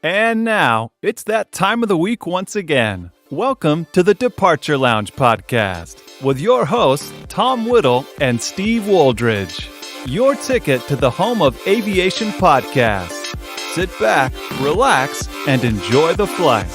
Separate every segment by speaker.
Speaker 1: And now, it's that time of the week once again. Welcome to the Departure Lounge podcast with your hosts, Tom Whittle and Steve Woldridge. Your ticket to the home of aviation podcasts. Sit back, relax, and enjoy the flight.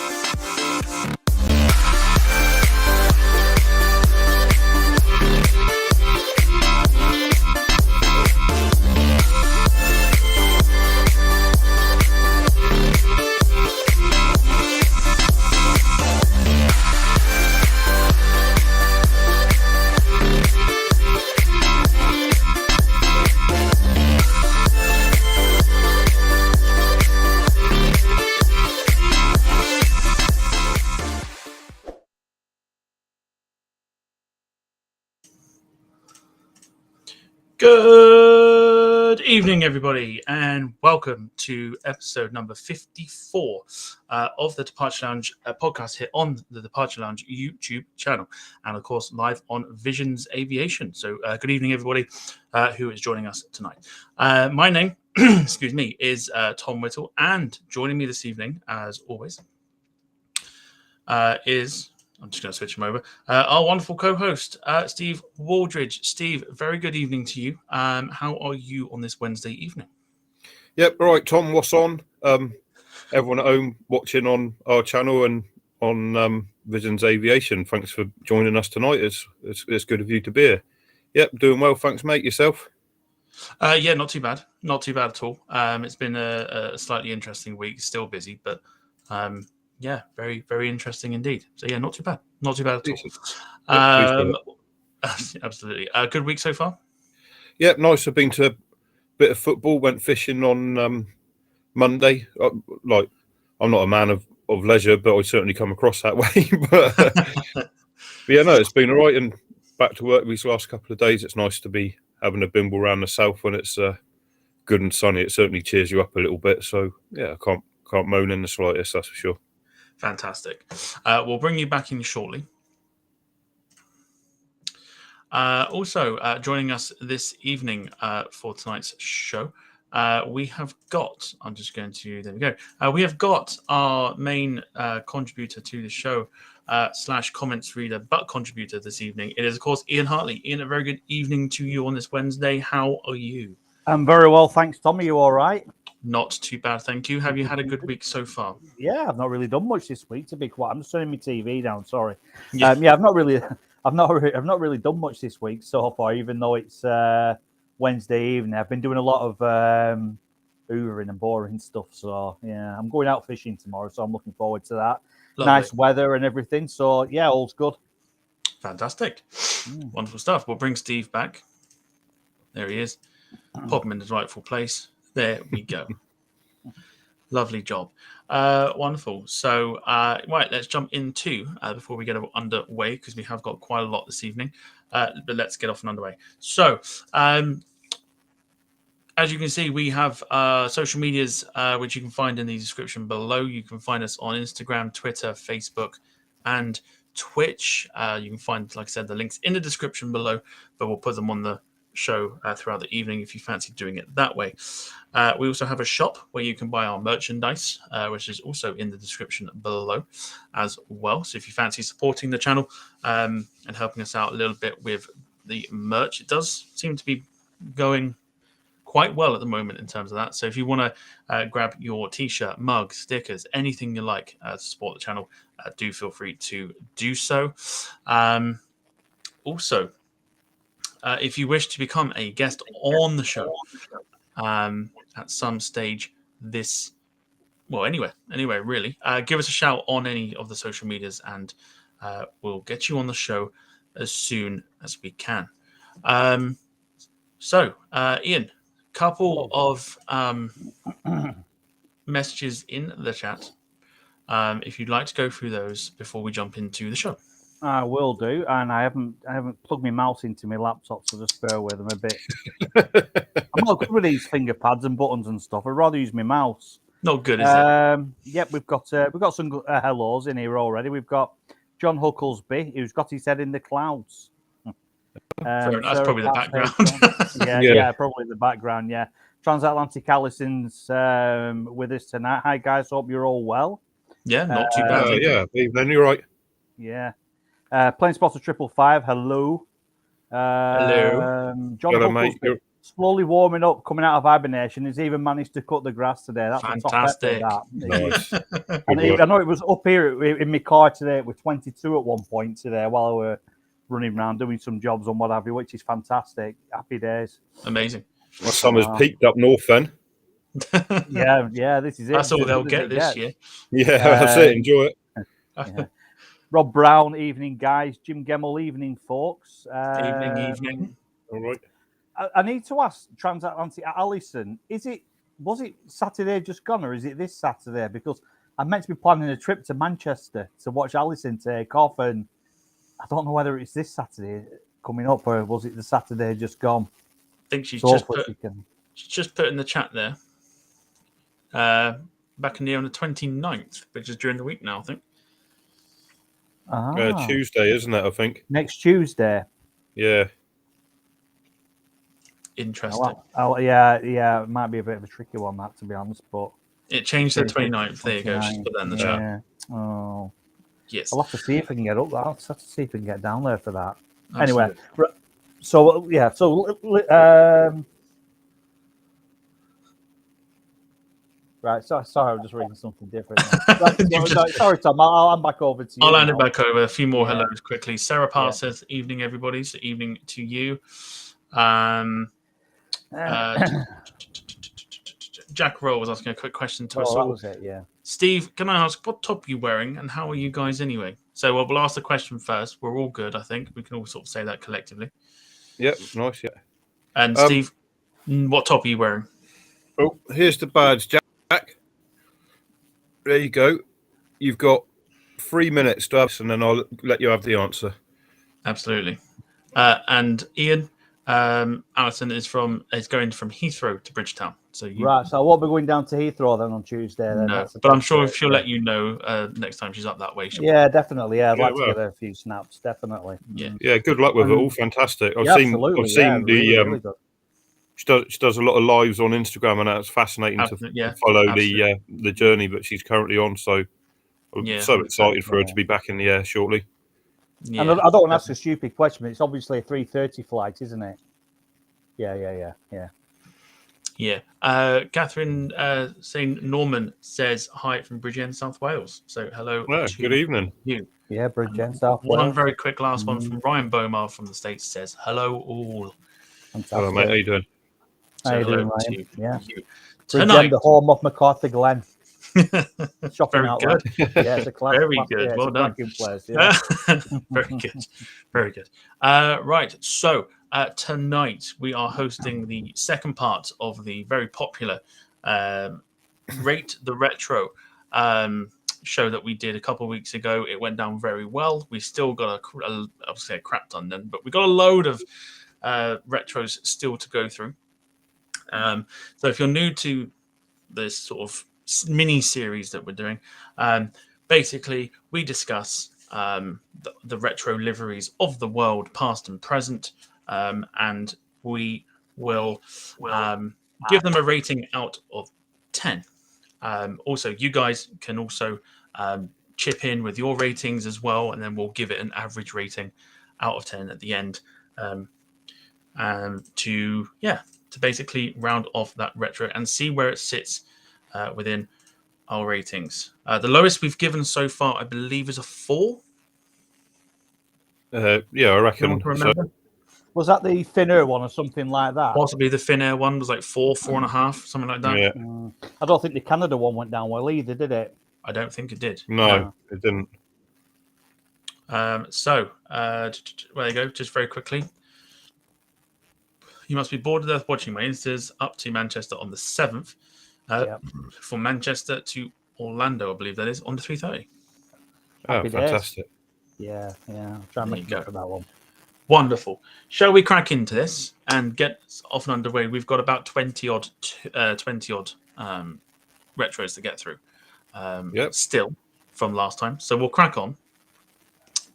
Speaker 2: Good evening, everybody, and welcome to episode number 54 of the Departure Lounge podcast here on the Departure Lounge YouTube channel, and of course live on Visions Aviation. So good evening, everybody who is joining us tonight. My name, excuse me, is Tom Whittle, and joining me this evening, as always, is... I'm just going to switch him over. Our wonderful co-host, Steve Woldridge. Steve, very good evening to you. How are you on this Wednesday evening?
Speaker 3: Yep, right, Tom, what's on? Everyone at home watching on our channel and on Visions Aviation, thanks for joining us tonight. It's good of you to be here. Yep, doing well, thanks, mate. Yourself?
Speaker 2: Yeah, not too bad. Not too bad at all. It's been a slightly interesting week. Still busy, but... yeah, very, very interesting indeed. So yeah, not too bad. Not too bad at all. Absolutely. Good week so far?
Speaker 3: Yeah, nice. I've been to a bit of football, went fishing on Monday. I'm not a man of leisure, but I certainly come across that way. but yeah, no, it's been all right. And back to work these last couple of days. It's nice to be having a bimble around the south when it's good and sunny. It certainly cheers you up a little bit. So yeah, I can't moan in the slightest, that's for sure.
Speaker 2: Fantastic. We'll bring you back in shortly. Also, joining us this evening for tonight's show, we have got, there we go. We have got our main contributor to the show, / comments reader, but contributor this evening. It is, of course, Ian Hartley. Ian, a very good evening to you on this Wednesday. How are you?
Speaker 4: I'm very well, thanks, Tom. Are you all right?
Speaker 2: Not too bad, thank you. Have you had a good week so far?
Speaker 4: Yeah, I've not really done much this week, to be quiet. I'm just turning my TV down. Sorry.
Speaker 2: Yeah,
Speaker 4: I've not really done much this week so far, even though it's Wednesday evening. I've been doing a lot of hoovering and boring stuff. So yeah, I'm going out fishing tomorrow, so I'm looking forward to that.
Speaker 2: Lovely.
Speaker 4: Nice weather and everything. So yeah, all's good.
Speaker 2: Fantastic, wonderful stuff. We'll bring Steve back. There he is. Pop him in his rightful place. There we go. Lovely job. Wonderful. So, right, let's jump into, before we get underway, because we have got quite a lot this evening, but let's get off and underway. So, as you can see, we have social medias, which you can find in the description below. You can find us on Instagram, Twitter, Facebook, and Twitch. You can find, like I said, the links in the description below, but we'll put them on the show throughout the evening if you fancy doing it that way. We also have a shop where you can buy our merchandise, which is also in the description below as well. So if you fancy supporting the channel and helping us out a little bit with the merch, it does seem to be going quite well at the moment in terms of that. So if you want to grab your t-shirt, mug, stickers, anything you like to support the channel, do feel free to do so. Also, if you wish to become a guest on the show at some stage anywhere really, give us a shout on any of the social medias and we'll get you on the show as soon as we can. So, Ian, couple of messages in the chat. If you'd like to go through those before we jump into the show.
Speaker 4: I will do, and I haven't plugged my mouse into my laptop, so just bear with them a bit. I'm not good with these finger pads and buttons and stuff. I'd rather use my mouse.
Speaker 2: Not good, is it?
Speaker 4: Yep, we've got some hellos in here already. We've got John Hucklesby, who's got his head in the clouds.
Speaker 2: That's probably the background.
Speaker 4: Yeah, probably the background. Yeah, Transatlantic Allison's with us tonight. Hi, guys. Hope you're all well.
Speaker 2: Yeah, not too bad. thank you.
Speaker 3: Yeah, evening. You're right.
Speaker 4: Yeah. Plane Spotter 555. Hello. John
Speaker 3: Hello,
Speaker 4: Buckles,
Speaker 3: mate. You're-
Speaker 4: slowly warming up, coming out of hibernation. He's even managed to cut the grass today. That's
Speaker 2: Fantastic.
Speaker 4: a top effort, that.
Speaker 3: Nice.
Speaker 4: And I know it was up here in my car today. It was 22 at one point today while I were running around doing some jobs and what have you, which is fantastic. Happy days.
Speaker 2: Amazing.
Speaker 3: My summer's peaked up north then.
Speaker 4: Yeah, this is it.
Speaker 2: That's all
Speaker 4: As
Speaker 2: they'll
Speaker 4: good as
Speaker 2: get
Speaker 4: it
Speaker 2: this
Speaker 4: gets.
Speaker 2: year.
Speaker 3: Yeah, that's it. Enjoy it.
Speaker 4: Yeah. Rob Brown, evening, guys. Jim Gemmell, evening, folks.
Speaker 2: Evening.
Speaker 3: All right.
Speaker 4: I need to ask Transatlantic Allison, was it Saturday just gone or is it this Saturday? Because I'm meant to be planning a trip to Manchester to watch Allison take off, and I don't know whether it's this Saturday coming up or was it the Saturday just gone.
Speaker 2: I think she's
Speaker 4: So
Speaker 2: just put in the chat there. Back in the on the 29th, which is during the week now, I think.
Speaker 3: Tuesday, isn't it? I think.
Speaker 4: Next Tuesday.
Speaker 3: Yeah.
Speaker 2: Interesting.
Speaker 4: Yeah, it might be a bit of a tricky one, that, to be honest, but
Speaker 2: It changed to the 29th. There you go. Just put that in the chat.
Speaker 4: Oh.
Speaker 2: Yes.
Speaker 4: I'll have to see if I can get up there. I'll have to see if we can get down there for that.
Speaker 2: Absolutely.
Speaker 4: Anyway, so right. Sorry, I was just reading something different. Sorry, Tom. I'm back over to you.
Speaker 2: I'll hand it back over. A few more
Speaker 4: Yeah.
Speaker 2: hellos quickly. Sarah Parr says, "Evening, everybody." So evening to you. Jack Rowe was asking a quick question to us
Speaker 4: that
Speaker 2: all.
Speaker 4: was it. Yeah.
Speaker 2: Steve, can I ask what top are you wearing and how are you guys anyway? So we'll ask the question first. We're all good, I think. We can all sort of say that collectively.
Speaker 3: Yep. Nice. Yeah.
Speaker 2: And Steve, what top are you wearing?
Speaker 3: Oh, here's the badge, Jack. There you go. You've got 3 minutes to ask, and then I'll let you have the answer.
Speaker 2: Absolutely. And Ian, Alison is going from Heathrow to Bridgetown. So
Speaker 4: Right. So I won't be going down to Heathrow then on Tuesday. Then.
Speaker 2: No, but I'm sure she'll let you know next time she's up that way.
Speaker 4: Yeah, definitely. Yeah, I'd like to
Speaker 3: well.
Speaker 4: get her a few snaps. Definitely.
Speaker 2: Yeah.
Speaker 3: Good luck with it all. Fantastic. I've seen
Speaker 4: really good.
Speaker 3: She does a lot of lives on Instagram, and that's fascinating to follow the journey that she's currently on. So I'm so excited for her to be back in the air shortly.
Speaker 4: Yeah. And I don't want to ask a stupid question, but it's obviously a 3:30 flight, isn't it? Yeah.
Speaker 2: Catherine saying Norman says hi from Bridgend, South Wales. So hello.
Speaker 3: Good evening.
Speaker 2: You.
Speaker 4: Yeah, Bridgend, South Wales.
Speaker 2: One very quick last one from Ryan Bomar from the States says hello all.
Speaker 4: Fantastic.
Speaker 3: Hello, mate. How you doing?
Speaker 4: How you doing, Ryan? Yeah.
Speaker 2: Tonight,
Speaker 4: the home of MacArthur Glen. Shopping
Speaker 2: very
Speaker 4: outlet.
Speaker 2: good.
Speaker 4: Yeah, it's a class.
Speaker 2: Very good.
Speaker 4: Yeah,
Speaker 2: well done.
Speaker 4: Place, yeah.
Speaker 2: Very good. Very good. Right. So tonight we are hosting the second part of the very popular Rate the Retro show that we did a couple of weeks ago. It went down very well. We still got obviously a crap ton then, but we got a load of retros still to go through. So if you're new to this sort of mini series that we're doing, basically we discuss the retro liveries of the world, past and present, and we will give them a rating out of 10. Also, you guys can also chip in with your ratings as well, and then we'll give it an average rating out of 10 at the end, to basically round off that retro and see where it sits within our ratings. The lowest we've given so far, I believe, is a 4.
Speaker 3: Yeah, I reckon. So.
Speaker 4: Was that the Finnair one or something like that?
Speaker 2: Possibly the Finnair one was like 4.5, something like that.
Speaker 3: Yeah.
Speaker 4: I don't think the Canada one went down well either, did it?
Speaker 2: I don't think it did.
Speaker 3: No, it didn't.
Speaker 2: So, there you go. Just very quickly. You must be bored to death watching my Instas up to Manchester on the 7th. From Manchester to Orlando, I believe that is, on the 3:30.
Speaker 3: Oh, fantastic.
Speaker 4: Yeah. I'll try and make it for that one.
Speaker 2: Wonderful. Shall we crack into this and get off and underway? We've got about 20 odd retros to get through. Still from last time. So we'll crack on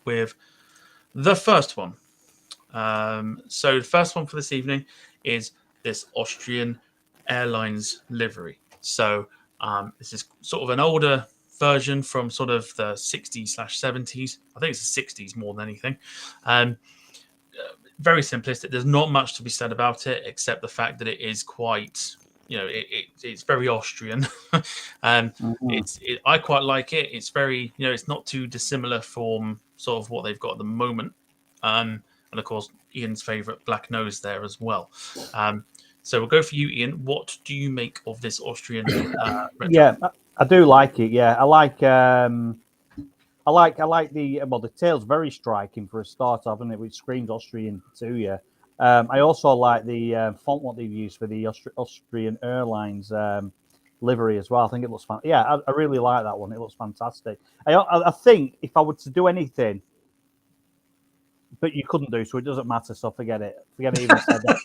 Speaker 2: with the first one. So the first one for this evening is this Austrian Airlines livery. So this is sort of an older version from sort of the 60s/70s. I think it's the 60s more than anything. Very simplistic. There's not much to be said about it except the fact that it is quite, it's very Austrian. I quite like it. It's very, it's not too dissimilar from sort of what they've got at the moment. And of course, Ian's favourite black nose there as well. So we'll go for you, Ian. What do you make of this Austrian retro?
Speaker 4: Yeah, I do like it. Yeah, I like the tail's very striking for a start, haven't it? Which screams Austrian to you. I also like the font what they've used for the Austrian Airlines livery as well. I think it looks fun. Yeah, I really like that one. It looks fantastic. I think if I were to do anything, but you couldn't do, so it doesn't matter. So forget it. Forget it even said that.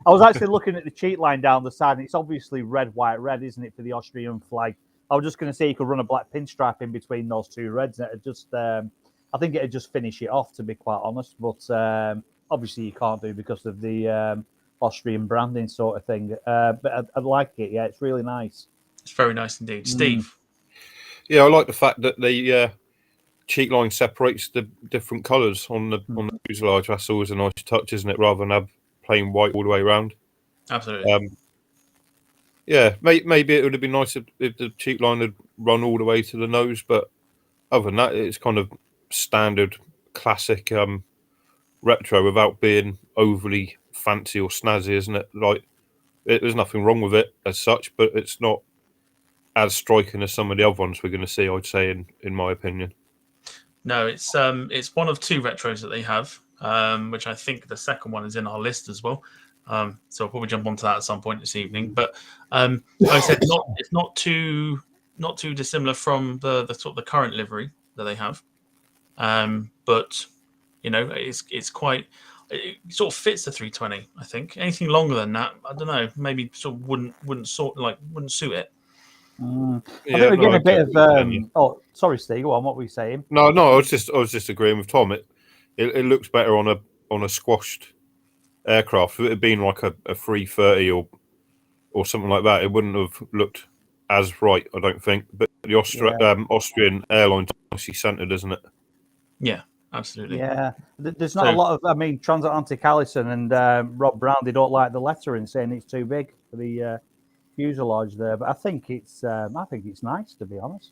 Speaker 4: I was actually looking at the cheat line down the side, and it's obviously red, white, red, isn't it, for the Austrian flag? I was just going to say you could run a black pinstripe in between those two reds, and it'd just, I think it'd just finish it off, to be quite honest. But obviously you can't do because of the Austrian branding sort of thing. But I like it. Yeah, it's really nice.
Speaker 2: It's very nice indeed, Steve.
Speaker 3: Yeah, I like the fact that the cheek line separates the different colours on the fuselage. That's always a nice touch, isn't it? Rather than have plain white all the way around.
Speaker 2: Absolutely.
Speaker 3: Yeah, maybe it would have been nice if the cheek line had run all the way to the nose, but other than that, it's kind of standard, classic retro without being overly fancy or snazzy, isn't it? Like, there's nothing wrong with it as such, but it's not as striking as some of the other ones we're going to see, I'd say, in my opinion.
Speaker 2: No, it's one of two retros that they have, which I think the second one is in our list as well. So I'll probably jump onto that at some point this evening. But like I said, it's not too dissimilar from the sort of the current livery that they have. But it's quite, it sort of fits the 320. I think anything longer than that, I don't know, maybe sort of wouldn't suit it.
Speaker 4: I think we're getting a bit of. Oh, sorry, Steve. Go on. What were you saying?
Speaker 3: No. I was just agreeing with Tom. It looks better on a squashed aircraft. If it had been like a 330 or something like that, it wouldn't have looked as right, I don't think. But the Austrian Airlines nicely centered, isn't it?
Speaker 2: Yeah, absolutely.
Speaker 4: Yeah, there's not a lot of. I mean, Transatlantic Allison and Rob Brown, they don't like the lettering, saying it's too big for the fuselage there. But I think it's nice, to be honest.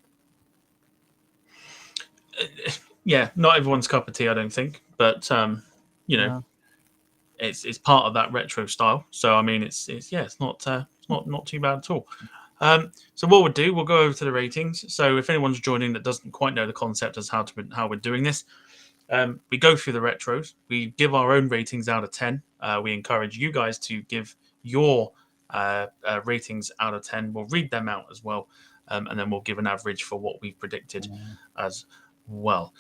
Speaker 2: Yeah, not everyone's cup of tea, I don't think, but it's part of that retro style. So I mean, it's not too bad at all. So what we'll do, we'll go over to the ratings. So if anyone's joining that doesn't quite know the concept as how we're doing this, we go through the retros. We give our own ratings out of 10. We encourage you guys to give your ratings out of 10. We'll read them out as well, and then we'll give an average for what we've predicted as well.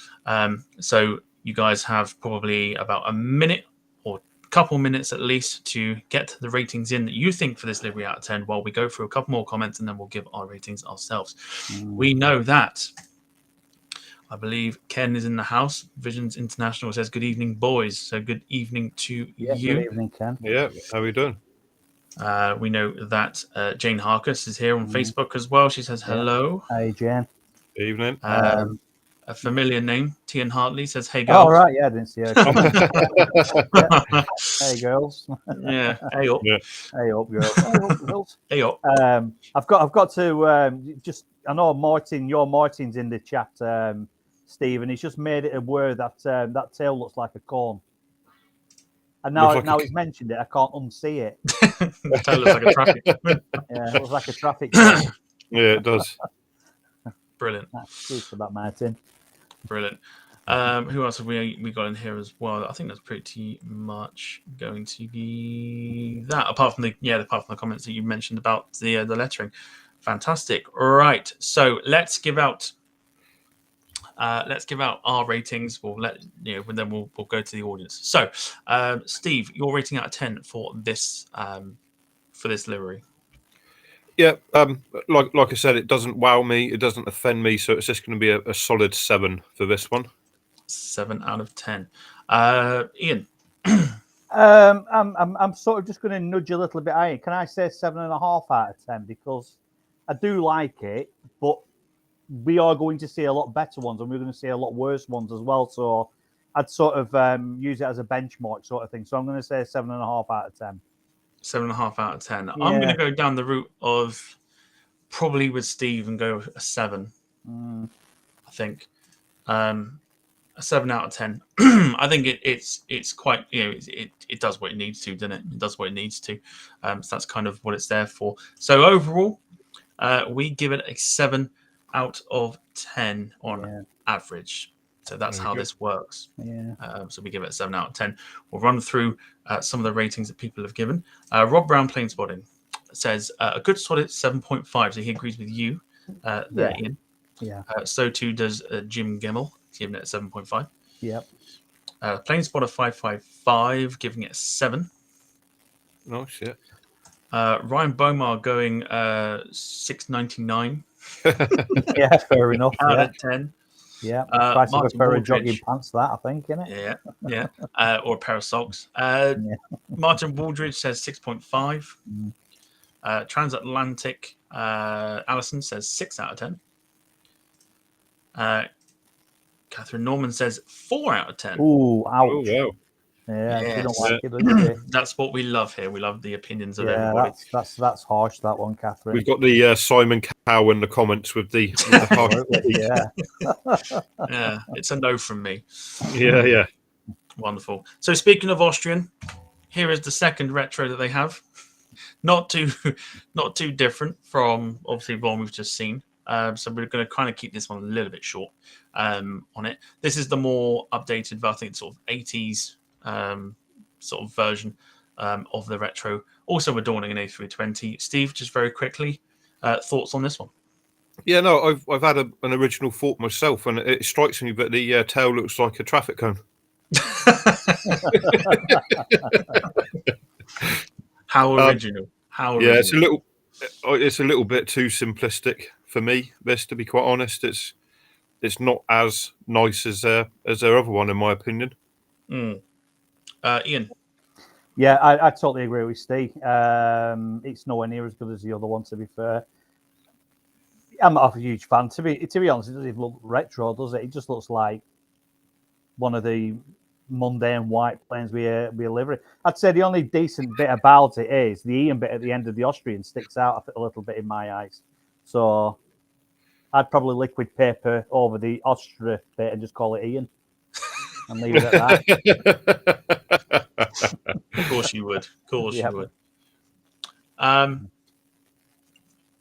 Speaker 2: So you guys have probably about a minute or couple minutes at least to get the ratings in that you think for this livery out of 10 while we go through a couple more comments, and then we'll give our ratings ourselves. We know that I believe Ken is in the house. Visions International says good evening, boys. So good evening to you.
Speaker 4: Good evening, Ken.
Speaker 3: Yeah, how are we doing?
Speaker 2: We know that Jane Harkus is here on Facebook as well. She says hello.
Speaker 4: Hey, Jane.
Speaker 3: Evening.
Speaker 2: A familiar name, Tian Hartley, says, hey, girls.
Speaker 4: Oh, right, yeah, I didn't see her. Hey, girls.
Speaker 2: Yeah, hey up.
Speaker 3: Yeah.
Speaker 4: Hey up, girls. Hey up, girls.
Speaker 2: Hey up.
Speaker 4: I've got to just, I know Martin's in the chat, Steve, and he's just made it aware that that tail looks like a corn. And now he's mentioned it, I can't unsee it.
Speaker 2: The tail looks like a traffic.
Speaker 4: Yeah, it looks like a traffic jam.
Speaker 3: Yeah, it does.
Speaker 2: Brilliant.
Speaker 4: Excuse for that, Martin.
Speaker 2: Brilliant. Who else have we got in here as well? I think that's pretty much going to be that. Apart from the comments that you mentioned about the lettering, fantastic. Right, so let's give out our ratings. We'll then we'll go to the audience. So, Steve, your rating out of 10 for this livery.
Speaker 3: Yeah, like I said, it doesn't wow me, it doesn't offend me, so it's just going to be a solid 7 for this one.
Speaker 2: 7 out of 10. Ian.
Speaker 4: I'm sort of just going to nudge a little bit higher. Can I say 7.5 out of 10? Because I do like it, but we are going to see a lot better ones, and we're going to see a lot worse ones as well. So I'd sort of use it as a benchmark sort of thing. So I'm going to say 7.5 out of 10.
Speaker 2: 7.5 out of 10.
Speaker 4: Yeah.
Speaker 2: I'm going to go down the route of probably with Steve and go a 7. I think a 7 out of 10. I think it's quite, it does what it needs to, doesn't it? It does what it needs to. So that's kind of what it's there for. So overall, we give it a 7 out of 10 on average. So that's how this works.
Speaker 4: Yeah.
Speaker 2: So we give it a 7 out of 10. We'll run through some of the ratings that people have given. Rob Brown Plane Spotting says a good solid 7.5. So he agrees with you there, Ian.
Speaker 4: Yeah.
Speaker 2: So too does Jim Gemmell, giving it a 7.5.
Speaker 4: Yep.
Speaker 2: Plane Spotter 555, giving it a 7.
Speaker 3: Oh, shit.
Speaker 2: Ryan Bomar going 6.99.
Speaker 4: Yeah, fair enough.
Speaker 2: Out of 10.
Speaker 4: Yeah, price of a pair of jogging pants, that I think, isn't it?
Speaker 2: Yeah. Or a pair of socks. Martin Waldridge says 6.5. Transatlantic Allison says 6 out of 10. Catherine Norman says 4 out of 10.
Speaker 4: Ooh, ouch.
Speaker 3: Oh, wow.
Speaker 4: Yeah,
Speaker 2: Yes.
Speaker 4: you don't like it, do you?
Speaker 2: That's what we love here. We love the opinions of everybody.
Speaker 4: That's harsh, that one, Catherine.
Speaker 3: We've got the Simon Cow in the comments with the harsh.
Speaker 2: Yeah, it's a no from me.
Speaker 3: Yeah.
Speaker 2: Wonderful. So speaking of Austrian, here is the second retro that they have. Not too different from obviously the one we've just seen. So we're going to kind of keep this one a little bit short on it. This is the more updated, I think, sort of 80s sort of version of the retro. Also adorning an A320. Steve, just very quickly, thoughts on this one?
Speaker 3: Yeah, no, I've had an original thought myself, and it strikes me that the tail looks like a traffic cone.
Speaker 2: How original! How original.
Speaker 3: Yeah, it's a little bit too simplistic for me. This, to be quite honest, it's not as nice as their other one, in my opinion.
Speaker 2: Ian.
Speaker 4: Yeah, I totally agree with Steve. It's nowhere near as good as the other one, to be fair. I'm not a huge fan. To be honest, it doesn't even look retro, does it? It just looks like one of the mundane white planes we livery. I'd say the only decent bit about it is the Ian bit at the end of the Austrian sticks out a little bit in my eyes. So I'd probably liquid paper over the Austria bit and just call it Ian and leave it at that.
Speaker 2: Of course you would. You would. I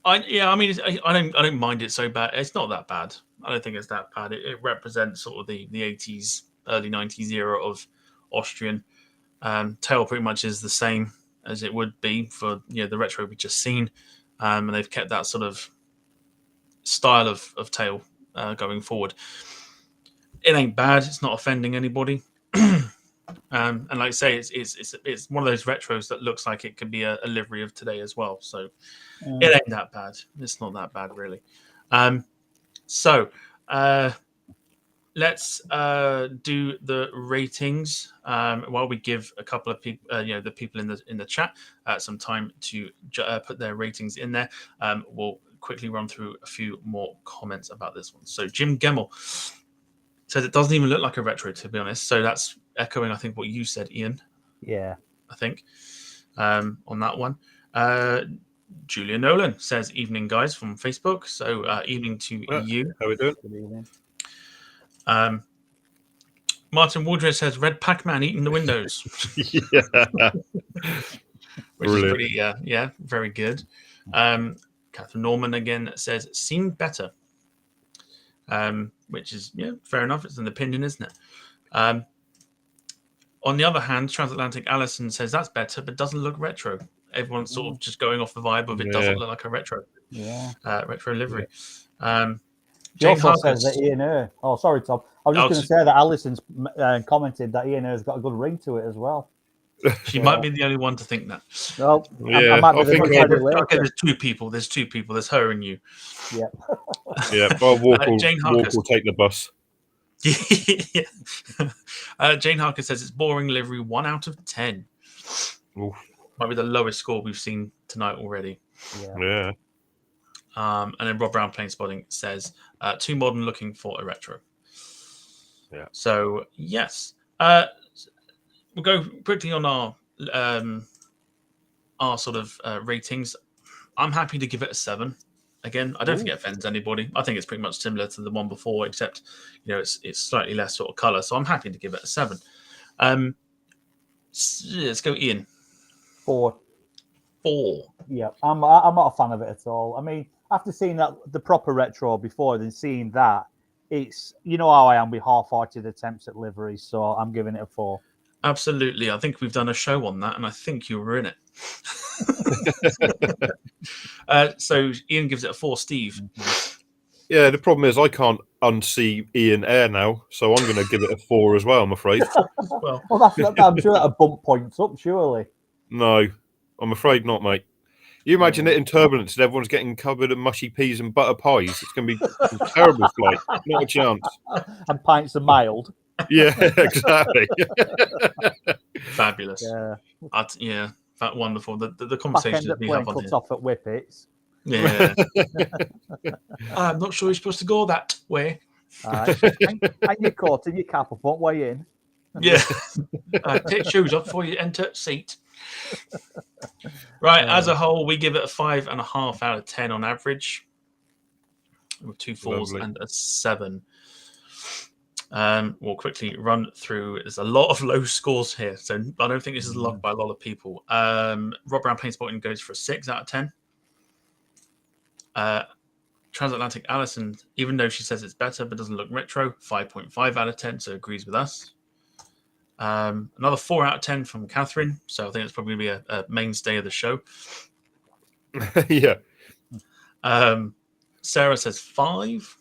Speaker 2: don't mind it so bad. It's not that bad. I don't think it's that bad. It represents sort of the 80s, early 90s era of Austrian. Tail pretty much is the same as it would be for the retro we just seen, and they've kept that sort of style of tail going forward. It ain't bad. It's not offending anybody. And like I say, it's one of those retros that looks like it could be a livery of today as well. So it ain't that bad. It's not that bad, really. So let's do the ratings while we give a couple of people, the people in the chat, some time to put their ratings in there. We'll quickly run through a few more comments about this one. So Jim Gemmell says it doesn't even look like a retro, to be honest. So that's echoing, I think, what you said, Ian.
Speaker 4: Yeah.
Speaker 2: I think on that one. Julia Nolan says, evening, guys, from Facebook. So evening to you.
Speaker 3: How are we doing?
Speaker 4: Good evening.
Speaker 2: Martin Waldron says, Red Pac-Man eating the windows.
Speaker 3: Yeah.
Speaker 2: Which is pretty, very good. Catherine Norman again says, seemed better. Which is, fair enough. It's an opinion, isn't it? On the other hand, Transatlantic Allison says that's better, but doesn't look retro. Everyone's sort of just going off the vibe of it doesn't look like a retro.
Speaker 4: Yeah.
Speaker 2: Retro livery.
Speaker 4: He also says that Ian Earl. Oh, sorry, Tom. I was just going to say that Allison's commented that Ian Earl's got a good ring to it as well.
Speaker 2: She might be the only one to think that.
Speaker 4: No,
Speaker 3: yeah,
Speaker 4: I might be
Speaker 2: okay, there's two people. There's two people. There's her and you.
Speaker 4: Yeah.
Speaker 3: Yeah, well, Walk
Speaker 2: Jane
Speaker 3: will take the bus.
Speaker 2: Jane Harker says it's boring livery, 1 out of 10.
Speaker 3: Oof.
Speaker 2: Might be the lowest score we've seen tonight already.
Speaker 3: Yeah.
Speaker 2: And then Rob Brown Plane Spotting says too modern looking for a retro.
Speaker 3: Yeah.
Speaker 2: So yes, we'll go quickly on our sort of ratings. I'm happy to give it a 7. Again, I don't think it offends anybody. I think it's pretty much similar to the one before, except it's slightly less sort of color. So I'm happy to give it a 7. Let's go, Ian.
Speaker 4: 4.
Speaker 2: 4.
Speaker 4: Yeah, I'm not a fan of it at all. I mean, after seeing the proper retro before, then seeing that, it's how I am with half-hearted attempts at liveries, so I'm giving it a 4.
Speaker 2: Absolutely. I think we've done a show on that, and I think you were in it. So Ian gives it a 4. Steve?
Speaker 3: Yeah, the problem is I can't unsee Ian Air now, so I'm going to give it a 4 as well, I'm afraid.
Speaker 2: Well,
Speaker 4: I'm sure that'll bump points up, surely.
Speaker 3: No, I'm afraid not, mate. You imagine it in turbulence and everyone's getting covered in mushy peas and butter pies. It's going to be a terrible flight. Not a chance.
Speaker 4: And pints are mild.
Speaker 3: Yeah, exactly.
Speaker 2: Fabulous.
Speaker 4: Yeah.
Speaker 2: That wonderful. The
Speaker 4: Back end
Speaker 2: conversations
Speaker 4: that
Speaker 2: we
Speaker 4: plane
Speaker 2: have on
Speaker 4: cuts
Speaker 2: here.
Speaker 4: off at Whippets.
Speaker 2: Yeah. I'm not sure you're supposed to go that way.
Speaker 4: And your coat and your cap up, won't weigh in.
Speaker 2: Yeah. Take shoes off before you enter seat. Right, as a whole, we give it a 5.5 out of 10 on average, with 2 4s
Speaker 3: Lovely.
Speaker 2: and a 7. We'll quickly run through. There's a lot of low scores here, so I don't think this is loved by a lot of people. Rob Brown Plane Spotting goes for a 6 out of 10. Transatlantic Allison, even though she says it's better but doesn't look retro, 5.5 out of 10, so agrees with us. Another 4 out of 10 from Catherine, so I think it's probably going to be a mainstay of the show.
Speaker 3: Yeah.
Speaker 2: Sarah says 5.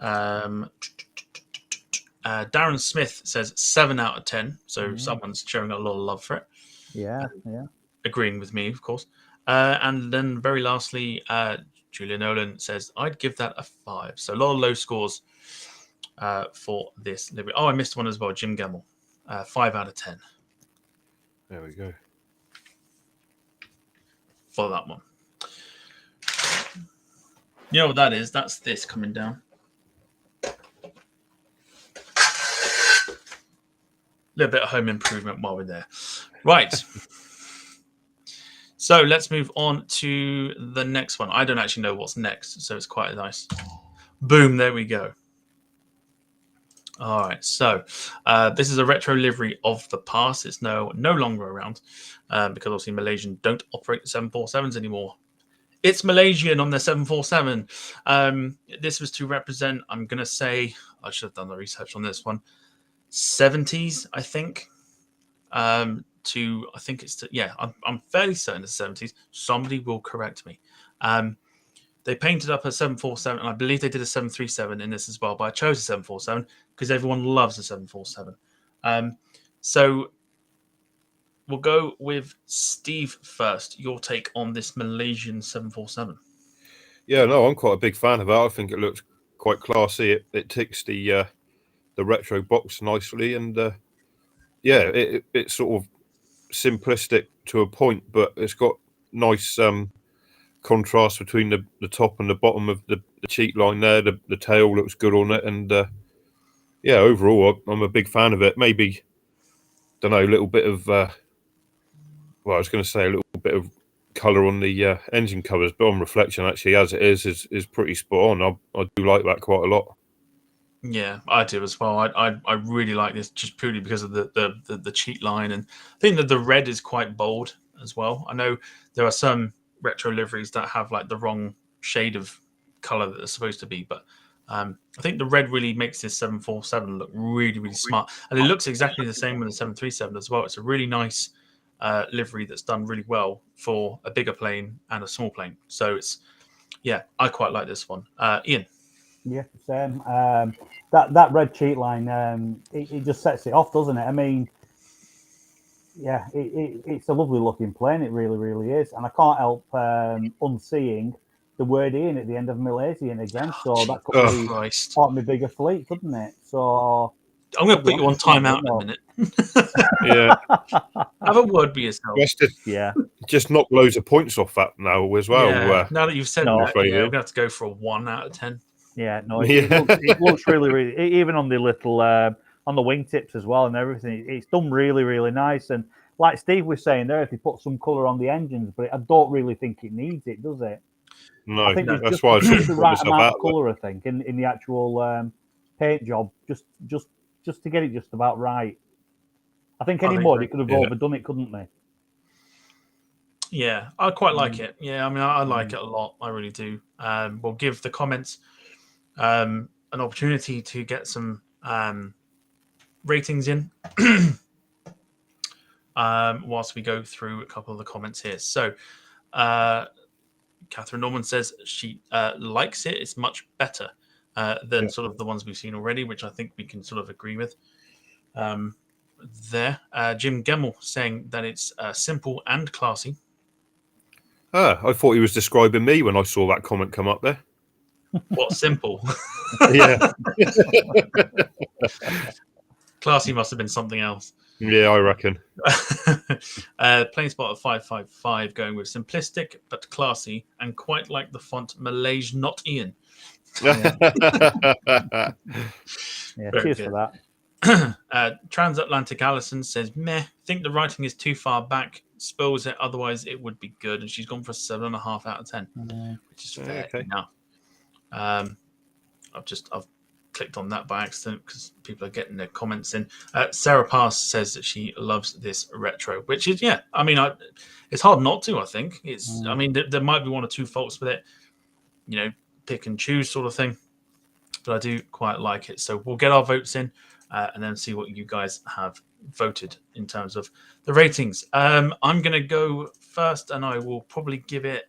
Speaker 2: Darren Smith says 7 out of 10, so someone's showing a lot of love for it.
Speaker 4: Yeah.
Speaker 2: Agreeing with me, of course. And then very lastly, Julia Nolan says, I'd give that a 5. So a lot of low scores for this livery. Oh, I missed one as well. Jim Gemmell, 5 out of 10.
Speaker 3: There we go.
Speaker 2: For that one. You know what that is? That's this coming down. A little bit of home improvement while we're there. Right. So let's move on to the next one. I don't actually know what's next, so it's quite nice. Boom, there we go. All right, so this is a retro livery of the past. It's no longer around because obviously Malaysian don't operate the 747s anymore. It's Malaysian on their 747. This was to represent, I'm going to say, I should have done the research on this one, 70s, I think. I'm fairly certain it's the 70s. Somebody will correct me. They painted up a 747, and I believe they did a 737 in this as well, but I chose a 747 because everyone loves a 747. So we'll go with Steve first. Your take on this Malaysian 747.
Speaker 3: Yeah, no, I'm quite a big fan of it. I think it looks quite classy. It ticks the retro box nicely, and it's sort of simplistic to a point, but it's got nice contrast between the top and the bottom of the cheek line there. The tail looks good on it, and overall I'm a big fan of it. Maybe, don't know, a little bit of I was going to say a little bit of colour on the engine covers, but on reflection, actually, as it is pretty spot on. I do like that quite a lot.
Speaker 2: Yeah, I do as well. I really like this just purely because of the cheat line, and I think that the red is quite bold as well. I know there are some retro liveries that have like the wrong shade of color that they're supposed to be, but I think the red really makes this 747 look really, really smart, and it looks exactly the same with the 737 as well. It's a really nice livery that's done really well for a bigger plane and a small plane. So I quite like this one. Ian.
Speaker 4: Yeah, same. That red cheat line, it just sets it off, doesn't it? I mean, yeah, it's a lovely looking plane. It really, really is. And I can't help unseeing the word Ian at the end of Malaysian again. So that could
Speaker 3: Oh,
Speaker 4: be
Speaker 2: Christ.
Speaker 4: part of my bigger fleet, couldn't it? So
Speaker 2: I'm going to put you on timeout in a minute.
Speaker 3: yeah.
Speaker 2: Have a word with yourself.
Speaker 4: yeah.
Speaker 3: Just knock loads of points off that now as well.
Speaker 2: Yeah. Now that you've said
Speaker 4: No.
Speaker 2: that,
Speaker 3: Afraid
Speaker 2: we're
Speaker 3: of.
Speaker 2: going to have to go for a 1 out of 10.
Speaker 4: Yeah, no,
Speaker 3: Yeah.
Speaker 4: it looks really, really, even on the little, on the wingtips as well and everything, it's done really, really nice. And like Steve was saying there, if you put some colour on the engines, but I don't really think it needs it, does it?
Speaker 3: No,
Speaker 4: I think there's
Speaker 3: that's
Speaker 4: just,
Speaker 3: why I sort
Speaker 4: just
Speaker 3: of
Speaker 4: the
Speaker 3: put
Speaker 4: right
Speaker 3: myself
Speaker 4: amount
Speaker 3: out
Speaker 4: of colour, I think, in the actual paint job, just to get it just about right. I think any more, they could have overdone it, couldn't they?
Speaker 2: Yeah, I quite like it. Yeah, I mean, I like it a lot. I really do. We'll give the comments an opportunity to get some ratings in whilst we go through a couple of the comments here. So, Catherine Norman says she likes it. It's much better than sort of the ones we've seen already, which I think we can sort of agree with. There, Jim Gemmell saying that it's simple and classy.
Speaker 3: I thought he was describing me when I saw that comment come up there.
Speaker 2: What simple?
Speaker 3: Yeah.
Speaker 2: Classy must have been something else.
Speaker 3: Yeah, I reckon.
Speaker 2: Plain spot of 555 going with simplistic but classy and quite like the font Malaysia, not Ian.
Speaker 4: Yeah, cheers
Speaker 2: good.
Speaker 4: for that.
Speaker 2: Transatlantic Allison says, meh, think the writing is too far back, spoils it, otherwise it would be good. And she's gone for a 7.5 out of 10, which is fair enough. I've clicked on that by accident because people are getting their comments in. Sarah Pass says that she loves this retro, which is, I mean, it's hard not to, I think. I mean, there might be one or two faults with it, pick and choose sort of thing, but I do quite like it. So we'll get our votes in and then see what you guys have voted in terms of the ratings. I'm going to go first and I will probably give it,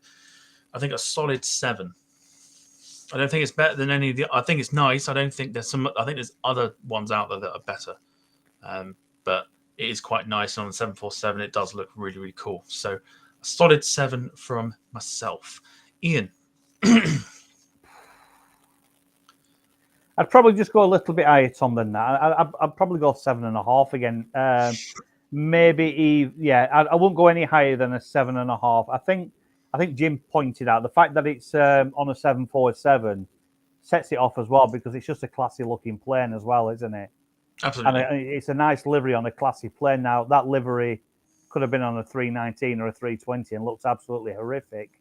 Speaker 2: I think, a solid 7. I don't think it's better than any of the. I think it's nice. I don't think there's some. I think there's other ones out there that are better, but it is quite nice. And on the 747, it does look really, really cool. So a solid 7 from myself. Ian.
Speaker 4: I'd probably just go a little bit higher, Tom, than that. I'd probably go 7.5 again. Maybe, I wouldn't go any higher than a 7.5. I think Jim pointed out the fact that it's on a 747 sets it off as well because it's just a classy looking plane as well, isn't it?
Speaker 2: Absolutely.
Speaker 4: And it's a nice livery on a classy plane. Now, that livery could have been on a 319 or a 320 and looks absolutely horrific.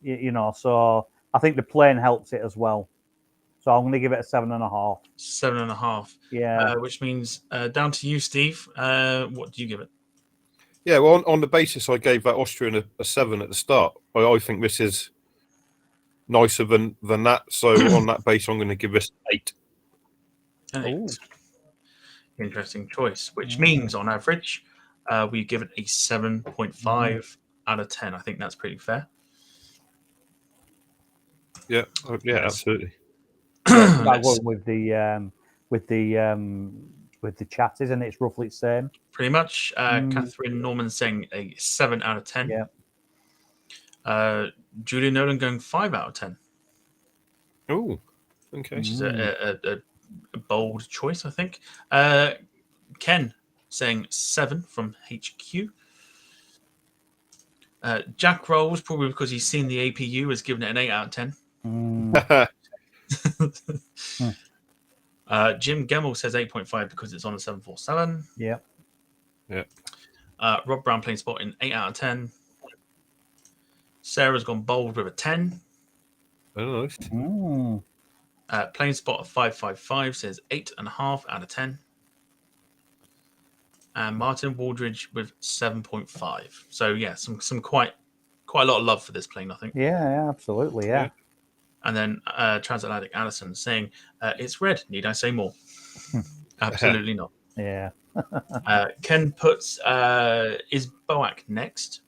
Speaker 4: So I think the plane helps it as well. So I'm going to give it a 7.5.
Speaker 2: 7.5.
Speaker 4: Yeah.
Speaker 2: Which means down to you, Steve. What do you give it?
Speaker 3: Yeah, well, on the basis I gave that Austrian a 7 at the start, I think this is nicer than that. So on that base, I'm going to give this 8.
Speaker 2: An 8. Interesting choice, which means on average, we give it a 7.5 out of 10. I think that's pretty fair.
Speaker 3: Yeah, absolutely.
Speaker 4: That one with the chat, isn't it? It's roughly the same.
Speaker 2: Pretty much. Catherine Norman saying a 7 out of 10.
Speaker 4: Yeah.
Speaker 2: Julia Nolan going 5 out of 10.
Speaker 3: Oh, okay.
Speaker 2: Which is a bold choice, I think. Ken saying 7 from HQ. Jack Rolls, probably because he's seen the APU, has given it an 8 out of 10. Jim Gemmell says 8.5 because it's on a 747.
Speaker 4: Yeah.
Speaker 2: Rob Brown playing spot in 8 out of 10. Sarah's gone bold with a 10.
Speaker 3: Oh, nice.
Speaker 2: Playing spot of 555 says 8.5 out of 10. And Martin Waldridge with 7.5. So yeah, some quite a lot of love for this plane, I think.
Speaker 4: Yeah, absolutely, yeah.
Speaker 2: And then Transatlantic Allison saying it's red. Need I say more? Absolutely not.
Speaker 4: Yeah.
Speaker 2: Ken puts is Boak next?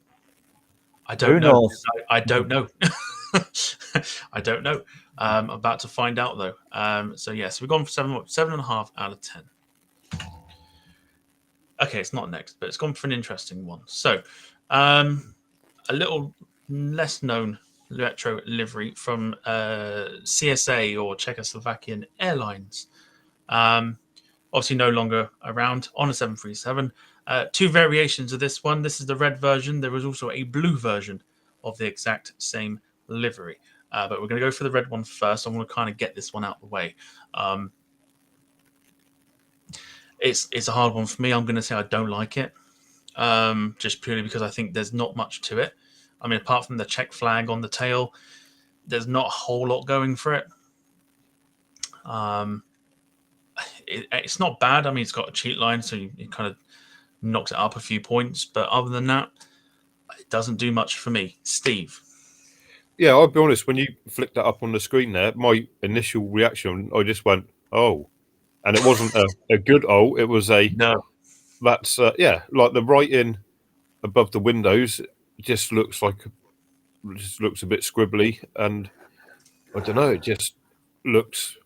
Speaker 2: I don't
Speaker 4: Who
Speaker 2: know.
Speaker 4: knows?
Speaker 2: I don't know. I don't know. I'm about to find out though. So we've gone for 7.5 out of 10. Okay, it's not next, but it's gone for an interesting one. So, a little less known Retro Livery from CSA or Czechoslovakian Airlines. Obviously no longer around on a 737. Two variations of this one. This is the red version. There was also a blue version of the exact same livery. But we're going to go for the red one first. I'm going to kind of get this one out of the way. It's a hard one for me. I'm going to say I don't like it, just purely because I think there's not much to it. I mean, apart from the Czech flag on the tail, there's not a whole lot going for it. It's not bad. I mean, it's got a cheat line, so it kind of knocks it up a few points. But other than that, it doesn't do much for me. Steve?
Speaker 3: Yeah, I'll be honest. When you flicked that up on the screen there, my initial reaction, I just went, "Oh," and it wasn't a good "oh." It was a
Speaker 2: No.
Speaker 3: That's like the writing above the windows just looks a bit scribbly, and I don't know. It just looks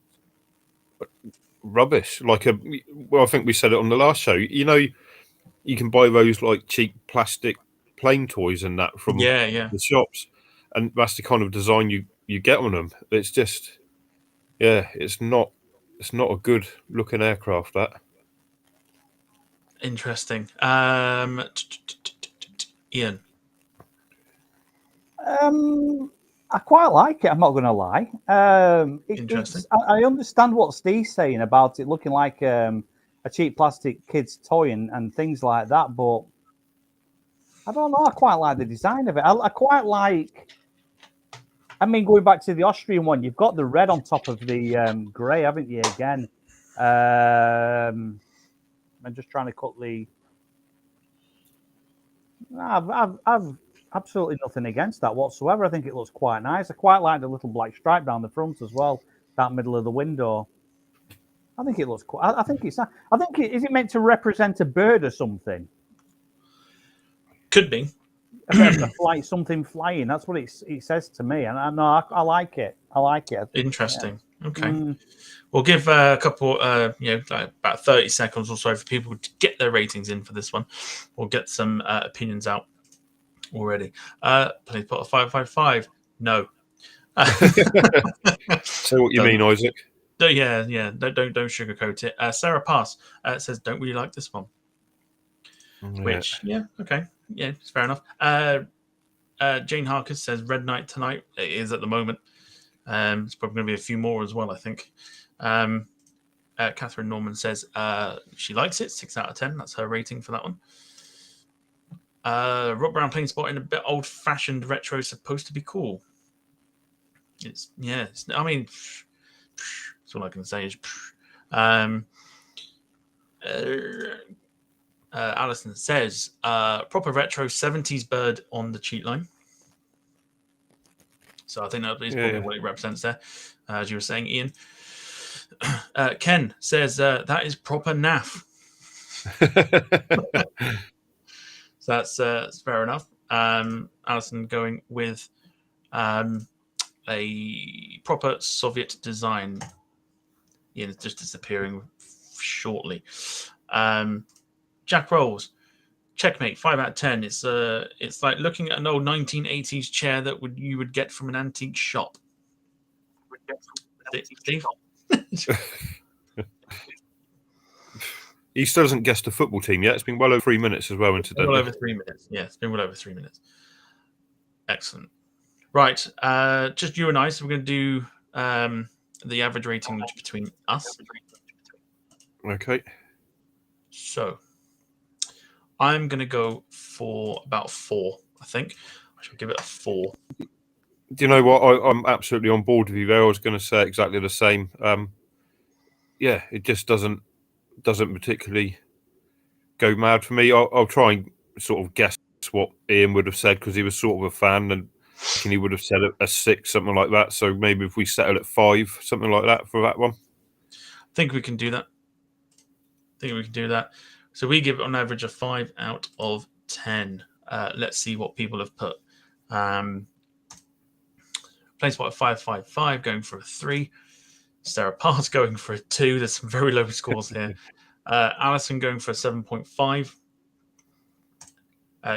Speaker 3: rubbish. I think we said it on the last show. You can buy those like cheap plastic plane toys and that from
Speaker 2: Yeah.
Speaker 3: the shops, and that's the kind of design you get on them. It's just, it's not a good looking aircraft. That
Speaker 2: Interesting. Ian?
Speaker 4: I quite like it. I'm not going to lie.
Speaker 2: Interesting.
Speaker 4: I understand what Steve's saying about it looking like a cheap plastic kid's toy and things like that, but I don't know. I quite like the design of it. I quite like. I mean, going back to the Austrian one, you've got the red on top of the grey, haven't you? Again, I'm just trying to cut the. I've absolutely nothing against that whatsoever. I think it looks quite nice. I quite like the little black stripe down the front as well, that middle of the window. I think it looks cool. I think it's. I think is it meant to represent a bird or something?
Speaker 2: Could be.
Speaker 4: Something flying. That's what it says to me, and I know I like it. I like it.
Speaker 2: Interesting. Yeah. Okay. We'll give a couple, like about 30 seconds or so for people to get their ratings in for this one. We'll get some opinions out already. Please put a 555. No.
Speaker 3: So what you mean, Isaac?
Speaker 2: Yeah. Don't sugarcoat it. Sarah Pass says don't really like this one. Which okay. Yeah, it's fair enough. Jane Harker says Red Knight tonight. It is at the moment. It's probably going to be a few more as well, I think. Catherine Norman says she likes it. 6 out of 10. That's her rating for that one. Rob Brown Plane Spotting, a bit old-fashioned retro, supposed to be cool. I mean, that's all I can say is. Alison says, proper retro 70s bird on the cheat line. So I think that is probably what it represents there, as you were saying, Ian. Ken says, that is proper naff. So that's fair enough. Alison going with a proper Soviet design. Ian is just disappearing shortly. Jack Rolls, checkmate, 5 out of 10. It's like looking at an old 1980s chair that you would get from an antique shop. Steve?
Speaker 3: He still hasn't guessed the football team yet. It's been well over 3 minutes as well, incidentally.
Speaker 2: Well over 3 minutes. Yeah, it's been well over 3 minutes. Excellent. Right, just you and I. So we're going to do the average rating between us.
Speaker 3: Okay.
Speaker 2: So I'm going to go for about 4, I think. I should give it a 4.
Speaker 3: Do you know what? I'm absolutely on board with you there. I was going to say exactly the same. It just doesn't particularly go mad for me. I'll try and sort of guess what Ian would have said because he was sort of a fan and he would have said a 6, something like that. So maybe if we settle at 5, something like that for that one.
Speaker 2: I think we can do that. So we give it on average a 5 out of 10. Let's see what people have put. Planeswalker 555 going for a 3. Sarah Pass going for a 2. There's some very low scores here. Alison going for a 7.5.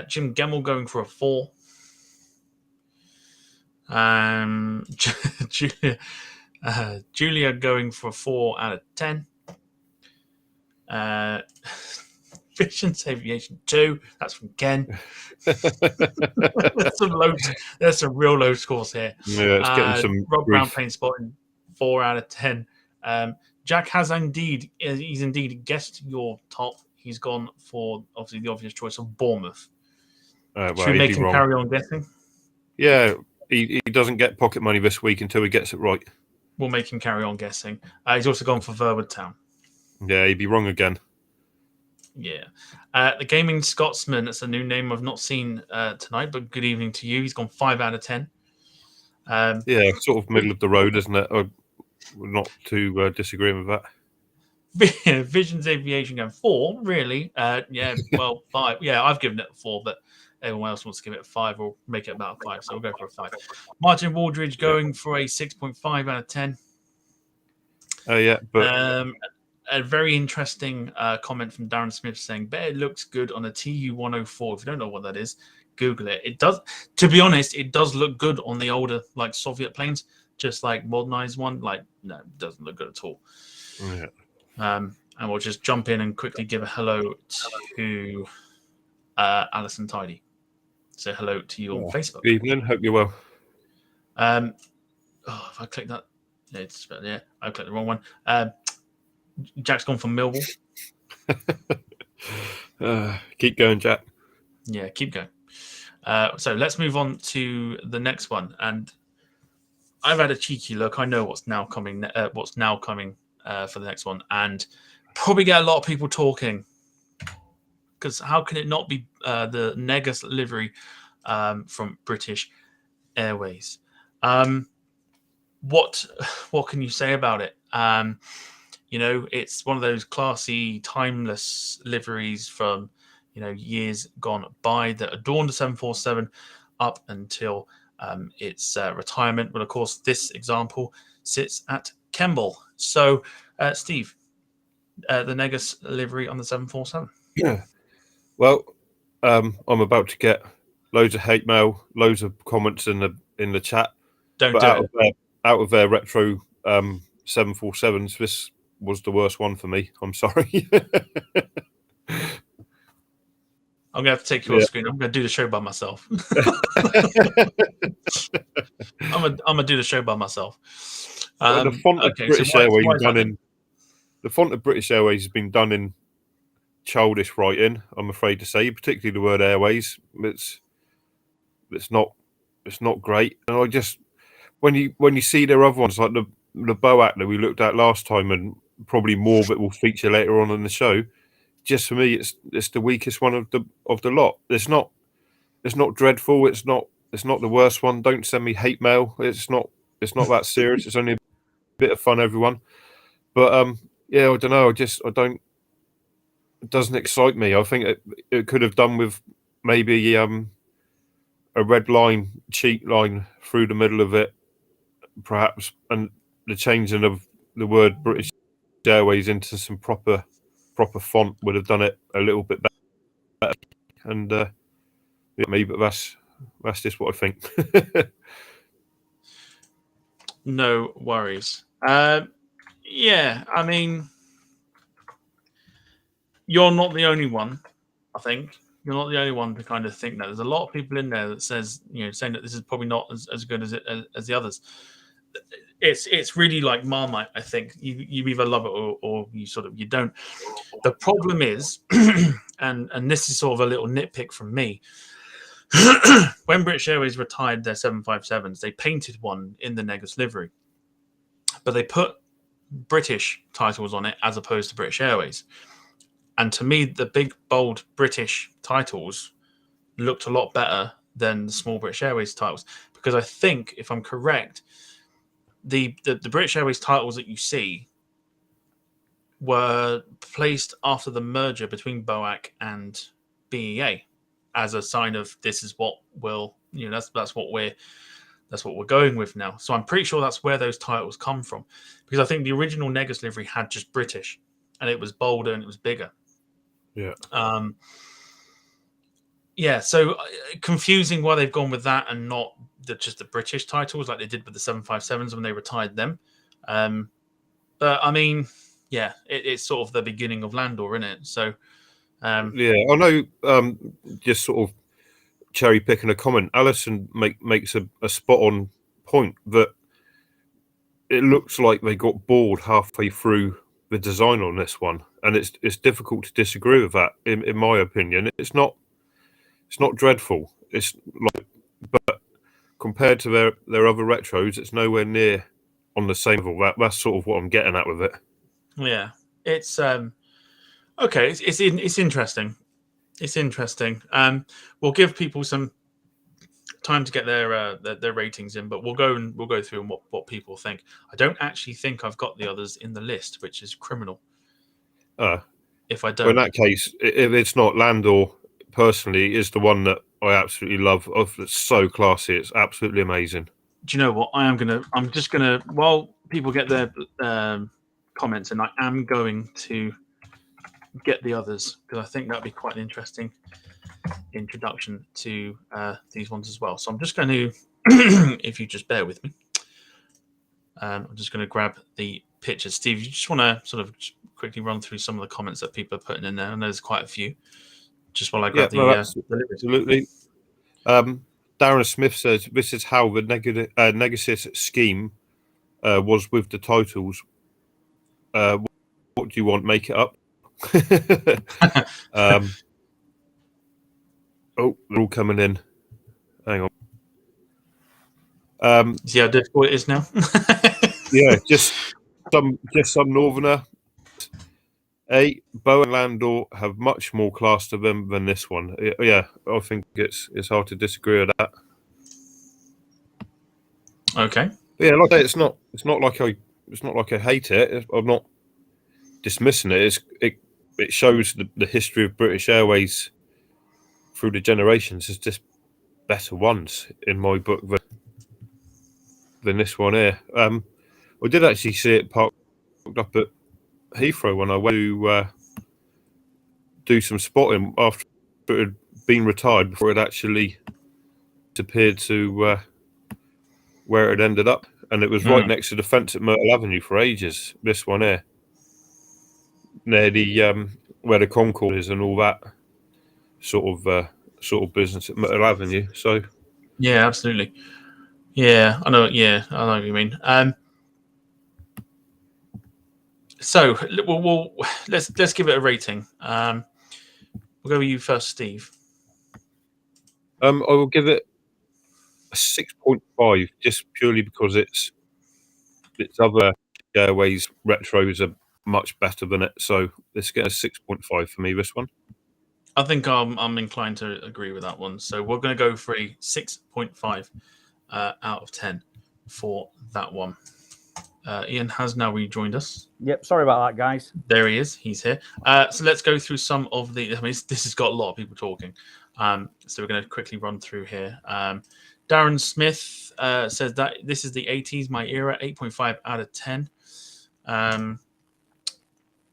Speaker 2: Jim Gemmell going for a 4. Julia going for 4 out of 10. Visions Aviation 2. That's from Ken. There's some real low scores here.
Speaker 3: Yeah, it's getting some
Speaker 2: Rob
Speaker 3: grief.
Speaker 2: Brown Paint Spotting 4 out of 10. Jack has he's indeed guessed your top. He's gone for obviously the obvious choice of Bournemouth. Should we make him carry on guessing?
Speaker 3: Yeah, he doesn't get pocket money this week until he gets it right.
Speaker 2: We'll make him carry on guessing. He's also gone for Verwood Town.
Speaker 3: Yeah, he'd be wrong again.
Speaker 2: Yeah. The Gaming Scotsman, that's a new name I've not seen tonight, but good evening to you. He's gone 5 out of 10.
Speaker 3: Yeah, sort of middle of the road, isn't it? We're not too disagreeing with that.
Speaker 2: Visions Aviation going 4, really? Yeah, well, 5. Yeah, I've given it a 4, but everyone else wants to give it a 5 or make it about a 5, so we'll go for a 5. Martin Waldridge going for a 6.5 out of 10.
Speaker 3: Yeah, but
Speaker 2: a very interesting comment from Darren Smith saying, "Bet it looks good on a Tu-104." If you don't know what that is, Google it. It does. To be honest, it does look good on the older, like Soviet planes, just like modernized one. Like, no, it doesn't look good at all.
Speaker 3: yeah.
Speaker 2: And we'll just jump in and quickly give a hello to Alison Tidy. Say hello to you on Facebook.
Speaker 3: Good evening. Hope you're well.
Speaker 2: If I click that, I clicked the wrong one. Jack's gone for Millwall.
Speaker 3: Keep going, Jack.
Speaker 2: Yeah, keep going. So let's move on to the next one. And I've had a cheeky look. I know what's now coming for the next one, and probably get a lot of people talking. Because how can it not be the Negus livery from British Airways? What can you say about it? It's one of those classy, timeless liveries from, years gone by that adorned the 747 up until its retirement. But of course, this example sits at Kemble. So, Steve, the Negus livery on the 747.
Speaker 3: Yeah. Well, I'm about to get loads of hate mail, loads of comments in the chat. Out of their retro 747s, this was the worst one for me. I'm sorry.
Speaker 2: I'm going to have to take you off screen. I'm going to do the show by myself. I'm going to do the show by myself.
Speaker 3: The font of British Airways the font of British Airways has been done in childish writing, I'm afraid to say, particularly the word Airways. It's not great. And I just when you see their other ones like the Boac that we looked at last time, and probably more of it will feature later on in the show. Just for me, it's the weakest one of the lot. It's not dreadful. It's not the worst one. Don't send me hate mail. It's not that serious. It's only a bit of fun, everyone. But I don't know. It doesn't excite me. I think it could have done with maybe a red line, cheat line through the middle of it, perhaps, and the changing of the word British Airways into some proper font would have done it a little bit better. And but that's just what I think.
Speaker 2: No worries. I mean, you're not the only one. I think you're not the only one to kind of think that. There's a lot of people in there that saying that this is probably not as good as the others. It's really like Marmite. I think you either love it or you don't. The problem is, and this is sort of a little nitpick from me. When British Airways retired their 757s, they painted one in the Negus livery, but they put British titles on it as opposed to British Airways. And to me, the big bold British titles looked a lot better than the small British Airways titles, because I think, if I'm correct, the British Airways titles that you see were placed after the merger between BOAC and BEA as a sign of this is what will, that's what we're going with now. So I'm pretty sure that's where those titles come from, because I think the original Negus livery had just British, and it was bolder and it was bigger.
Speaker 3: Yeah.
Speaker 2: So confusing why they've gone with that and not just the British titles, like they did with the 757s when they retired them. But I mean, yeah, it's sort of the beginning of Landau, isn't it? So,
Speaker 3: yeah, I know. Just sort of cherry picking a comment. Alison makes a spot on point that it looks like they got bored halfway through the design on this one, and it's difficult to disagree with that. In my opinion, it's not dreadful. It's like, but compared to their other retros, it's nowhere near on the same level. That's sort of what I'm getting at with it.
Speaker 2: yeah, it's okay. It's interesting. It's interesting. We'll give people some time to get their ratings in, but we'll go through and what people think. I don't actually think I've got the others in the list, which is criminal. If I don't,
Speaker 3: Well, in that case, if it's not, Landau personally is the one that I absolutely love. It's so classy. It's absolutely amazing.
Speaker 2: do you know what? I'm just gonna while people get their comments, and I am going to get the others because I think that'd be quite an interesting introduction to these ones as well. So I'm just going to, if you just bear with me, I'm just going to grab the pictures. Steve, you just want to sort of quickly run through some of the comments that people are putting in there. I know there's quite a few. Just while I grab
Speaker 3: absolutely. Darren Smith says this is how the Negasys scheme was with the titles. What do you want? Make it up. Oh, they're all coming in. Hang on.
Speaker 2: See how difficult it is now?
Speaker 3: Yeah, just some northerner. Bow and Landau have much more class to them than this one. Yeah, I think it's hard to disagree with that.
Speaker 2: Okay.
Speaker 3: Yeah, like I say, it's not like I hate it. I'm not dismissing it. It shows the history of British Airways through the generations. It's just better ones in my book than this one here. I did actually see it parked up at Heathrow when I went to do some spotting after it had been retired, before it actually disappeared to where it ended up, and it was right next to the fence at Myrtle Avenue for ages. This one here, near the where the Concord is and all that sort of business at Myrtle Avenue. So
Speaker 2: yeah, absolutely. Yeah, I know. Yeah, I know what you mean. So let's give it a rating. We'll go with you first, Steve.
Speaker 3: I will give it a 6.5, just purely because its other Airways retros are much better than it. So let's get a 6.5 for me. This one.
Speaker 2: I think I'm inclined to agree with that one. So we're going to go for a 6.5 out of 10 for that one. Ian has now rejoined us.
Speaker 4: Yep, sorry about that, guys.
Speaker 2: There he is. He's here. So let's go through some of the. I mean, this has got a lot of people talking. So we're going to quickly run through here. Darren Smith says that this is the 80s, my era, 8.5 out of 10.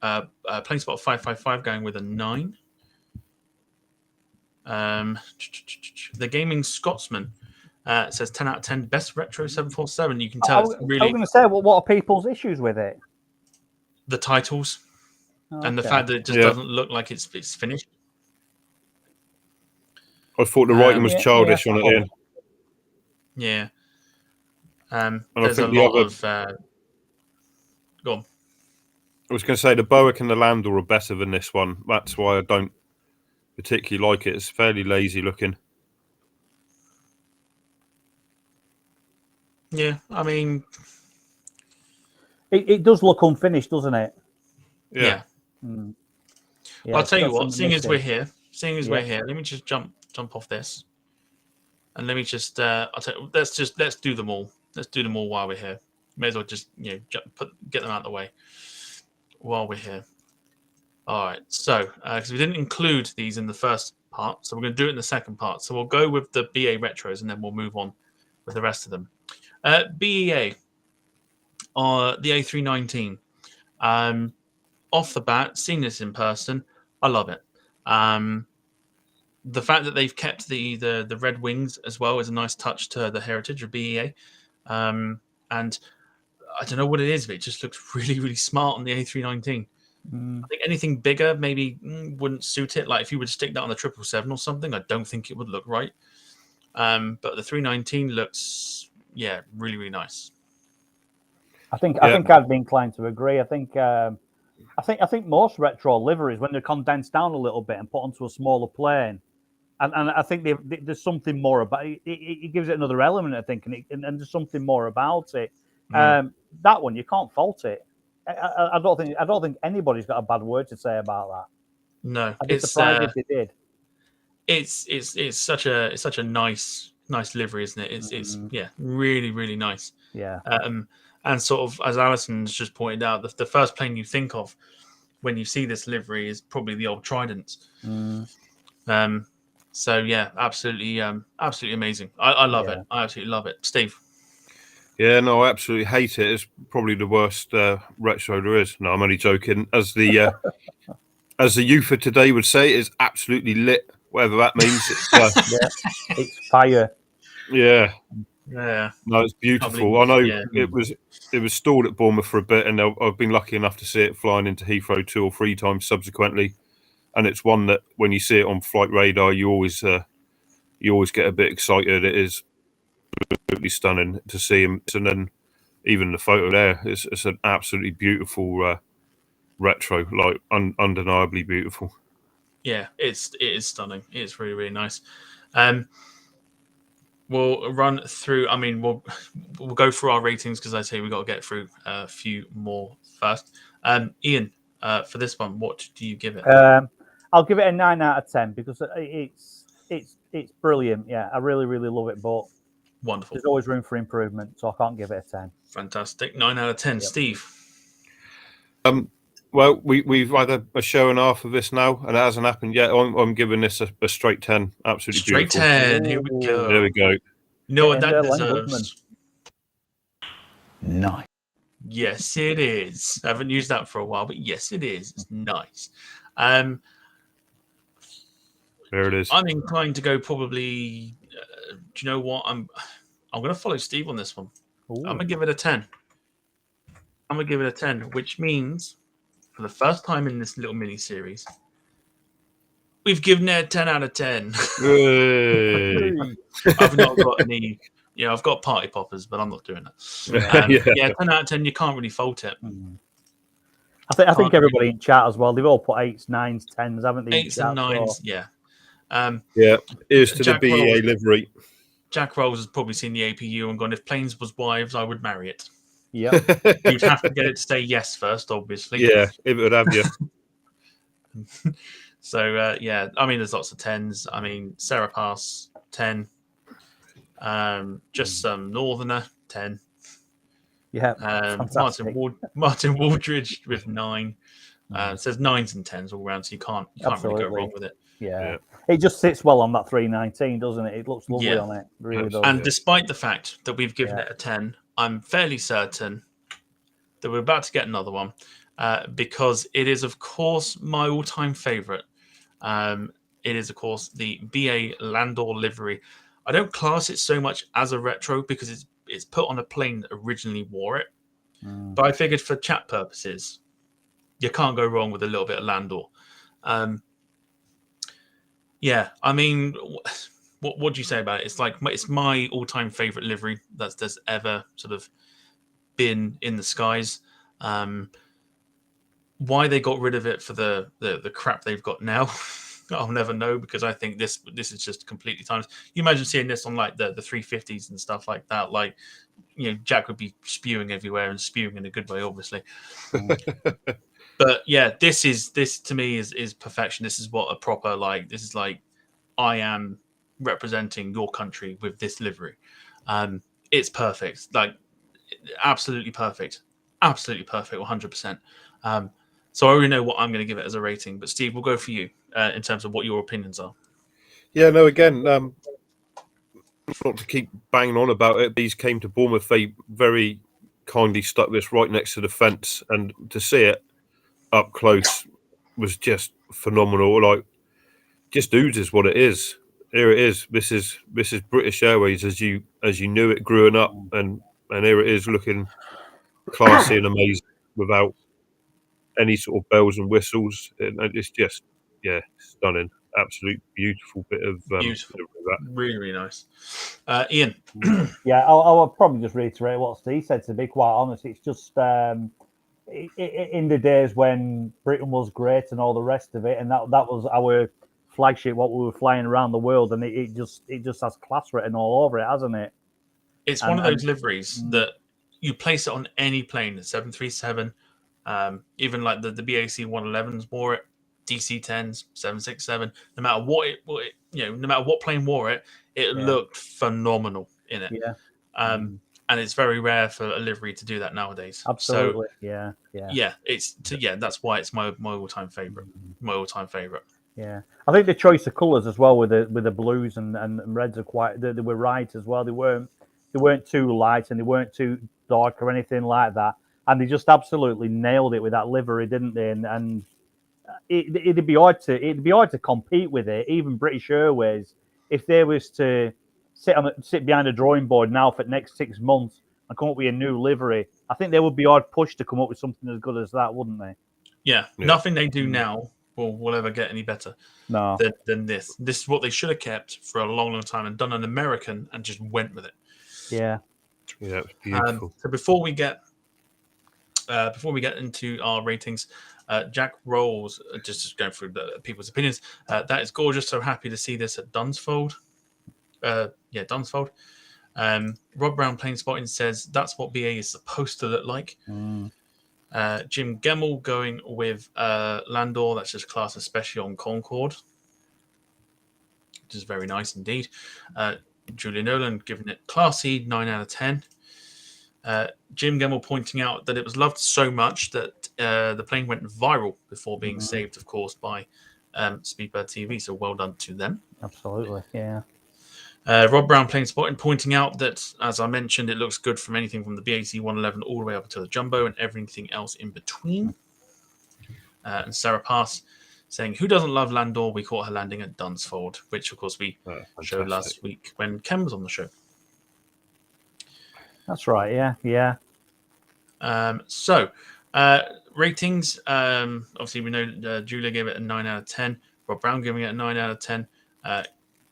Speaker 2: Planespot 555 going with a 9. The Gaming Scotsman says 10 out of 10. Best retro 747. You can tell it's really.
Speaker 4: I was going to say, what are people's issues with it?
Speaker 2: The titles and the fact that it just doesn't look like it's finished.
Speaker 3: I thought the writing was childish on it. Ian.
Speaker 2: Yeah.
Speaker 3: There's
Speaker 2: a lot of. Go on.
Speaker 3: I was going to say the Bowick and the Landau are better than this one. That's why I don't particularly like it. It's fairly lazy looking.
Speaker 2: Yeah, I mean,
Speaker 4: it does look unfinished, doesn't it?
Speaker 2: Yeah. I'll tell you what. Seeing as we're here, let me just jump off this, and let me just. Let's do them all. Let's do them all while we're here. May as well just get them out of the way while we're here. All right. So because we didn't include these in the first part, so we're going to do it in the second part. So we'll go with the BA retros, and then we'll move on with the rest of them. BEA, the A319. Off the bat, seeing this in person, I love it. the fact that they've kept the red wings as well is a nice touch to the heritage of BEA. And I don't know what it is, but it just looks really, really smart on the A319. I think anything bigger maybe wouldn't suit it. Like if you would stick that on the 777 or something, I don't think it would look right. But the 319 looks, really, really nice.
Speaker 4: I think I'd be inclined to agree. I think most retro liveries, when they're condensed down a little bit and put onto a smaller plane, and I think there's something more about it. It gives it another element, I think, and there's something more about it. That one, you can't fault it. I don't think anybody's got a bad word to say about that.
Speaker 2: No,
Speaker 4: I'd be surprised if they did.
Speaker 2: It's such a nice livery, isn't it? It's really, really nice.
Speaker 4: Yeah.
Speaker 2: And sort of, as Alison's just pointed out, the first plane you think of when you see this livery is probably the old Trident. So yeah, absolutely amazing. I love it. I absolutely love it. Steve.
Speaker 3: Yeah, no, I absolutely hate it. It's probably the worst retro there is. No, I'm only joking. As the youth of today would say, it's absolutely lit. Whatever that means.
Speaker 4: It's fire.
Speaker 3: Yeah.
Speaker 2: Yeah.
Speaker 3: No, it's beautiful. I know it was stored at Bournemouth for a bit, and I've been lucky enough to see it flying into Heathrow 2 or 3 times subsequently. And it's one that when you see it on flight radar, you always get a bit excited. It is absolutely stunning to see him, and then even the photo there, it's an absolutely beautiful retro, like undeniably beautiful.
Speaker 2: Yeah, it is stunning. It's really, really nice. We'll run through. I mean, we'll go through our ratings because I say we got to get through a few more first. Ian, for this one, what do you give it?
Speaker 4: I'll give it a 9 out of 10 because it's brilliant. Yeah, I really, really love it, but
Speaker 2: wonderful.
Speaker 4: There's always room for improvement, so I can't give it a 10.
Speaker 2: Fantastic. 9 out of 10. Yep. Steve.
Speaker 3: Well, we've had a show and a half of this now, and it hasn't happened yet. I'm giving this a straight 10. Absolutely
Speaker 2: straight
Speaker 3: beautiful.
Speaker 2: 10. Here we go.
Speaker 3: There we go.
Speaker 2: You know what that deserves?
Speaker 4: Nice.
Speaker 2: Yes, it is. I haven't used that for a while, but yes, it is. It's nice.
Speaker 3: There it is.
Speaker 2: I'm inclined to go probably. Do you know what? I'm going to follow Steve on this one. Ooh. I'm going to give it a 10. I'm going to give it a 10, which means for the first time in this little mini series, we've given it a 10 out of 10. I've not got any. I've got party poppers, but I'm not doing that. 10 out of 10. You can't really fault it.
Speaker 4: I think everybody in chat as well. They've all put 8s, 9s, 10s, haven't they?
Speaker 2: 8s and 9s,
Speaker 4: so.
Speaker 2: Yeah.
Speaker 3: Here's to Jack the BEA Rolls, livery.
Speaker 2: Jack Rolls has probably seen the APU and gone, if planes was wives, I would marry it.
Speaker 4: Yeah.
Speaker 2: You'd have to get it to say yes first, obviously.
Speaker 3: Yeah, it would have you.
Speaker 2: So, I mean, there's lots of 10s. I mean, Sarah Pass, 10. Just some Northerner, 10.
Speaker 4: Yeah.
Speaker 2: Martin Waldridge with 9. It says 9s and 10s all around, so you can't really go wrong with it.
Speaker 4: Yeah. It just sits well on that 319, doesn't it? It looks lovely on it. It really does.
Speaker 2: And despite the fact that we've given it a 10, I'm fairly certain that we're about to get another one because it is, of course, my all-time favourite. It is, of course, the BA Landau Livery. I don't class it so much as a retro because it's put on a plane that originally wore it. But I figured for chat purposes, you can't go wrong with a little bit of Landau. I mean, what do you say about it? It's my all-time favorite livery that's ever sort of been in the skies. Why they got rid of it for the crap they've got now, I'll never know, because I think this is just completely timeless. You imagine seeing this on like the 350s and stuff like that. Like, Jack would be spewing everywhere and spewing in a good way, obviously. But yeah, this to me is perfection. This is what a proper this is like, I am representing your country with this livery. It's perfect, like absolutely perfect, 100%. So I already know what I'm going to give it as a rating. But Steve, we'll go for you in terms of what your opinions are.
Speaker 3: Yeah, no, again, not to keep banging on about it. These came to Bournemouth. They very kindly stuck this right next to the fence, and to see it up close was just phenomenal. Like, just oozes what it is. Here it is. This is British Airways as you knew it growing up, and here it is looking classy and amazing without any sort of bells and whistles. And it's just stunning, absolute beautiful bit of
Speaker 2: Beautiful,
Speaker 3: that.
Speaker 2: really, really nice. Ian,
Speaker 4: Yeah, I'll probably just reiterate what Steve said. To be quite honest, it's just in the days when Britain was great and all the rest of it, and that was our flagship, what we were flying around the world, and it just has class written all over it, hasn't it?
Speaker 2: it's one of those liveries that you place it on any plane, the 737, even like the BAC 111s wore it, DC 10s, 767. No matter what no matter what plane wore it, it looked phenomenal in it.
Speaker 4: Yeah.
Speaker 2: And it's very rare for a livery to do that nowadays.
Speaker 4: Absolutely.
Speaker 2: So, that's why it's my all-time favorite. My all-time favorite.
Speaker 4: Yeah, I think the choice of colours as well with the blues and reds are quite. They were right as well. They weren't too light and they weren't too dark or anything like that. And they just absolutely nailed it with that livery, didn't they? And it'd be hard to compete with it. Even British Airways, if they was to sit behind a drawing board now for the next 6 months and come up with a new livery, I think they would be hard pushed to come up with something as good as that, wouldn't they?
Speaker 2: Yeah. Nothing they do now will ever get any better than this. This is what they should have kept for a long, long time and done an American and just went with it.
Speaker 4: Yeah.
Speaker 3: Yeah, it's beautiful.
Speaker 2: So before we get into our ratings, Jack Rolls, just going through the people's opinions. That is gorgeous. So happy to see this at Dunsfold. Dunsfold. Rob Brown Plain Spotting says that's what BA is supposed to look like. Jim Gemmell going with Landau. That's just class, especially on Concorde, which is very nice indeed. Julia Nolan giving it classy, 9 out of 10. Jim Gemmell pointing out that it was loved so much that the plane went viral before being saved, of course, by Speedbird TV. So well done to them.
Speaker 4: Absolutely, yeah.
Speaker 2: Rob Brown Plain Spotting pointing out that, as I mentioned, it looks good from anything from the BAC 111 all the way up to the Jumbo and everything else in between. And Sarah Pass saying, who doesn't love Landau? We caught her landing at Dunsfold, which, of course, we showed last week when Ken was on the show.
Speaker 4: That's right, yeah.
Speaker 2: Ratings. Obviously, we know Julia gave it a 9 out of 10. Rob Brown giving it a 9 out of 10.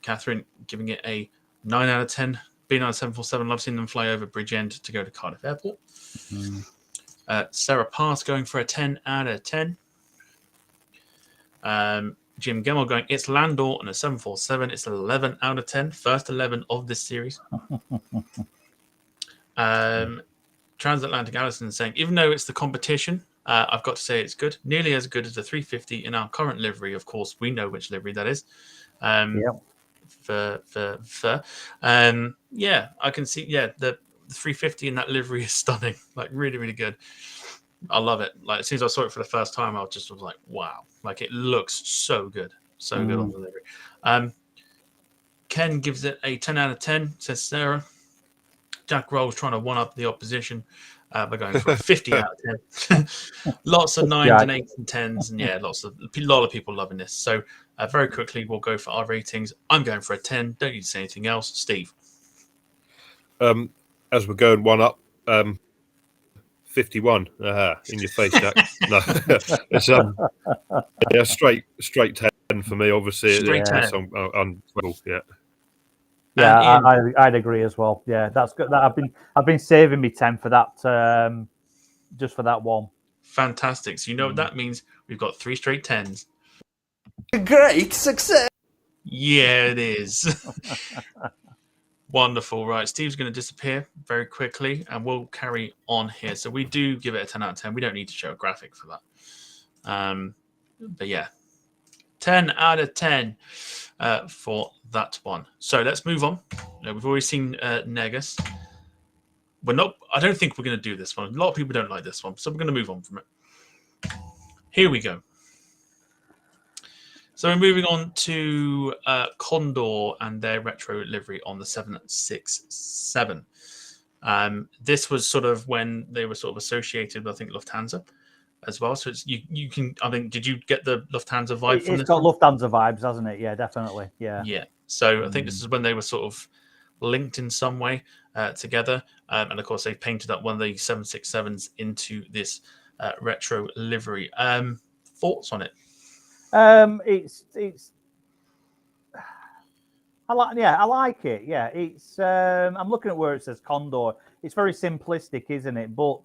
Speaker 2: Catherine giving it a 9 out of 10. Being on a 747, love seeing them fly over Bridgend to go to Cardiff Airport. Sarah Pass going for a 10 out of 10. Jim Gemmell going, it's Landau on a 747. It's 11 out of 10. First 11 of this series. Transatlantic Allison saying, even though it's the competition, I've got to say it's good. Nearly as good as the 350 in our current livery. Of course, we know which livery that is. I can see. The 350 in that livery is stunning. Like really, really good. I love it. Like as soon as I saw it for the first time, I was like, wow. Like it looks so good. So good on the livery. Ken gives it a 10 out of 10, says Sarah. Jack Rolls trying to one-up the opposition by going for a 50 out of 10. Lots of 9s and 8s and 10s. And a lot of people loving this. So very quickly, we'll go for our ratings. I'm going for a 10. Don't need to say anything else. Steve?
Speaker 3: As we're going one up, 51. In your face, Jack. No, it's straight 10 for me. Obviously,
Speaker 2: straight 10.
Speaker 4: Yeah, I'd agree as well. Yeah, that's good. I've been saving me 10 for that, just for that one.
Speaker 2: Fantastic. So you know what that means? We've got 3 straight 10s.
Speaker 5: Great success.
Speaker 2: Yeah, it is. Wonderful. Right, Steve's going to disappear very quickly, and we'll carry on here. So we do give it a 10 out of 10. We don't need to show a graphic for that. But yeah, 10 out of 10 for that one. So let's move on. We've already seen Negus. I don't think we're going to do this one. A lot of people don't like this one, so we're going to move on from it. Here we go. So we're moving on to Condor and their retro livery on the 767. This was sort of when they were sort of associated with, I think, Lufthansa. as well. So it's you can. I think. Did you get the Lufthansa vibe from
Speaker 4: It's
Speaker 2: this?
Speaker 4: got
Speaker 2: one?
Speaker 4: Lufthansa vibes, hasn't it? Yeah, definitely. Yeah.
Speaker 2: Yeah. So I think this is when they were sort of linked in some way together, and of course they painted up one of the 767s into this retro livery. Thoughts on it?
Speaker 4: It's I like it. Yeah, it's I'm looking at where it says Condor. It's very simplistic, isn't it? But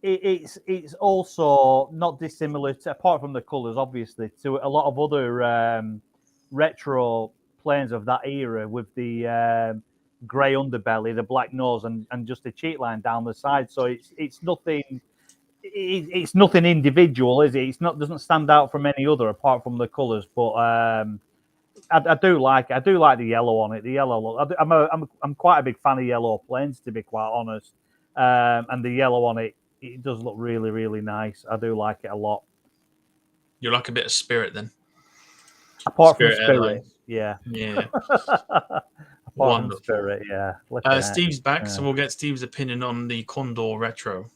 Speaker 4: it's also not dissimilar to, apart from the colours, obviously, to a lot of other retro planes of that era with the grey underbelly, the black nose, and just a cheat line down the side. So it's nothing. It's nothing individual, is it? It's not doesn't stand out from any other apart from the colours. But I do like it. I do like the yellow on it. The yellow look. I'm quite a big fan of yellow planes, to be quite honest. And the yellow on it, it does look really, really nice. I do like it a lot.
Speaker 2: You like a bit of Spirit then?
Speaker 4: Apart
Speaker 2: Spirit
Speaker 4: from Spirit,
Speaker 2: Airlines.
Speaker 4: yeah.
Speaker 2: Yeah.
Speaker 4: Apart
Speaker 2: Wonderful.
Speaker 4: from Spirit, yeah.
Speaker 2: Steve's back, so we'll get Steve's opinion on the Condor Retro.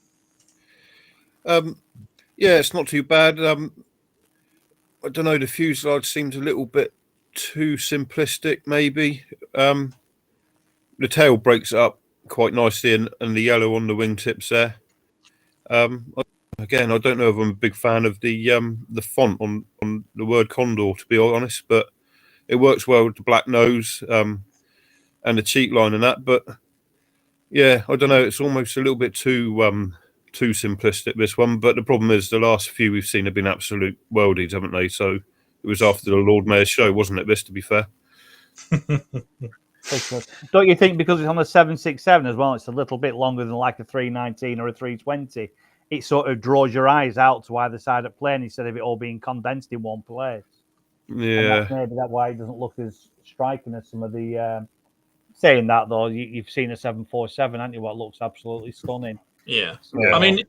Speaker 3: Yeah, it's not too bad. I don't know. The fuselage seems a little bit too simplistic, maybe. The tail breaks it up quite nicely, and the yellow on the wingtips there. Again, I don't know if I'm a big fan of the font on the word Condor, to be honest, but it works well with the black nose and the cheek line and that. But yeah, I don't know. It's almost a little bit too simplistic, this one. But the problem is the last few we've seen have been absolute worldies, haven't they? So it was after the Lord Mayor's show, wasn't it? This, to be fair.
Speaker 4: Don't you think because it's on a 767 as well, it's a little bit longer than like a 319 or a 320? It sort of draws your eyes out to either side of the plane instead of it all being condensed in one place.
Speaker 3: Yeah,
Speaker 4: maybe that's why it doesn't look as striking as some of the. Saying that though, you've seen a 747, haven't you? What looks absolutely stunning.
Speaker 2: Yeah.
Speaker 4: So,
Speaker 2: I mean,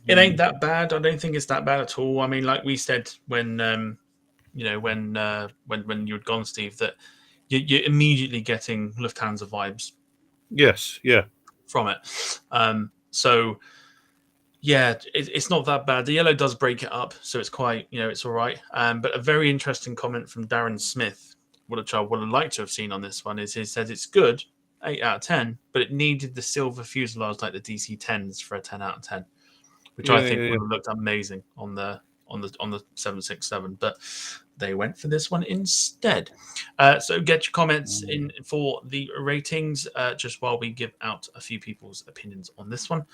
Speaker 2: it ain't that bad. I don't think it's that bad at all. I mean, like we said when when you'd gone, Steve, that you're immediately getting Lufthansa vibes.
Speaker 3: Yes, yeah,
Speaker 2: from it. So yeah, it's not that bad. The yellow does break it up, so it's quite, it's all right. But a very interesting comment from Darren Smith, which I would have liked to have seen on this one, is he says it's good, 8 out of 10, but it needed the silver fuselage like the DC-10s for a 10 out of 10, which I think would have looked amazing on the 767, but they went for this one instead. So get your comments in for the ratings just while we give out a few people's opinions on this one.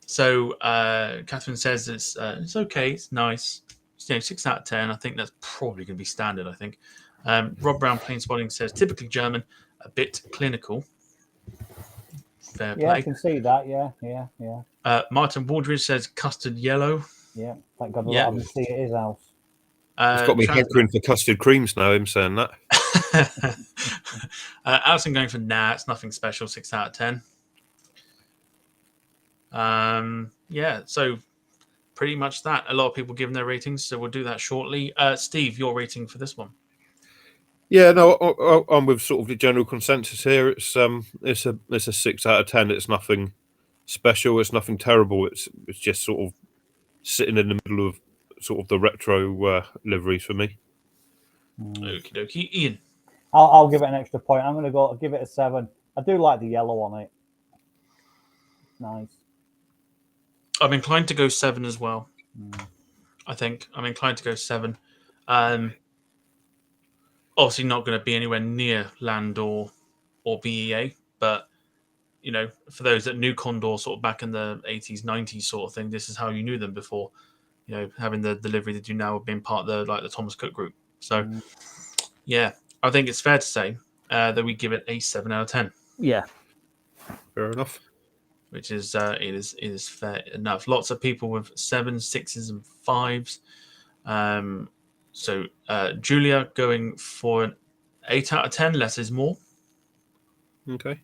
Speaker 2: So Catherine says it's okay, it's nice. 6 out of 10. I think that's probably going to be standard, I think. Rob Brown Plain Spotting says typically German, a bit clinical. Fair play.
Speaker 4: Yeah, I can see that. Yeah.
Speaker 2: Martin Waldridge says custard yellow.
Speaker 4: Yeah, thank God I haven't seen it at his house.
Speaker 3: It's got me hankering for custard creams now, him saying that.
Speaker 2: Alison going for it's nothing special, 6 out of 10. Yeah, so pretty much that. A lot of people giving their ratings, so we'll do that shortly. Steve, your rating for this one?
Speaker 3: Yeah, no, I'm with sort of the general consensus here. It's a 6 out of 10. It's nothing special. It's nothing terrible. It's just sort of sitting in the middle of sort of the retro liveries for me.
Speaker 2: Okie dokie. Ian?
Speaker 4: I'll give it an extra point. I'm going to give it a 7. I do like the yellow on it. Nice.
Speaker 2: I'm inclined to go 7 as well. I think I'm inclined to go 7. Obviously not going to be anywhere near Landau or BEA, but for those that knew Condor sort of back in the 80s, 90s sort of thing, this is how you knew them before. Having the delivery they do now have been part of the Thomas Cook group. So yeah, I think it's fair to say that we give it a 7 out of 10.
Speaker 4: Yeah,
Speaker 3: fair enough.
Speaker 2: Which is it is fair enough. Lots of people with 7s, 6s, and 5s. So Julia going for an 8 out of 10. Less is more.
Speaker 3: Okay.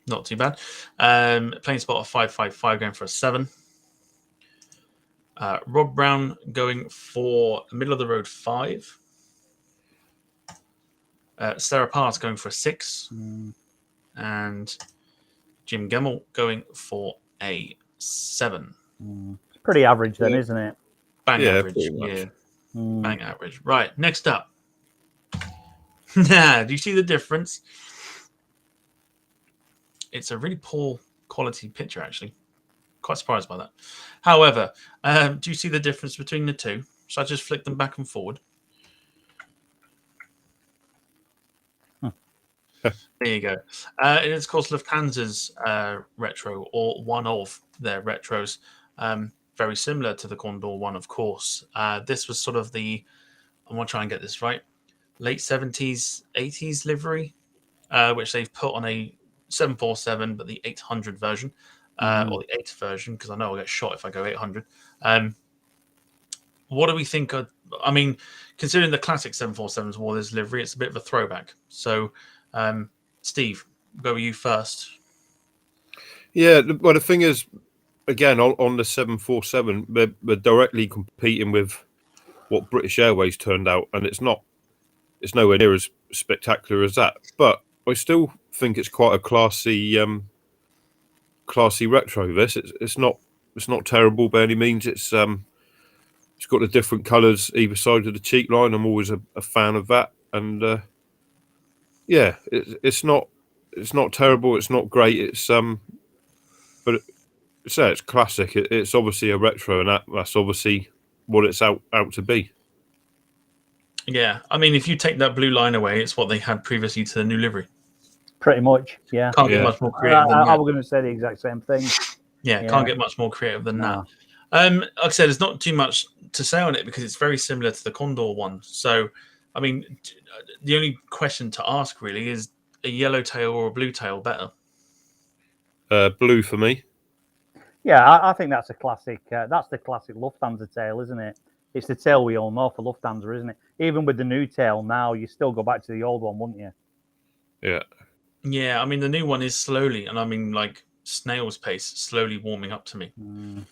Speaker 2: Not too bad. Plain spot of 555 going for a 7. Rob Brown going for a middle of the road 5. Sarah Parrs going for a 6. And Jim Gemmell going for a 7.
Speaker 4: Pretty average then, isn't it?
Speaker 2: Bang
Speaker 3: Yeah,
Speaker 2: average.
Speaker 3: pretty much.
Speaker 2: Yeah,
Speaker 4: Mm.
Speaker 2: bang average. Right, next up. Now, do you see the difference? It's a really poor quality picture, actually. Quite surprised by that. However, do you see the difference between the two? So I just flick them back and forward. There you go. It is, of course, Lufthansa's retro, or one of their retros. Very similar to the Condor one, of course. This was sort of the, I'm going to try and get this right, late 70s, 80s livery, which they've put on a 747, but the 800 version, or the 8 version, because I know I'll get shot if I go 800. What do we think of, I mean, considering the classic 747s wore this livery, it's a bit of a throwback. So, Steve, go with you first.
Speaker 3: Yeah, well, the thing is, again, on the 747, we're directly competing with what British Airways turned out, and it's nowhere near as spectacular as that. But I still think it's quite a classy retro. This it's not terrible by any means. It's got the different colours either side of the cheek line. I'm always a fan of that, and yeah, it's not terrible. It's not great. It's but it's classic. It's obviously a retro, and that's obviously what it's out to be.
Speaker 2: Yeah, I mean, if you take that blue line away, it's what they had previously to the new livery.
Speaker 4: Pretty much, yeah.
Speaker 2: Can't get much more creative than that.
Speaker 4: I was going to say the exact same thing.
Speaker 2: Yeah, can't get much more creative than that.
Speaker 4: No.
Speaker 2: Like I said, there's not too much to say on it because it's very similar to the Condor one. So, I mean, the only question to ask really is a yellow tail or a blue tail better?
Speaker 3: Blue for me.
Speaker 4: Yeah, I think that's a classic. That's the classic Lufthansa tail, isn't it? It's the tail we all know for Lufthansa, isn't it? Even with the new tail now, you still go back to the old one, wouldn't you?
Speaker 3: Yeah.
Speaker 2: Yeah, I mean, the new one is slowly, and I mean, like snail's pace, slowly warming up to me.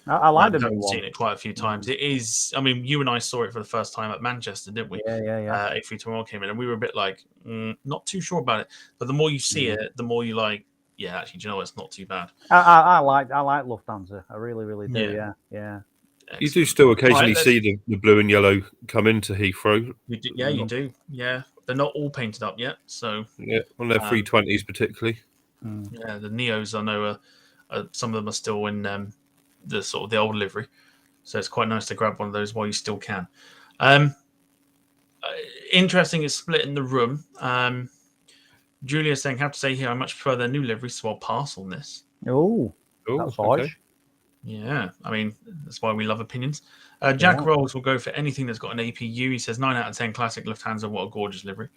Speaker 4: I like the new
Speaker 2: I've
Speaker 4: one.
Speaker 2: seen it quite a few times. It is, I mean, you and I saw it for the first time at Manchester, didn't we?
Speaker 4: Yeah.
Speaker 2: A321 came in, and we were a bit like, not too sure about it. But the more you see it, the more you like, yeah, actually, do you know what? It's not too bad.
Speaker 4: I like Lufthansa. I really do. Yeah.
Speaker 3: You do still occasionally see the blue and yellow come into Heathrow.
Speaker 2: You do. Yeah, they're not all painted up yet. So
Speaker 3: yeah, on their 320s particularly.
Speaker 2: Yeah, the Neos I know are some of them are still in the sort of the old livery, so it's quite nice to grab one of those while you still can. Interesting, it's split in the room. Julia's saying, "Have to say here, I much prefer their new livery, so I'll pass on this."
Speaker 4: Oh, that's harsh.
Speaker 2: Yeah, I mean, that's why we love opinions. Jack Rolls will go for anything that's got an APU. He says 9 out of 10 classic Lufthansa. What a gorgeous livery.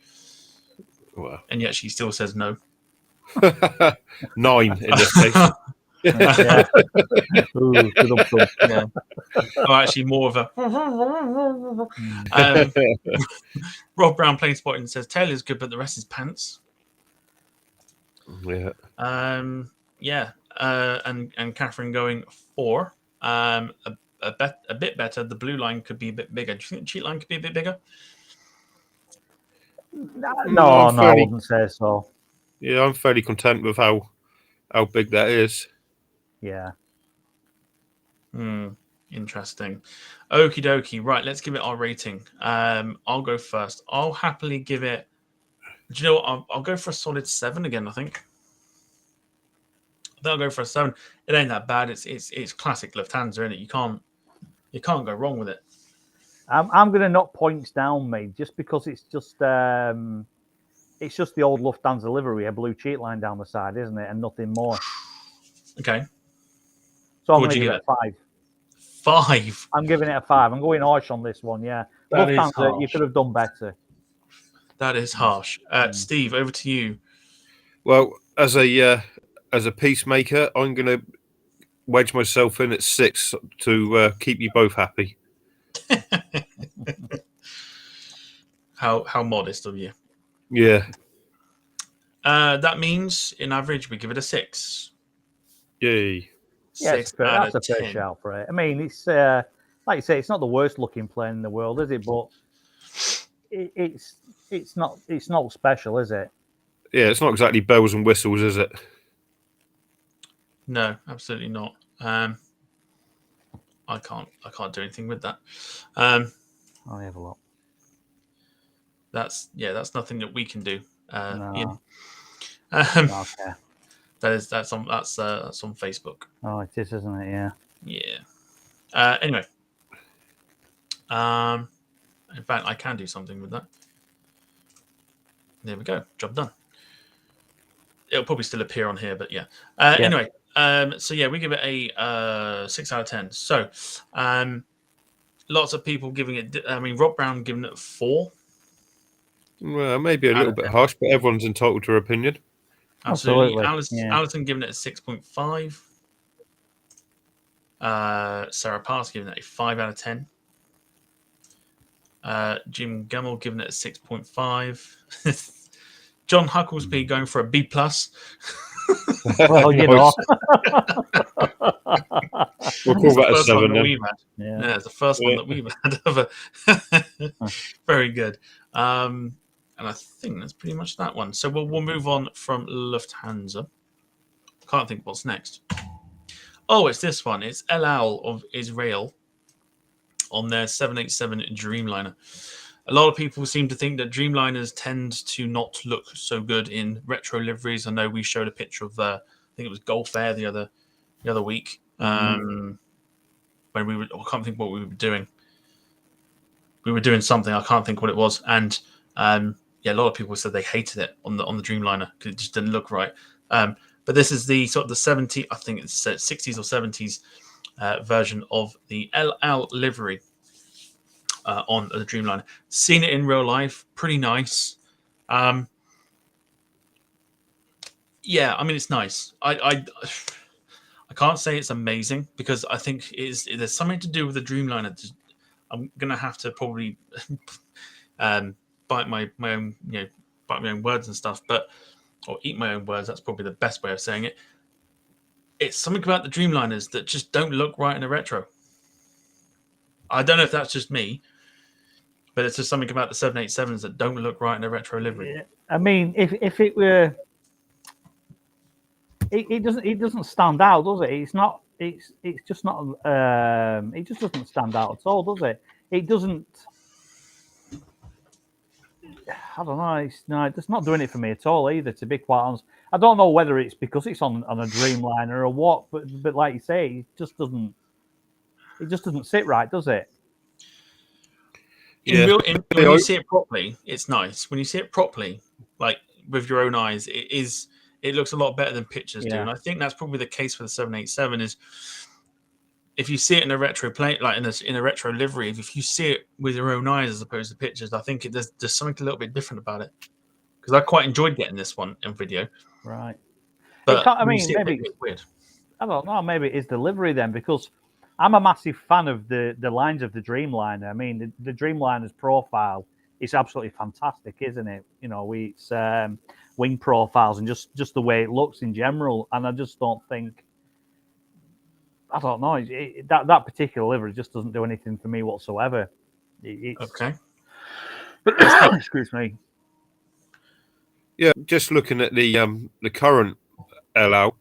Speaker 3: Wow.
Speaker 2: And yet she still says no.
Speaker 3: 9 in this case.
Speaker 2: Yeah. Oh, actually, more of a. Rob Brown playing spotting says tail is good, but the rest is pants.
Speaker 3: Yeah.
Speaker 2: And Catherine going 4. A bit better. The blue line could be a bit bigger. Do you think the cheat line could be a bit bigger?
Speaker 4: No, I wouldn't say so.
Speaker 3: Yeah, I'm fairly content with how big that is.
Speaker 4: Yeah.
Speaker 2: Interesting. Okie dokie. Right, let's give it our rating. I'll go first. I'll happily give it. Do you know what? I'll go for a solid 7 again. I think. I'll go for a 7. It ain't that bad. It's classic Lufthansa, isn't it? You can't go wrong with it.
Speaker 4: I'm going to knock points down, mate, just because it's just the old Lufthansa livery, a blue cheat line down the side, isn't it, and nothing more.
Speaker 2: Okay.
Speaker 4: So I'm going to give it a 5.
Speaker 2: 5.
Speaker 4: I'm giving it a 5. I'm going harsh on this one. Yeah,
Speaker 2: that is
Speaker 4: Lufthansa,
Speaker 2: harsh.
Speaker 4: You could have done better.
Speaker 2: That is harsh. Steve, over to you.
Speaker 3: Well, as a peacemaker, I'm going to wedge myself in at 6 to keep you both happy.
Speaker 2: How modest of you.
Speaker 3: Yeah.
Speaker 2: That means, in average, we give it a 6.
Speaker 3: Yay.
Speaker 4: Yeah, that's a fair shout for it. I mean, it's like you say, it's not the worst looking plane in the world, is it? But it's not special, is it?
Speaker 3: Yeah, it's not exactly bells and whistles, is it?
Speaker 2: No, absolutely not. I can't do anything with that.
Speaker 4: I'll have a look.
Speaker 2: That's nothing that we can do.
Speaker 4: No.
Speaker 2: Ian.
Speaker 4: Okay.
Speaker 2: That's on Facebook.
Speaker 4: Oh, it is, isn't it? Yeah.
Speaker 2: Yeah. Anyway. In fact, I can do something with that. There we go. Job done. It'll probably still appear on here, but yeah. Anyway, so yeah, we give it a 6 out of 10. So, lots of people giving it. I mean, Rob Brown giving it 4.
Speaker 3: Well, maybe a little bit harsh, but everyone's entitled to their opinion.
Speaker 2: Absolutely.
Speaker 4: Absolutely.
Speaker 2: Alison giving it a 6.5. Sarah Pass giving it a 5 out of 10. Jim Gummel giving it a 6.5. John Hucklesby going for a B+.
Speaker 4: Well, you know.
Speaker 3: We'll call that a 7 then.
Speaker 2: Yeah, it's the first one that we've had of a very good. And I think that's pretty much that one. So we'll move on from Lufthansa. Can't think what's next. Oh, it's this one. It's El Al of Israel on their 787 Dreamliner. A lot of people seem to think that Dreamliners tend to not look so good in retro liveries. I know we showed a picture of I think it was Gulf Air the other week. When we were, I can't think what we were doing. We were doing something. I can't think what it was. And a lot of people said they hated it on the Dreamliner because it just didn't look right. But this is the sort of the 70, I think it's 60s or 70s version of the El Al livery on the Dreamliner. Seen it in real life, pretty nice. Yeah, I mean it's nice. I can't say it's amazing because I think there's something to do with the Dreamliner. I'm gonna have to probably bite my own bite my own words and stuff, or eat my own words. That's probably the best way of saying it. It's something about the Dreamliners that just don't look right in a retro. I don't know if that's just me, but it's just something about the 787s that don't look right in a retro livery.
Speaker 4: Yeah. I mean, if it were, it doesn't stand out, does it? It's not. It's just not. It just doesn't stand out at all, does it? It doesn't. I don't know. It's not doing it for me at all either. To be quite honest, I don't know whether it's because it's on a Dreamliner or what. But like you say, it just doesn't sit right, does it?
Speaker 2: When you see it properly, it's nice. When you see it properly, like with your own eyes, it looks a lot better than pictures do. And I think that's probably the case for the 787 is if you see it in a retro plate, like in a retro livery, if you see it with your own eyes as opposed to pictures, I think there's something a little bit different about it. Because I quite enjoyed getting this one in video.
Speaker 4: Right.
Speaker 2: But
Speaker 4: I mean, maybe
Speaker 2: it's weird.
Speaker 4: I don't know. Maybe it is delivery then, because I'm a massive fan of the lines of the Dreamliner. I mean, the Dreamliner's profile is absolutely fantastic, isn't it? It's wing profiles and just the way it looks in general. And I just don't think, I don't know, that particular livery just doesn't do anything for me whatsoever.
Speaker 2: Okay.
Speaker 4: Excuse me.
Speaker 3: Yeah, just looking at the current LL,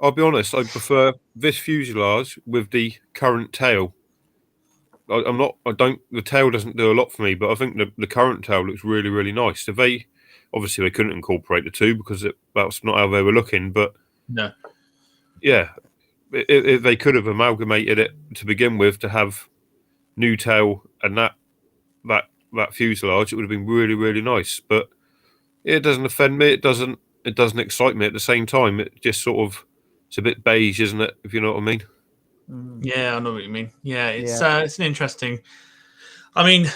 Speaker 3: I'll be honest, I prefer this fuselage with the current tail. The tail doesn't do a lot for me, but I think the current tail looks really, really nice. Obviously they couldn't incorporate the two because that's not how they were looking, but
Speaker 2: no.
Speaker 3: Yeah, if they could have amalgamated it to begin with to have new tail and that fuselage, it would have been really, really nice. But it doesn't offend me. It doesn't excite me at the same time. It just sort of, it's a bit beige, isn't it? If you know what I mean.
Speaker 2: Yeah, I know what you mean. Yeah, it's an interesting. I mean,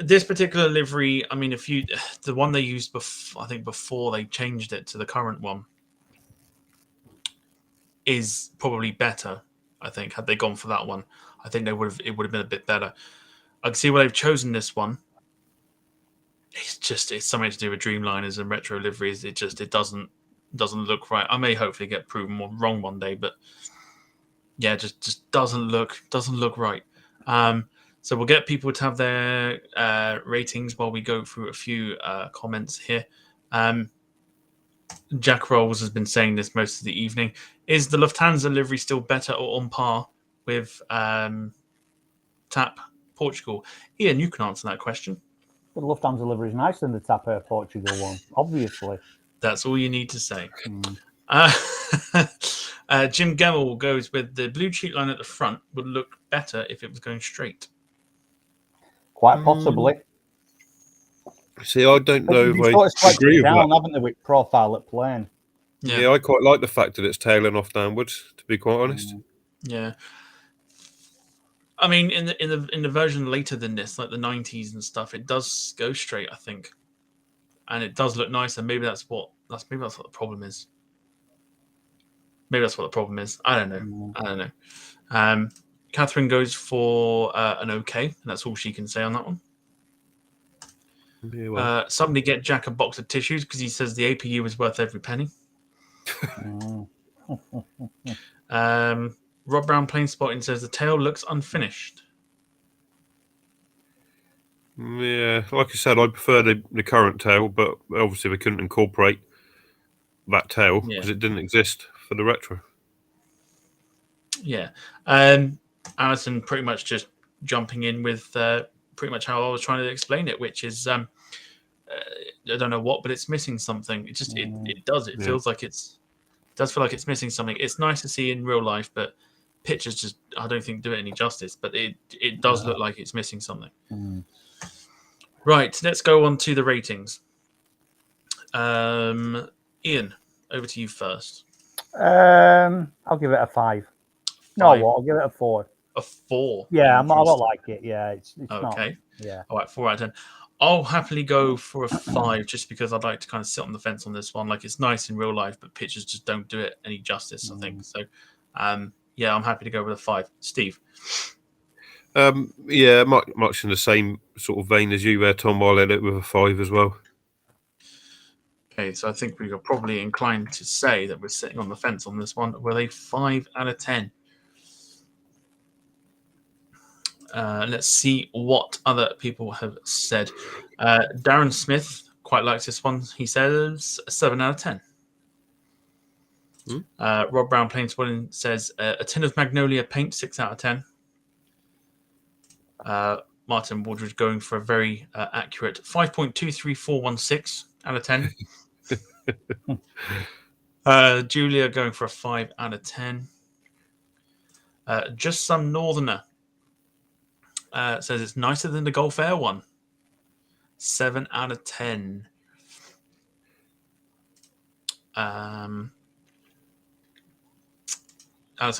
Speaker 2: this particular livery. I mean, the one they used before, I think before they changed it to the current one, is probably better. I think had they gone for that one, I think it would have been a bit better. I can see why they've chosen this one. It's something to do with Dreamliners and retro liveries. It doesn't look right. I may hopefully get proven wrong one day, but yeah, just doesn't look right. So we'll get people to have their ratings while we go through a few comments here. Jack Rolls has been saying this most of the evening. Is the Lufthansa livery still better or on par with TAP Portugal. Ian, you can answer that question.
Speaker 4: The Lufthansa Livery is nicer than the TAP Air Portugal one, obviously.
Speaker 2: That's all you need to say.
Speaker 4: Mm.
Speaker 2: Jim Gemmell goes with the blue cheat line at the front would look better if it was going straight.
Speaker 4: Quite possibly.
Speaker 3: See, I don't know
Speaker 4: They
Speaker 3: if
Speaker 4: sort of
Speaker 3: I
Speaker 4: stretched
Speaker 3: agree
Speaker 4: it
Speaker 3: with
Speaker 4: down,
Speaker 3: that.
Speaker 4: haven't they, with profile at plane?
Speaker 3: Yeah, I quite like the fact that it's tailing off downwards, to be quite honest.
Speaker 2: Yeah. I mean, in the version later than this, like the 90s and stuff, it does go straight, I think, and it does look nicer. Maybe that's what the problem is. Maybe that's what the problem is. I don't know. I don't know. Catherine goes for an okay, and that's all she can say on that one.
Speaker 3: Yeah, well.
Speaker 2: Somebody get Jack a box of tissues because he says the APU is worth every penny. Rob Brown Plain Spotting says the tail looks unfinished.
Speaker 3: Yeah, like I said, I prefer the current tail, but obviously they couldn't incorporate that tail because it didn't exist for the retro.
Speaker 2: Yeah. Alison pretty much just jumping in with pretty much how I was trying to explain it, which is I don't know what, but it's missing something. It just it does. It feels like it does feel like it's missing something. It's nice to see in real life, but pictures just I don't think do it any justice. But it does look like it's missing something. Right, let's go on to the ratings. Ian, over to you first.
Speaker 4: I'll give it a 5. No, what? I'll give it a 4.
Speaker 2: A 4.
Speaker 4: Yeah, I don't like it. Yeah, it's
Speaker 2: okay.
Speaker 4: Not, yeah.
Speaker 2: All right, 4 out of 10. I'll happily go for a 5 just because I'd like to kind of sit on the fence on this one. Like it's nice in real life, but pictures just don't do it any justice, I think. So, yeah, I'm happy to go with a 5. Steve.
Speaker 3: Yeah, much in the same sort of vein as you there, Tom. I'll end it with a 5 as well.
Speaker 2: Okay, so I think we are probably inclined to say that we're sitting on the fence on this one with a 5 out of 10. Let's see what other people have said. Darren Smith quite likes this one. He says a 7 out of 10. Rob Brown Plain Spotting says a tin of Magnolia paint, 6 out of 10. Martin Waldridge going for a very accurate 5.23416 out of 10. Julia going for a 5 out of 10. Just Some Northerner says it's nicer than the Gulf Air one. 7 out of 10. Alison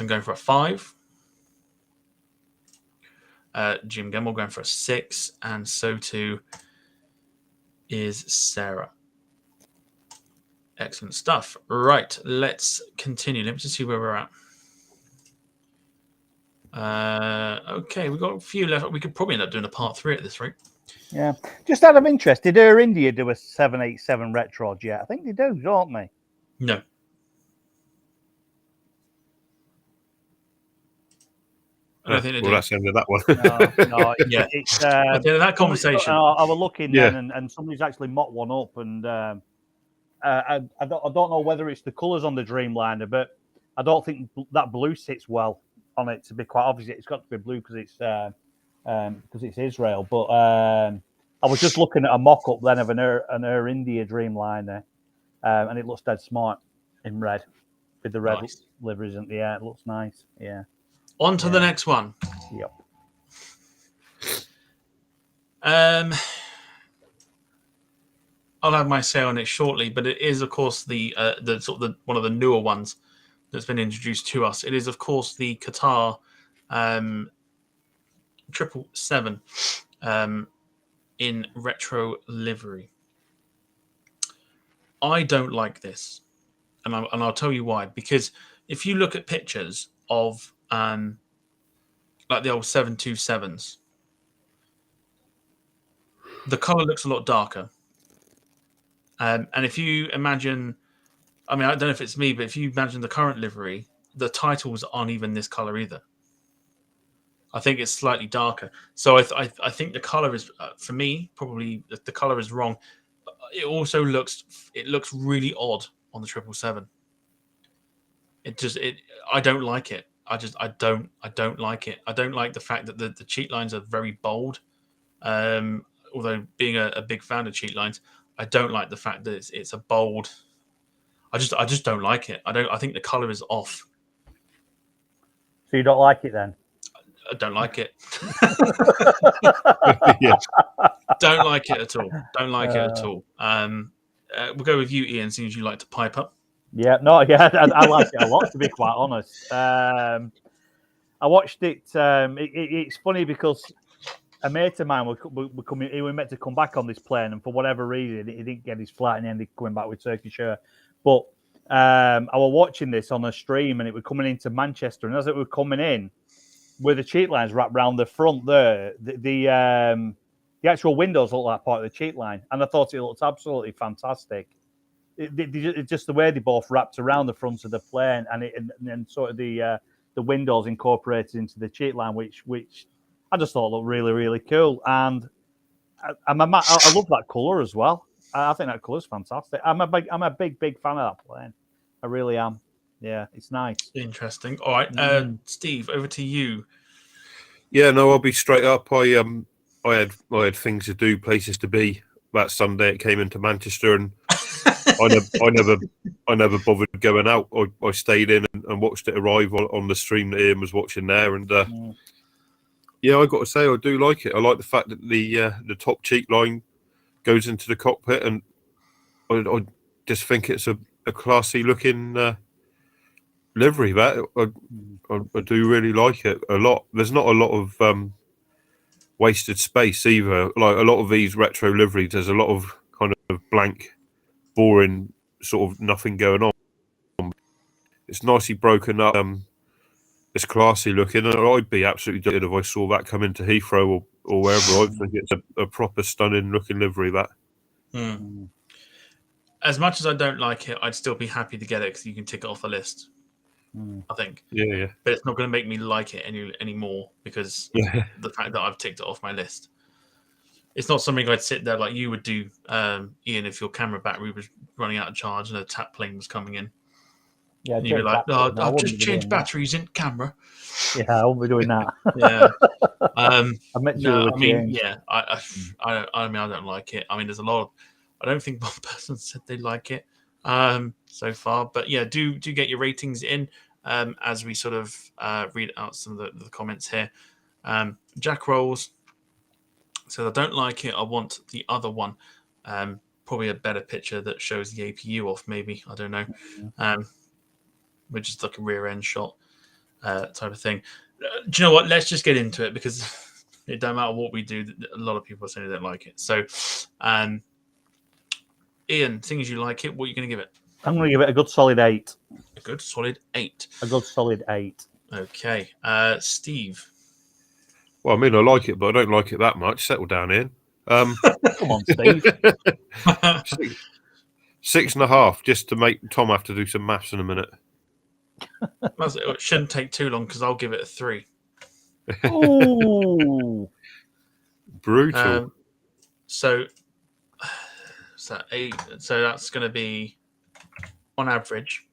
Speaker 2: going for a 5. Jim Gemmell going for a 6, and so too is Sarah. Excellent stuff. Right, let's continue. Let me just see where we're at. Okay, we've got a few left. We could probably end up doing a part 3 at this rate.
Speaker 4: Yeah. Just out of interest, did Air India do a 787 retro jet? I think they do, don't they?
Speaker 2: No. I don't think they do.
Speaker 3: Well, that's the end of that one.
Speaker 4: No,
Speaker 2: yeah.
Speaker 4: It's
Speaker 2: at the end of that conversation.
Speaker 4: I was looking then, and somebody's actually mocked one up, and I don't know whether it's the colours on the Dreamliner, but I don't think that blue sits well on it. To be quite obvious, it's got to be blue because it's Israel. But I was just looking at a mock-up then of an Air India Dreamliner, and it looks dead smart in red with the red liveries in the air. It looks nice. Yeah.
Speaker 2: On to the next one.
Speaker 4: Yep.
Speaker 2: I'll have my say on it shortly, but it is, of course, the sort of the one of the newer ones that's been introduced to us. It is, of course, the Qatar 777 in retro livery. I don't like this, and I'll tell you why. Because if you look at pictures of like the old 727s, the color looks a lot darker. And if you imagine, I mean, I don't know if it's me, but if you imagine the current livery, the titles aren't even this color either. I think it's slightly darker. So I think the color is, for me, probably the color is wrong. It also looks really odd on the 777. I don't like it. I don't like it. I don't like the fact that the cheat lines are very bold. Although being a big fan of cheat lines, I don't like the fact that it's a bold. I just don't like it. I think the color is off.
Speaker 4: So you don't like it then?
Speaker 2: I don't like it.
Speaker 3: Yeah.
Speaker 2: Don't like it at all. Don't like it at all. We'll go with you, Ian, seeing as you like to pipe up.
Speaker 4: Yeah, no, yeah, I like it a lot, to be quite honest. I watched it. It's funny because a mate of mine were coming. He was meant to come back on this plane, and for whatever reason, he didn't get his flight, and he ended up coming back with Turkish Air. But I was watching this on a stream, and it was coming into Manchester, and as it was coming in, with the cheat lines wrapped around the front there, the actual windows look like part of the cheat line, and I thought it looked absolutely fantastic. It's just the way they both wrapped around the front of the plane, and sort of the windows incorporated into the cheat line, which I just thought looked really, really cool. And I love that color as well. I think that color's fantastic. I'm a big fan of that plane. I really am. Yeah, it's nice.
Speaker 2: Interesting. All right, Steve, over to you.
Speaker 3: Yeah, no, I'll be straight up. I had things to do, places to be. That Sunday it came into Manchester, and I never bothered going out. I stayed in and watched it arrive on the stream that Ian was watching there. And yeah, I got to say I do like it. I like the fact that the top cheat line goes into the cockpit, and I just think it's a classy looking livery. That I do really like it a lot. There's not a lot of wasted space either. Like a lot of these retro liveries, there's a lot of kind of blank, boring, sort of nothing going on. It's nicely broken up. It's classy looking, and I'd be absolutely delighted if I saw that come into Heathrow or wherever. I think it's a proper stunning looking livery. That.
Speaker 2: As much as I don't like it, I'd still be happy to get it because you can tick it off the list. I think.
Speaker 3: Yeah.
Speaker 2: But it's not going to make me like it anymore because the fact that I've ticked it off my list. It's not something I'd sit there like you would do, Ian, if your camera battery was running out of charge and a tap plane was coming in.
Speaker 4: Yeah,
Speaker 2: and you'd be like, "Oh, I've just changed batteries in camera."
Speaker 4: Yeah, I won't be doing that.
Speaker 2: Yeah.
Speaker 4: I
Speaker 2: don't like it. I mean, there's a lot of. I don't think one person said they like it so far, but yeah, do get your ratings in as we sort of read out some of the comments here. Jack Rolls says, "I don't like it. I want the other one. Probably a better picture that shows the APU off. Maybe I don't know, which is like a rear end shot type of thing. Do you know what? Let's just get into it because it don't matter what we do. A lot of people are saying they don't like it. So, Ian, seeing as you like it, what are you going to give it?
Speaker 4: I'm going to give it a good solid 8.
Speaker 2: A good solid 8.
Speaker 4: A good solid 8.
Speaker 2: Okay. Steve.
Speaker 3: Well, I mean, I like it, but I don't like it that much. Settle down, Ian.
Speaker 4: Come on, Steve.
Speaker 3: 6.5, just to make Tom have to do some maths in a minute.
Speaker 2: It shouldn't take too long because I'll give it a 3.
Speaker 4: Ooh.
Speaker 3: Brutal.
Speaker 2: So 8. So that's going to be, on average,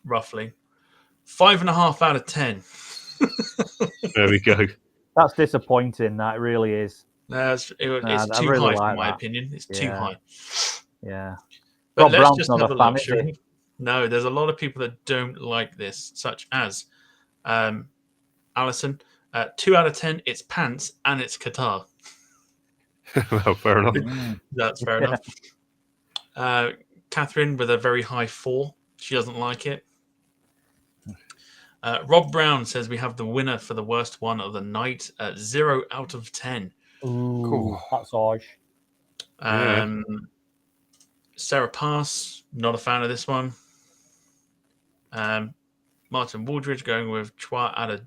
Speaker 2: roughly 5.5 out of 10.
Speaker 3: There we go.
Speaker 4: That's disappointing. That really is.
Speaker 2: It's too high, in my opinion. It's too high.
Speaker 4: Yeah.
Speaker 2: But
Speaker 4: Rob
Speaker 2: let's just
Speaker 4: Brown's
Speaker 2: have
Speaker 4: not
Speaker 2: a
Speaker 4: a fan,
Speaker 2: look,
Speaker 4: is
Speaker 2: shall
Speaker 4: he?
Speaker 2: we? No, there's a lot of people that don't like this, such as Alison. 2 out of 10, it's pants and it's Qatar.
Speaker 3: Well, fair enough.
Speaker 2: That's fair enough. Catherine with a very high 4. She doesn't like it. Rob Brown says we have the winner for the worst one of the night at 0 out of 10.
Speaker 4: Ooh,
Speaker 3: Cool.
Speaker 4: that's harsh.
Speaker 2: Sarah Pass, not a fan of this one. Martin Waldridge going with 12 out of.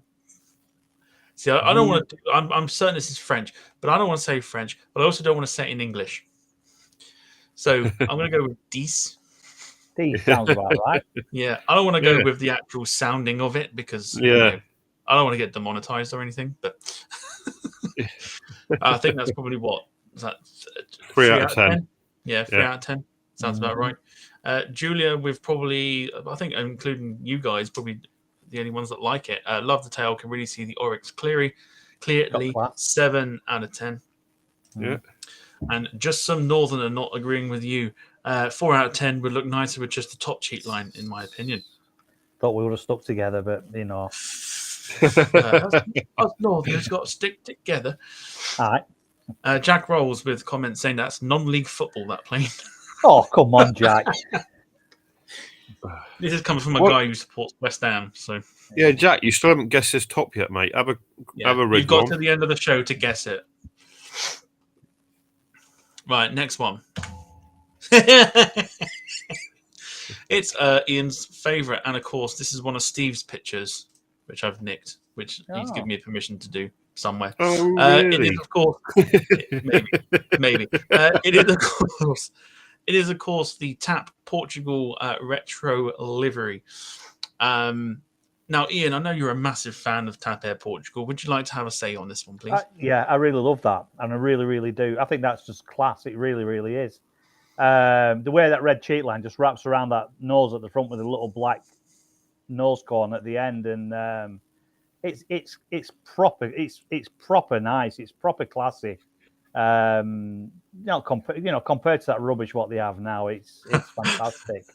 Speaker 2: See, I don't want to. I'm certain this is French, but I don't want to say French. But I also don't want to say it in English. So I'm going to go with 10.
Speaker 4: 10 sounds about right.
Speaker 2: Yeah, I don't want to go with the actual sounding of it because I don't want to get demonetized or anything. But I think that's probably what is that
Speaker 3: 3 out of 10.
Speaker 2: Yeah, 3 out of 10 sounds about right. Julia with probably, I think including you guys, probably the only ones that like it. Love the tail. Can really see the Oryx clearly. 7 out of 10.
Speaker 3: Yeah.
Speaker 2: And just some Northerner not agreeing with you. 4 out of 10 would look nicer with just the top cheat line, in my opinion.
Speaker 4: Thought we would have stuck together, but
Speaker 2: Us Northerners got to stick together.
Speaker 4: All right.
Speaker 2: Jack Rolls with comments saying that's non-league football, that plane.
Speaker 4: Oh, come on, Jack.
Speaker 2: This is coming from a guy who supports West Ham. So
Speaker 3: yeah, Jack, you still haven't guessed his top yet, mate. Have a read.
Speaker 2: You've got to the end of the show to guess it. Right, next one. It's Ian's favourite, and of course, this is one of Steve's pictures, which I've nicked, which he's given me permission to do somewhere.
Speaker 3: Oh, really?
Speaker 2: It is, of course, maybe. It is, of course, the TAP Portugal Retro Livery. Now, Ian, I know you're a massive fan of TAP Air Portugal. Would you like to have a say on this one, please?
Speaker 4: Yeah, I really love that, and I really, really do. I think that's just class. It really, really is. The way that red cheat line just wraps around that nose at the front with a little black nose cone at the end, and it's proper. It's proper nice. It's proper classy. Compared to that rubbish what they have now, it's fantastic.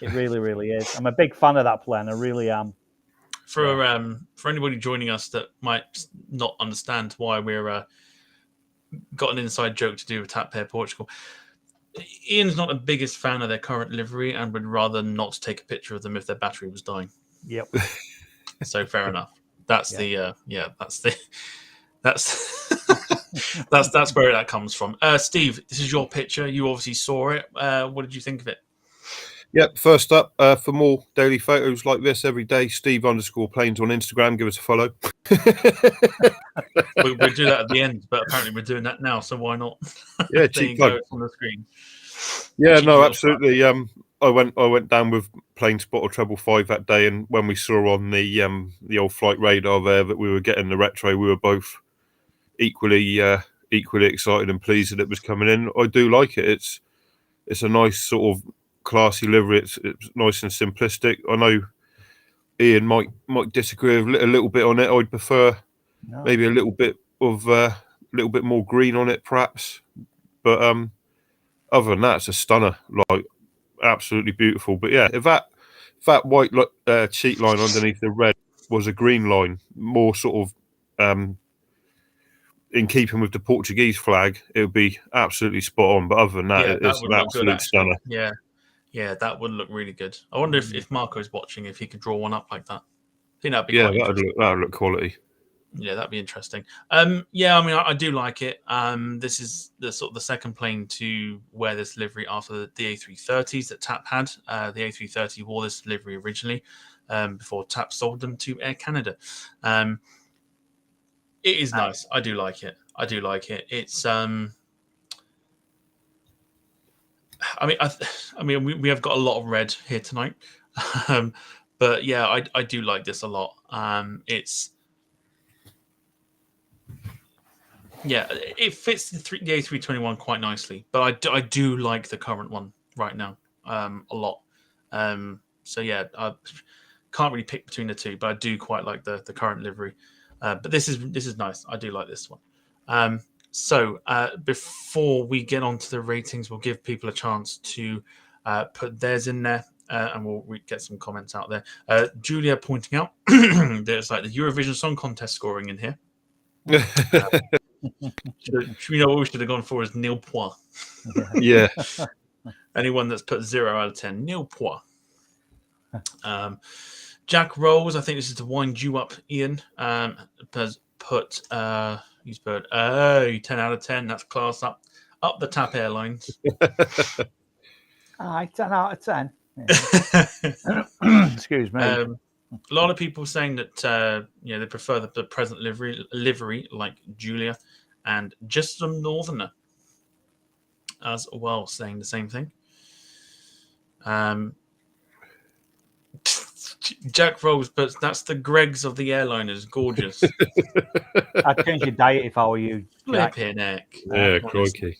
Speaker 4: It really, really is. I'm a big fan of that plane. I really am.
Speaker 2: For anybody joining us that might not understand why we're got an inside joke to do with TAP Air Portugal, Ian's not the biggest fan of their current livery and would rather not take a picture of them if their battery was dying.
Speaker 4: Yep.
Speaker 2: So fair enough. That's where that comes from. Steve, this is your picture. You obviously saw it. What did you think of it?
Speaker 3: Yep. First up, for more daily photos like this every day, Steve_planes on Instagram. Give us a follow.
Speaker 2: We'll do that at the end, but apparently we're doing that now, so why not?
Speaker 3: Yeah, cheap plug
Speaker 2: on the screen.
Speaker 3: Yeah,
Speaker 2: cheap
Speaker 3: no, absolutely. I went down with plane spotter treble 5 that day, and when we saw on the old flight radar there that we were getting the retro, we were both equally excited and pleased that it was coming in. I do like it. It's a nice sort of classy livery. It's nice and simplistic. I know Ian might disagree a little bit on it. I'd prefer maybe a little bit more green on it, perhaps. But other than that, it's a stunner. Like, absolutely beautiful. But yeah, if that white cheat line underneath the red was a green line, more sort of in keeping with the Portuguese flag, it would be absolutely spot on. But other than that, it's an absolute stunner.
Speaker 2: Yeah, that would look really good. I wonder if Marco's watching, if he could draw one up like that. I think that'd be quite interesting.
Speaker 3: That'd look quality.
Speaker 2: Yeah, that'd be interesting. I mean, I do like it. This is the sort of the second plane to wear this livery after the A330s that TAP had. The A330 wore this livery originally before TAP sold them to Air Canada. It is nice. I do like it. It's I mean, we have got a lot of red here tonight, but yeah, I do like this a lot. It fits the A321 quite nicely, but I do like the current one right now a lot. So yeah, I can't really pick between the two, but I do quite like the current livery. But this is nice. I do like this one. So before we get on to the ratings, we'll give people a chance to put theirs in there, and we'll get some comments out there. Julia pointing out there's like the Eurovision Song Contest scoring in here. You know what we should have gone for is nil point.
Speaker 3: Yeah.
Speaker 2: Anyone that's put 0 out of 10, nil point. Jack Rolls, I think this is to wind you up, Ian. He's put 10 out of 10. That's class up the TAP Airlines.
Speaker 4: 10 out of 10. Excuse me.
Speaker 2: A lot of people saying that they prefer the present livery like Julia, and just some Northerner as well saying the same thing. Jack Rose, but that's the Gregs of the airliners. Gorgeous.
Speaker 4: I'd change your diet if I were you, Jack.
Speaker 2: Flipping neck.
Speaker 3: Yeah, crikey.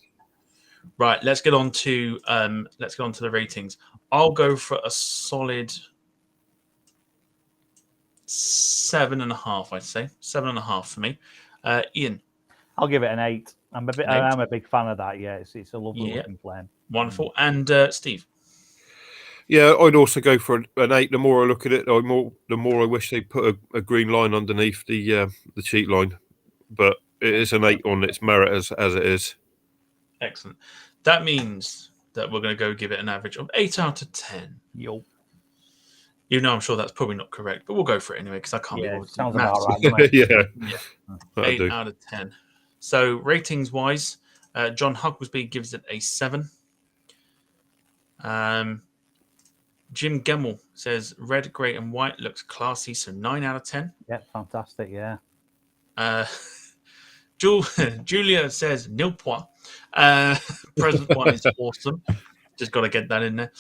Speaker 2: Right, let's get on to the ratings. I'll go for a solid 7.5, I'd say. 7.5 for me. Ian.
Speaker 4: I'll give it an 8. I'm a big fan of that. Yeah, it's a lovely looking plane.
Speaker 2: Wonderful. And Steve.
Speaker 3: Yeah, I'd also go for an 8. The more I look at it, the more I wish they put a green line underneath the cheat line. But it is an 8 on its merit as it is.
Speaker 2: Excellent. That means that we're going to go give it an average of 8 out of 10.
Speaker 4: Yo.
Speaker 2: Even though I'm sure that's probably not correct, but we'll go for it anyway because I can't be bothered.
Speaker 4: Sounds about right, doesn't
Speaker 3: it?
Speaker 2: Yeah. 8 out of 10. So ratings wise, John Hugglesby gives it a 7. Jim Gemmell says red, grey, and white looks classy, so 9 out of 10.
Speaker 4: Yeah, fantastic. Yeah.
Speaker 2: Julia says nil point. Present one is awesome. Just got to get that in there.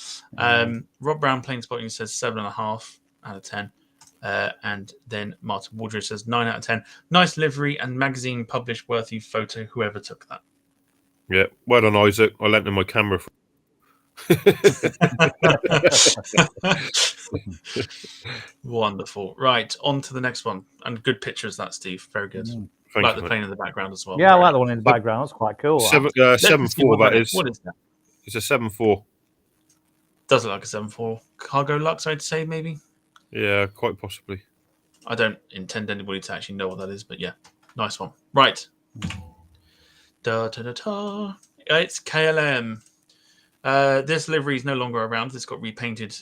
Speaker 2: Rob Brown Plain Spotting says 7.5 out of 10. And then Martin Waldridge says 9 out of 10. Nice livery and magazine published worthy photo, whoever took that.
Speaker 3: Yeah, well done, Isaac. I lent him my camera.
Speaker 2: Wonderful. Right, on to the next one. And good pictures, that, Steve. Very good.
Speaker 3: Thank
Speaker 2: like
Speaker 3: you,
Speaker 2: the plane in the background as well.
Speaker 4: Yeah, I like the one in the background. That's quite cool.
Speaker 3: 7.4, that is.
Speaker 2: What is that?
Speaker 3: It's a 7.4.
Speaker 2: Does look like a 7.4. Cargo Lux, I'd say, maybe?
Speaker 3: Yeah, quite possibly.
Speaker 2: I don't intend anybody to actually know what that is, but yeah, nice one. Right. It's KLM. This livery is no longer around. This got repainted a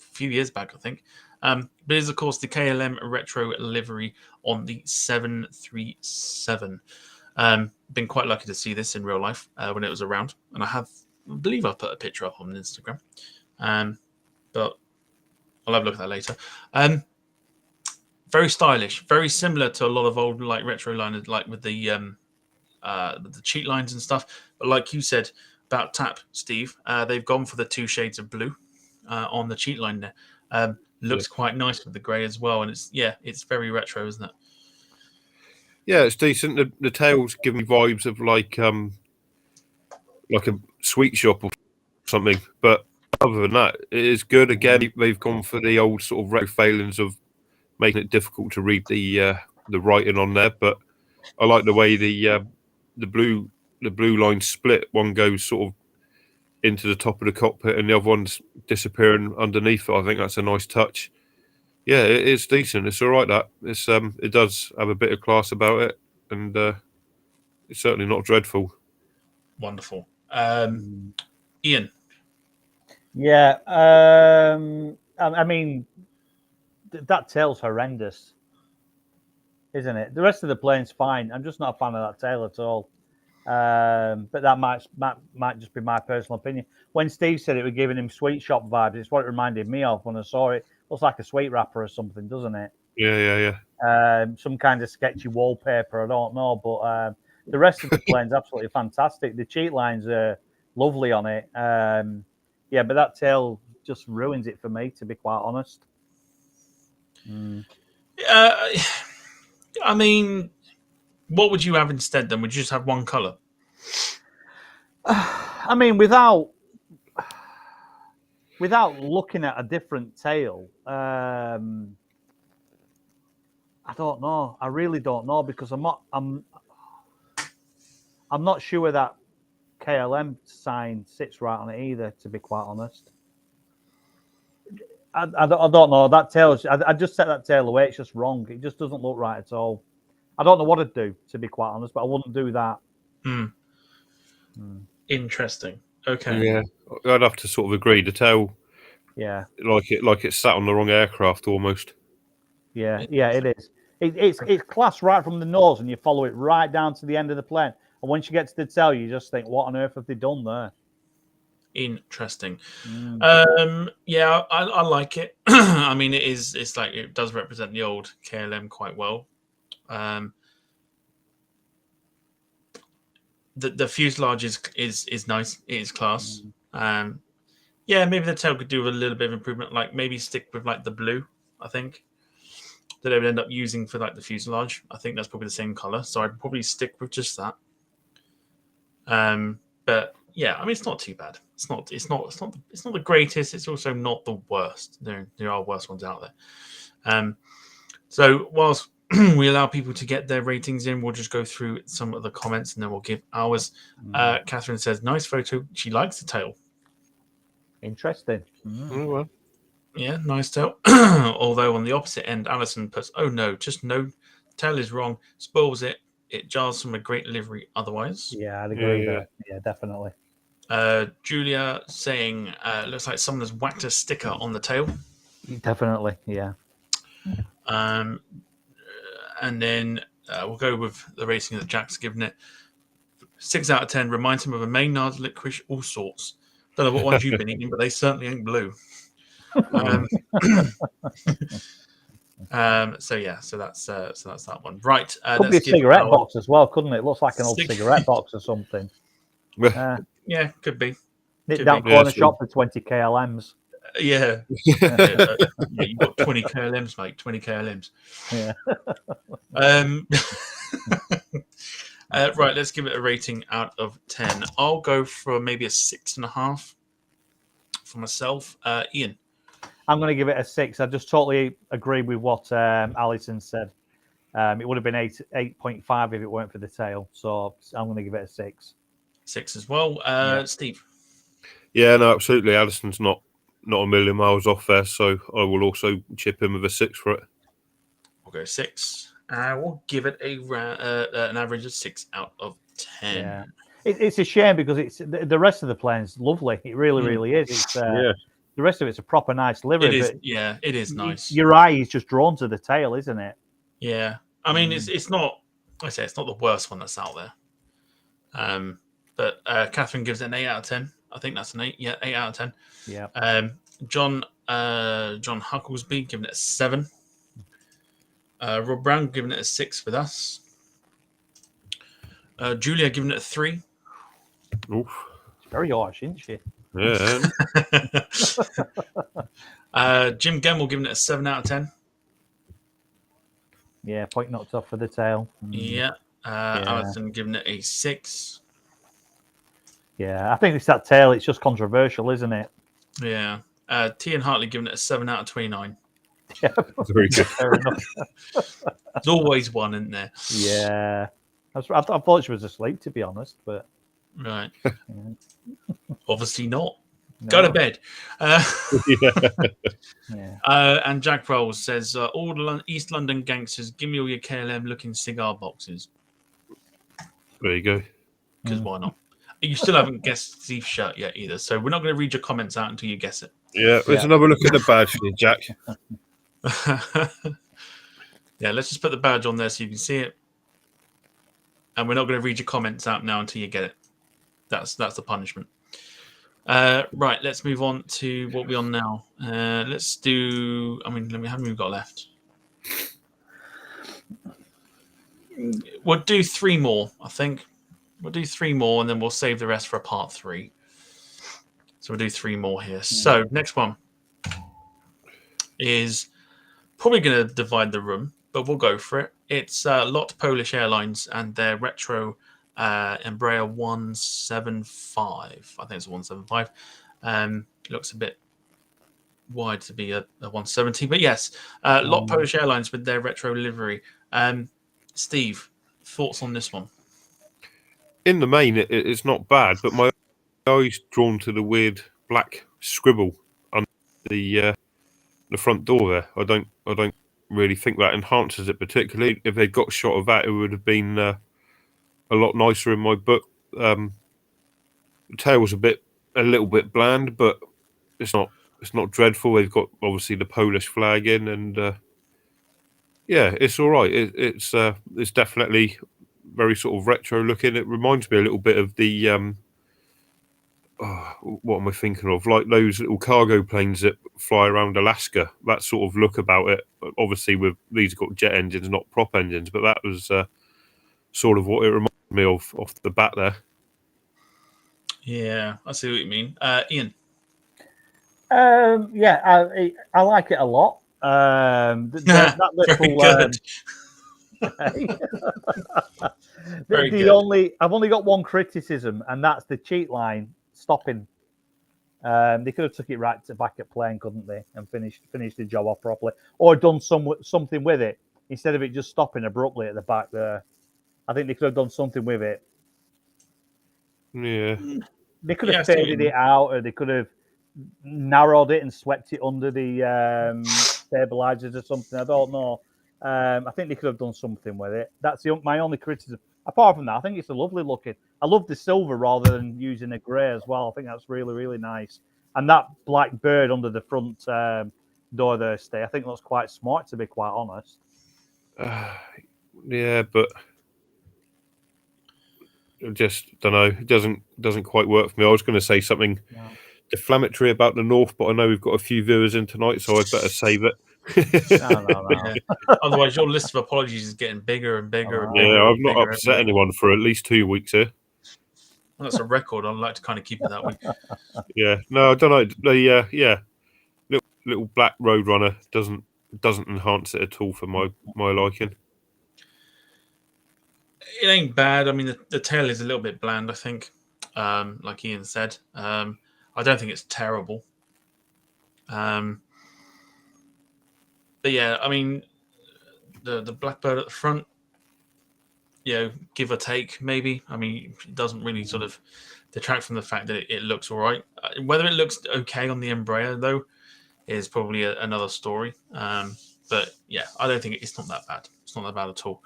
Speaker 2: few years back, I think. But it is, of course, the KLM Retro Livery on the 737. Been quite lucky to see this in real life when it was around. And I believe I put a picture up on Instagram. But I'll have a look at that later. Very stylish, very similar to a lot of old like retro liners, like with the cheat lines and stuff. But like you said about TAP, Steve, they've gone for the 2 shades of blue on the cheat line there. Looks quite nice with the grey as well, and it's very retro, isn't it?
Speaker 3: Yeah, it's decent. The tails give me vibes of like a sweet shop or something. But other than that, it is good. Again, they've gone for the old sort of retro failings of making it difficult to read the writing on there. But I like the way the blue line split. One goes sort of into the top of the cockpit, and the other one's disappearing underneath it. I think that's a nice touch. Yeah, it's decent. It's all right. That it does have a bit of class about it, and it's certainly not dreadful.
Speaker 2: Wonderful, Ian.
Speaker 4: Yeah, I mean that tail's horrendous, isn't it? The rest of the plane's fine. I'm just not a fan of that tail at all. But that might just be my personal opinion. When Steve said it was giving him sweet shop vibes, it's what it reminded me of when I saw it. Looks like a sweet wrapper or something, doesn't it?
Speaker 3: Yeah.
Speaker 4: Some kind of sketchy wallpaper. I don't know, but the rest of the plane's absolutely fantastic. The cheat lines are lovely on it. Yeah, but that tail just ruins it for me, to be quite honest.
Speaker 2: I mean, what would you have instead then? Would you just have one colour?
Speaker 4: I mean, without looking at a different tail, I don't know. I really don't know, because I'm not sure that KLM sign sits right on it either, to be quite honest. I don't know. That tail, I just set that tail away. It's just wrong. It just doesn't look right at all. I don't know what I'd do, to be quite honest, but I wouldn't do that.
Speaker 2: Interesting. Okay.
Speaker 3: Yeah, I'd have to sort of agree. The tail, like it's sat on the wrong aircraft almost.
Speaker 4: Yeah, it is. It's class right from the nose, and you follow it right down to the end of the plane. And once you get to the tail, you just think, what on earth have they done there?
Speaker 2: Interesting. Yeah, I like it. I mean, it's like it does represent the old KLM quite well. The fuselage is nice. It is class. Yeah, maybe the tail could do a little bit of improvement. Like maybe stick with like the blue. I think that they would end up using for like the fuselage. I think that's probably the same color. So I'd probably stick with just that. But yeah, I mean, it's not too bad. It's not the greatest. It's also not the worst. There are worse ones out there. So whilst we allow people to get their ratings in, we'll just go through some of the comments and then we'll give ours. Catherine says, nice photo. She likes the tail.
Speaker 4: Interesting.
Speaker 3: Oh, well.
Speaker 2: Yeah, nice tail. Although on the opposite end, Alison puts, oh no, just no, tail is wrong, spoils it. It jars from a great livery otherwise.
Speaker 4: Yeah, I'd agree
Speaker 3: Yeah.
Speaker 4: there. Yeah, definitely.
Speaker 2: Julia saying, looks like someone has whacked a sticker on the tail.
Speaker 4: Definitely, yeah.
Speaker 2: And then we'll go with the rating that Jack's given it. 6 out of 10. Reminds him of a Maynard licorice, all sorts. Don't know what ones you've been eating, but they certainly ain't blue. So that's that one. Right.
Speaker 4: Could be a cigarette box as well, couldn't it? Looks like an old cigarette box or something.
Speaker 2: Yeah, could be.
Speaker 4: Nick down corner shop for 20 KLMs.
Speaker 2: Yeah. You've got 20 KLMs, mate. 20 KLMs.
Speaker 4: Yeah.
Speaker 2: Right, let's give it a rating out of 10. I'll go for maybe a 6.5 for myself. Ian.
Speaker 4: I'm going to give it a 6. I just totally agree with what Alison said. It would have been 8.5 if it weren't for the tail. So I'm going to give it a 6.
Speaker 2: 6 as well. Steve.
Speaker 3: Yeah, no, absolutely. Alison's not a million miles off there, so I will also chip in with a 6 for it.
Speaker 2: We'll go 6. We'll give it an average of 6 out of 10.
Speaker 4: Yeah. It's a shame because it's the rest of the plane's lovely. It really, really is. It's the rest of it's a proper nice livery.
Speaker 2: It is nice.
Speaker 4: Your eye is just drawn to the tail, isn't it?
Speaker 2: Yeah, I mean it's not. I say it's not the worst one that's out there. But Catherine gives it an 8 out of 10. I think that's an 8. Yeah, 8 out of 10.
Speaker 4: Yeah.
Speaker 2: John Hucklesby giving it a 7. Rob Brown giving it a 6 with us. Julia giving it a 3.
Speaker 3: Oof.
Speaker 4: It's very harsh, isn't she?
Speaker 3: Yeah.
Speaker 2: Jim Gemmell giving it a 7 out of 10.
Speaker 4: Yeah, point knocked off for the tail.
Speaker 2: Yeah. Alison giving it a 6.
Speaker 4: Yeah, I think it's that tail. It's just controversial, isn't it?
Speaker 2: Yeah. T and Hartley giving it a 7 out of 29.
Speaker 4: Yeah,
Speaker 3: Very good.
Speaker 4: fair enough.
Speaker 2: There's always one, isn't there?
Speaker 4: Yeah. I thought she was asleep, to be honest, but
Speaker 2: Right.
Speaker 4: yeah.
Speaker 2: Obviously not.
Speaker 4: No.
Speaker 2: Go to bed.
Speaker 4: Yeah.
Speaker 2: And Jack Rolls says, all the East London gangsters, give me all your KLM looking cigar boxes.
Speaker 3: There you go.
Speaker 2: Because why not? You still haven't guessed Steve's shirt yet either, so we're not going to read your comments out until you guess it.
Speaker 3: Yeah, let's another look at the badge for you, Jack.
Speaker 2: Yeah, let's just put the badge on there so you can see it. And we're not going to read your comments out now until you get it. That's the punishment. Right, let's move on to what we're on now. Let's do. I mean, how many we've got left? We'll do 3 more, I think. We'll do 3 more, and then we'll save the rest for a part 3. So we'll do 3 more here. So next one is probably going to divide the room, but we'll go for it. It's LOT Polish Airlines and their retro Embraer 175. I think it's a 175. Looks a bit wide to be a 170, but yes, LOT Polish Airlines with their retro livery. Steve, thoughts on this one?
Speaker 3: In the main, it's not bad, but my eye's drawn to the weird black scribble on the front door there. I don't really think that enhances it particularly. If they'd got a shot of that, it would have been a lot nicer in my book. The tail's a little bit bland, but it's not dreadful. They've got obviously the Polish flag in, and yeah, it's all right. It's definitely very sort of retro looking. It reminds me a little bit of the what am I thinking of? Like those little cargo planes that fly around Alaska. That sort of look about it. Obviously, with these have got jet engines, not prop engines, but that was sort of what it reminded me of off the bat there.
Speaker 2: Yeah, I see what you mean. Ian?
Speaker 4: Yeah, I like it a lot. That little, I've only got one criticism, and that's the cheat line stopping They could have took it right to back at plane, couldn't they, and finished the job off properly, or done something with it instead of it just stopping abruptly at the back there. I think they could have done something with it.
Speaker 3: Yeah.
Speaker 4: They could have faded it out, or they could have narrowed it and swept it under the stabilizers or something. I don't know. I think they could have done something with it. That's my only criticism. Apart from that, I think it's a lovely looking. I love the silver rather than using a grey as well. I think that's really, really nice. And that black bird under the front door there, I think looks quite smart, to be quite honest.
Speaker 3: Yeah, but I just don't know. It doesn't quite work for me. I was going to say something deflammatory about the North, but I know we've got a few viewers in tonight, so I'd better save it.
Speaker 4: No.
Speaker 2: Yeah. Otherwise, your list of apologies is getting bigger and bigger and bigger.
Speaker 3: Yeah, I've
Speaker 2: and
Speaker 3: not
Speaker 2: bigger
Speaker 3: upset anyone for at least 2 weeks here.
Speaker 2: Well, that's a record. I'd like to kind of keep it that way.
Speaker 3: Yeah, no, I don't know. The little black Roadrunner doesn't enhance it at all for my liking.
Speaker 2: It ain't bad. I mean, the tail is a little bit bland, I think. Like Ian said, I don't think it's terrible. But yeah, I mean, the blackbird at the front, give or take, maybe. I mean, it doesn't really sort of detract from the fact that it looks all right. Whether it looks okay on the Embraer, though, is probably another story. But yeah, I don't think it's not that bad. It's not that bad at all.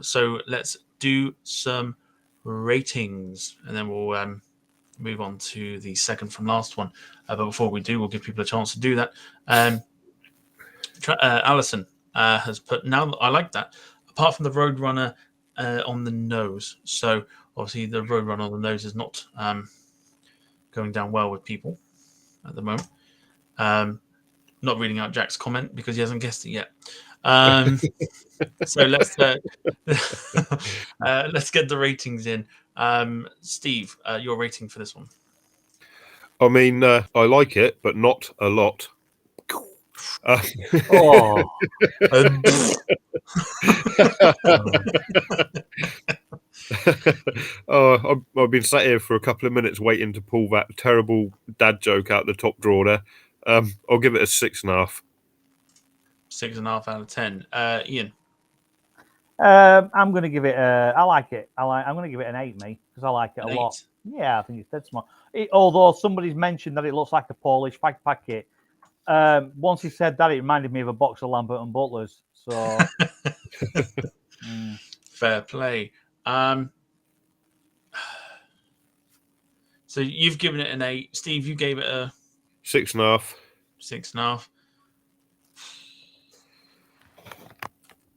Speaker 2: So let's do some ratings, and then we'll move on to the second from last one. But before we do, we'll give people a chance to do that. Alison has put, now I like that, apart from the Roadrunner on the nose. So obviously the Roadrunner on the nose is not going down well with people at the moment. Not reading out Jack's comment because he hasn't guessed it yet. So let's get the ratings in. Steve, your rating for this one?
Speaker 3: I mean, I like it, but not a lot.
Speaker 4: Oh.
Speaker 3: I've been sat here for a couple of minutes waiting to pull that terrible dad joke out the top drawer there. I'll give it a 6.5.
Speaker 2: 6.5 out of 10. Ian?
Speaker 4: I'm going to give it I like it. I'm going to give it an 8, mate, because I like it a lot. Yeah, I think it's dead smart. Although somebody's mentioned that it looks like a Polish fag packet. Once he said that, it reminded me of a box of Lambert and Butlers. So
Speaker 2: fair play. So you've given it an 8. Steve, you gave it a
Speaker 3: 6.5.
Speaker 2: 6.5.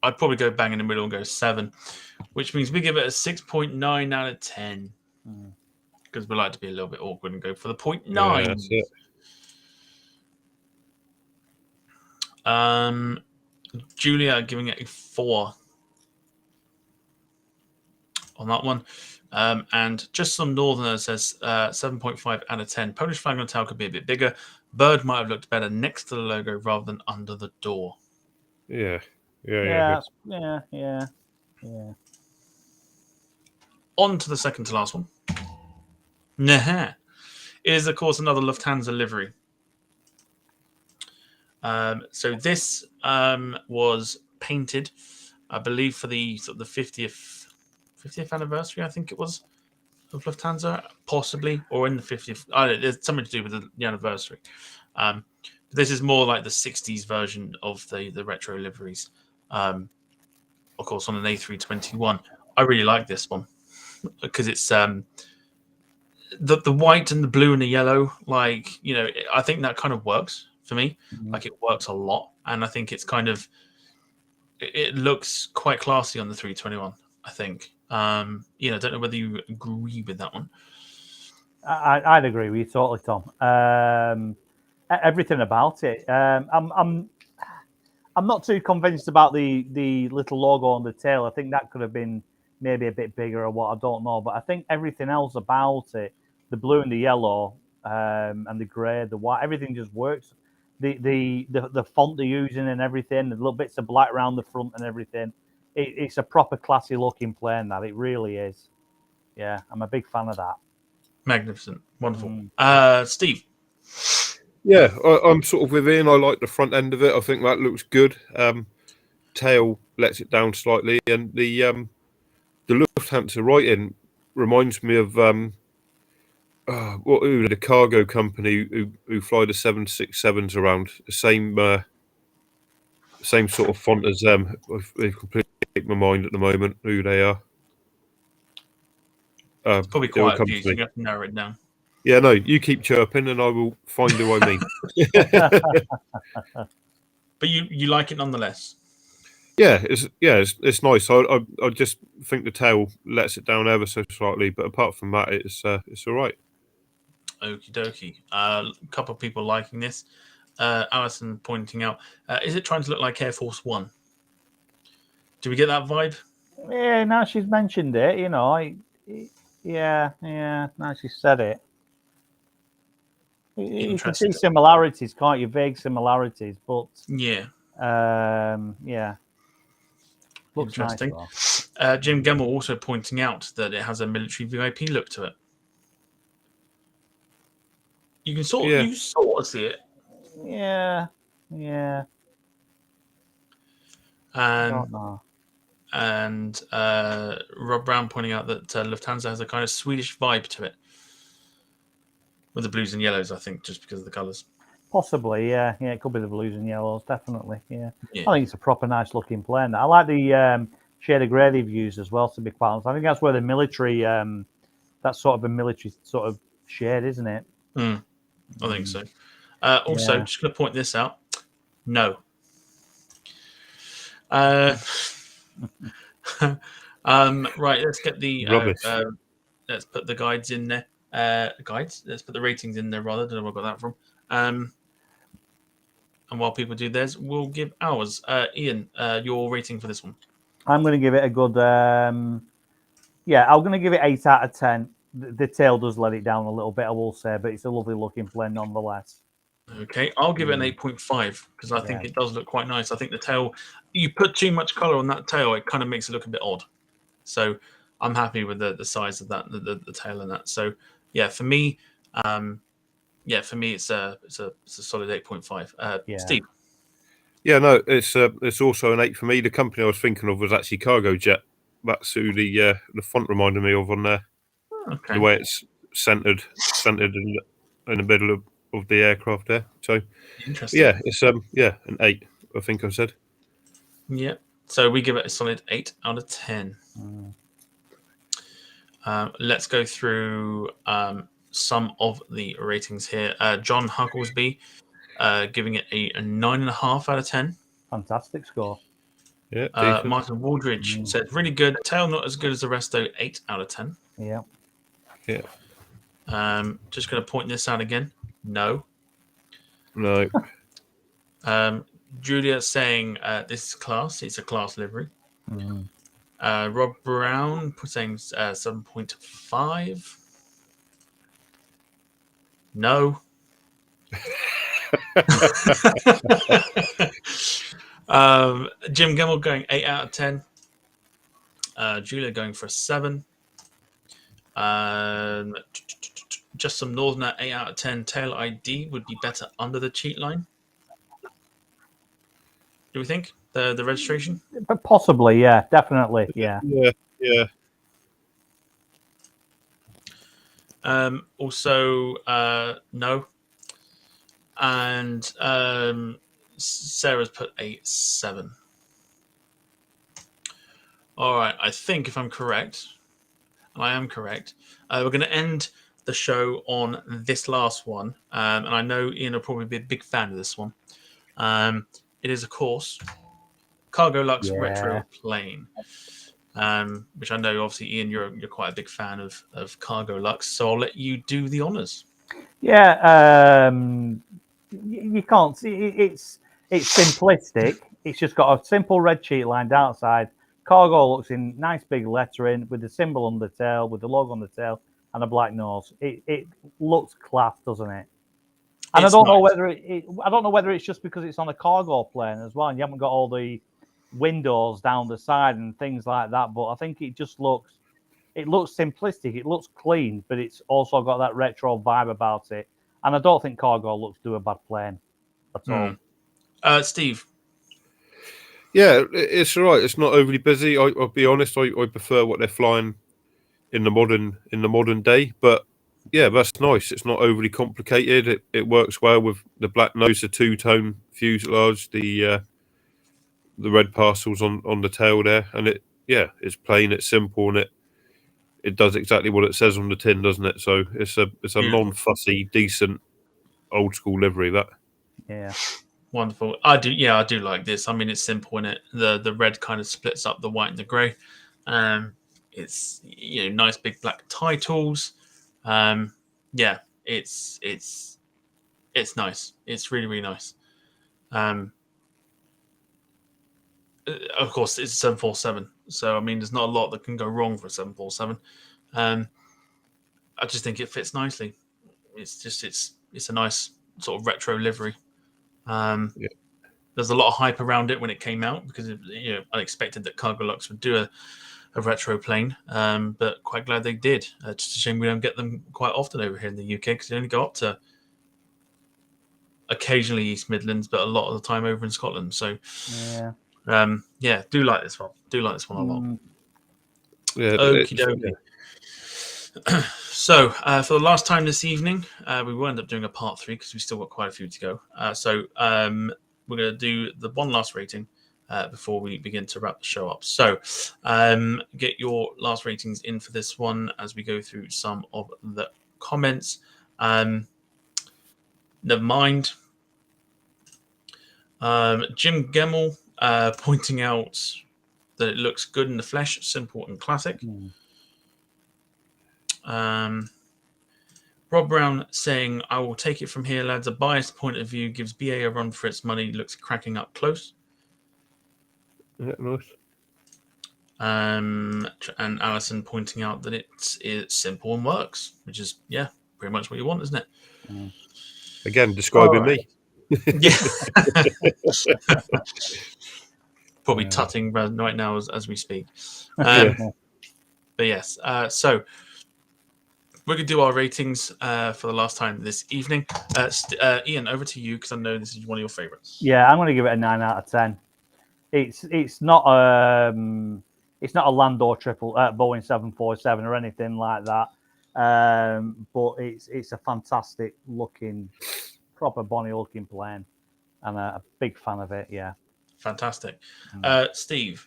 Speaker 2: I'd probably go bang in the middle and go 7, which means we give it a 6.9 out of 10. Because we like to be a little bit awkward and go for the 0.9.
Speaker 3: Yeah, that's it.
Speaker 2: Julia giving it a 4 on that one. And just some Northerner says 7.5 out of 10. Polish flag on the tail could be a bit bigger. Bird might have looked better next to the logo rather than under the door.
Speaker 3: Yeah.
Speaker 2: On to the second to last one. It is, of course, another Lufthansa livery. So this was painted, I believe, for the 50th anniversary, I think it was, of Lufthansa, possibly, or in the 50th. There's something to do with the anniversary. But this is more like the 60s version of the retro liveries. Of course, on an A321. I really like this one because it's the white and the blue and the yellow. Like, I think that kind of works for me. Like, it works a lot, and I think it's kind of, it looks quite classy on the 321. I think. I don't know whether you agree with that one.
Speaker 4: I'd agree with you totally, Tom. Everything about it. I'm not too convinced about the little logo on the tail. I think that could have been maybe a bit bigger or what, I don't know. But I think everything else about it, the blue and the yellow, and the grey, the white, everything just works. The font they're using and everything, the little bits of black around the front and everything. It's a proper classy looking plane, that it really is. Yeah, I'm a big fan of that.
Speaker 2: Magnificent. Wonderful. Steve.
Speaker 3: Yeah, I'm sort of with Ian. I like the front end of it. I think that looks good. Tail lets it down slightly, and the Lufthansa writing reminds me of the cargo company who fly the 767s around. The same sort of font as them. They've completely escaped my mind at the moment who they are.
Speaker 2: Probably
Speaker 3: They will
Speaker 2: quite a
Speaker 3: come
Speaker 2: few,
Speaker 3: to
Speaker 2: so
Speaker 3: me.
Speaker 2: you have to narrow it down.
Speaker 3: Yeah, no, you keep chirping, and I will find who I mean.
Speaker 2: But you like it nonetheless.
Speaker 3: It's nice. I just think the tail lets it down ever so slightly, but apart from that, it's all right.
Speaker 2: Okie dokie. A couple of people liking this. Alison pointing out, is it trying to look like Air Force One? Do we get that vibe?
Speaker 4: Yeah, now she's mentioned it, yeah. Now she's said it. You can see similarities, can't you? Vague similarities, but
Speaker 2: yeah.
Speaker 4: Looks
Speaker 2: interesting.
Speaker 4: Nice,
Speaker 2: Jim Gemmell also pointing out that it has a military VIP look to it. You can sort of see it.
Speaker 4: Yeah.
Speaker 2: And Rob Brown pointing out that Lufthansa has a kind of Swedish vibe to it, with the blues and yellows, I think, just because of the colours.
Speaker 4: Possibly, yeah. It could be the blues and yellows, definitely. Yeah. I think it's a proper nice looking plane. I like the shade of grey they've used as well. To be quite honest, I think that's where the military, that's sort of a military sort of shade, isn't it?
Speaker 2: I think so. Also, just going to point this out. No. Right, let's get the let's put the guides in there. Let's put the ratings in there rather. Don't know where I got that from. And while people do theirs, we'll give ours. Ian, your rating for this one.
Speaker 4: I'm going to give it a good. I'm going to give it 8 out of 10. The tail does let it down a little bit, I will say, but it's a lovely looking plane nonetheless.
Speaker 2: Okay, I'll give it an 8.5 because I think it does look quite nice. I think the tail, you put too much colour on that tail, it kind of makes it look a bit odd. So I'm happy with the size of that, the tail and that. So yeah, for me, it's a solid 8.5. Steve.
Speaker 3: Yeah, no, it's also an 8 for me. The company I was thinking of was actually Cargo Jet. That's who the font reminded me of on there.
Speaker 2: Okay.
Speaker 3: The way it's centered in the middle of the aircraft there. So
Speaker 2: interesting.
Speaker 3: Yeah, it's an 8. I think I said.
Speaker 2: Yeah. So we give it a solid 8 out of 10. Let's go through some of the ratings here. John Hucklesby giving it a 9.5 out of 10.
Speaker 4: Fantastic score.
Speaker 3: Yeah.
Speaker 2: Martin Waldridge said really good. Tail not as good as the rest though. 8 out of 10.
Speaker 4: Yeah.
Speaker 2: Just going to point this out again. No. Julia saying this is class. It's a class livery. Rob Brown saying 7.5. No. Jim Gemmell going 8 out of 10. Julia going for a 7. Just some Northerner 8 out of 10. Tail ID would be better under the cheat line. Do we think the registration?
Speaker 4: But possibly, yeah, definitely, yeah.
Speaker 2: Also, no. And Sarah's put a 7. All right, I think if I'm correct, and I am correct, we're going to end the show on this last one. And I know Ian will probably be a big fan of this one. It is, of course, Cargo Lux Retro Plane, which I know, obviously, Ian, you're quite a big fan of Cargo Lux. So I'll let you do the honours.
Speaker 4: Yeah, you can't see it's simplistic. It's just got a simple red cheat line outside. Cargo looks in nice big lettering with the symbol on the tail, with the logo on the tail, and a black nose. It looks class, doesn't it? And I don't know whether it's just because it's on a cargo plane as well, and you haven't got all the windows down the side and things like that. But I think it just looks it looks simplistic, it looks clean, but it's also got that retro vibe about it. And I don't think cargo looks do a bad plane at all.
Speaker 2: Steve.
Speaker 3: Yeah, it's all right. It's not overly busy. I'll be honest. I prefer what they're flying in the modern day. But yeah, that's nice. It's not overly complicated. It works well with the black nose, the two-tone fuselage, the red parcels on the tail there, and it's plain, it's simple, and it does exactly what it says on the tin, doesn't it? So it's a non-fussy, decent, old school livery. That.
Speaker 4: Yeah.
Speaker 2: Wonderful. I do like this. I mean, it's simple in it. The red kind of splits up the white and the grey. It's nice big black titles. It's nice. It's really, really nice. Of course, it's 747. So I mean, there's not a lot that can go wrong for a 747. I just think it fits nicely. It's a nice sort of retro livery. There's a lot of hype around it when it came out because I expected that Cargolux would do a retro plane, but quite glad they did. Just a shame we don't get them quite often over here in the UK because they only go up to occasionally East Midlands, but a lot of the time over in Scotland. So do like this one. Do like this one a lot.
Speaker 3: Yeah.
Speaker 2: Okie dokie. So, for the last time this evening, we will end up doing a part 3 because we've still got quite a few to go. So, we're going to do the one last rating before we begin to wrap the show up. So, get your last ratings in for this one as we go through some of the comments. Never mind. Jim Gemmell pointing out that it looks good in the flesh, simple and classic. Rob Brown saying, I will take it from here, lads. A biased point of view gives BA a run for its money. Looks cracking up close.
Speaker 3: Yeah, nice.
Speaker 2: And Alison pointing out that it's simple and works, which is, pretty much what you want, isn't it?
Speaker 3: Again, describing me.
Speaker 2: Yeah. Probably tutting right now as we speak. But yes, so we're going to do our ratings for the last time this evening. Ian, over to you because I know this is one of your favourites.
Speaker 4: Yeah, I'm going to give it a 9 out of 10. It's not a Landau Boeing 747 or anything like that, but it's a fantastic looking, proper Bonnie looking plane, and a big fan of it. Yeah,
Speaker 2: fantastic. Steve.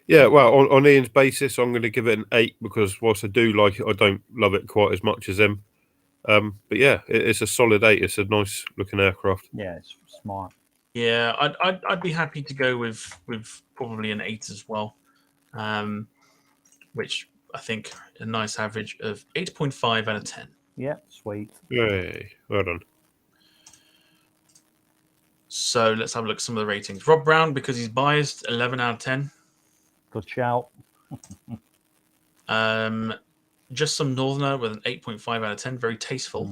Speaker 3: Yeah, well, on Ian's basis, I'm going to give it an 8 because whilst I do like it, I don't love it quite as much as him. But yeah, it's a solid 8. It's a nice looking aircraft.
Speaker 4: Yeah, it's smart.
Speaker 2: Yeah, I'd be happy to go with probably an 8 as well, which I think a nice average of 8.5 out of 10.
Speaker 4: Yeah, sweet.
Speaker 3: Yay, well done.
Speaker 2: So let's have a look at some of the ratings. Rob Brown, because he's biased, 11 out of 10.
Speaker 4: Good shout.
Speaker 2: Just some Northerner with an 8.5 out of 10. Very tasteful.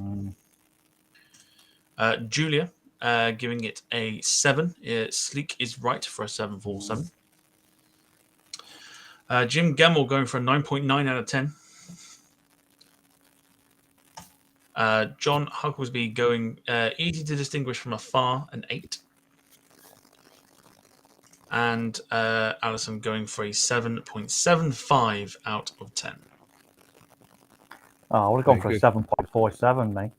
Speaker 2: Julia giving it a 7. Sleek is right for a 747. Jim Gemmell going for a 9.9 out of 10. John Hucklesby going easy to distinguish from afar, an 8. And Alison going for a 7.75 out of 10.
Speaker 4: Oh, I would have gone for a 7.47, mate.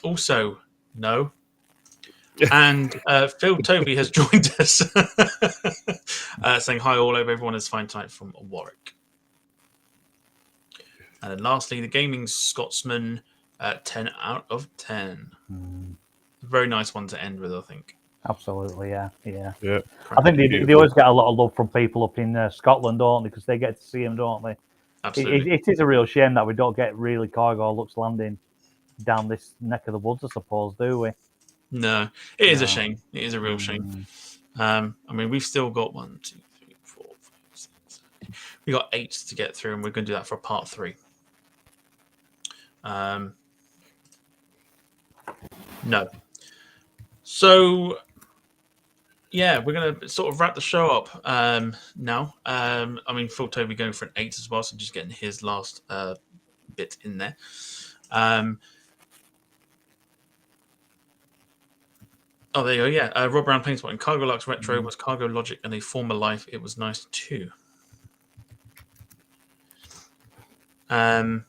Speaker 2: Also, no. And Phil Tovey has joined us saying hi all over. Everyone is fine tonight from Warwick. And then lastly, the Gaming Scotsman, 10 out of 10. Very nice one to end with, I think.
Speaker 4: Absolutely, yeah.
Speaker 3: Yeah.
Speaker 4: I think they always get a lot of love from people up in Scotland, don't they? Because they get to see them, don't they?
Speaker 2: Absolutely.
Speaker 4: It is a real shame that we don't get really cargo looks landing down this neck of the woods, I suppose, do we?
Speaker 2: No, it is a shame. It is a real shame. I mean, we've still got 1, 2, 3, 4, 5, 6, 7. We got 8 to get through, and we're going to do that for part 3. No. So Yeah, we're going to sort of wrap the show up now. I mean, Phil Toby going for an 8 as well, so just getting his last bit in there. Oh, there you go. Yeah, Rob Brown Planeswalk and Cargo Lux Retro was Cargo Logic and a former life. It was nice too. No.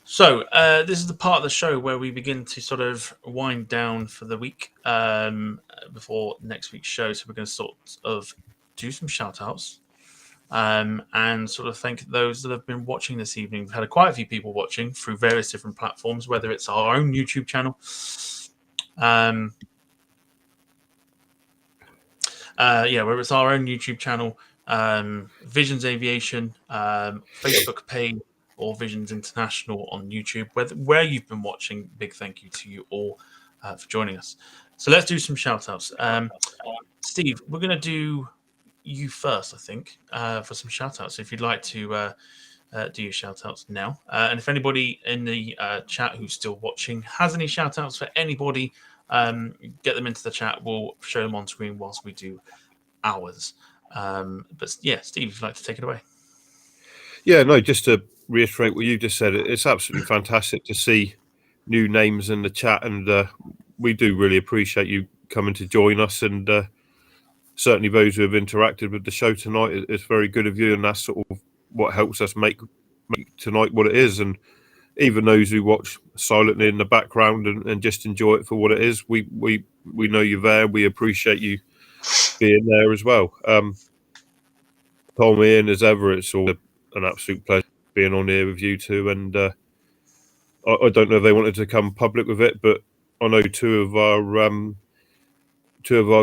Speaker 2: So this is the part of the show where we begin to sort of wind down for the week before next week's show. So we're going to sort of do some shout outs and sort of thank those that have been watching this evening. We've had quite a few people watching through various different platforms, whether it's our own YouTube channel, whether it's our own YouTube channel, Visions Aviation, Facebook page, or Visions International on YouTube. Where you've been watching, big thank you to you all for joining us. So let's do some shout outs. Steve, we're going to do you first, I think, for some shout outs. If you'd like to do your shout outs now. And if anybody in the chat who's still watching has any shout outs for anybody, get them into the chat. We'll show them on screen whilst we do ours. But yeah, Steve, if you'd like to take it away.
Speaker 3: Yeah, no, just to reiterate what you just said, it's absolutely fantastic to see new names in the chat, and we do really appreciate you coming to join us, and certainly those who have interacted with the show tonight. It's very good of you, and that's sort of what helps us make tonight what it is. And even those who watch silently in the background and just enjoy it for what it is, we know you're there. We appreciate you being there as well. Tom, Ian, as ever, it's all an absolute pleasure being on here with you two. And I don't know if they wanted to come public with it, but I know two of our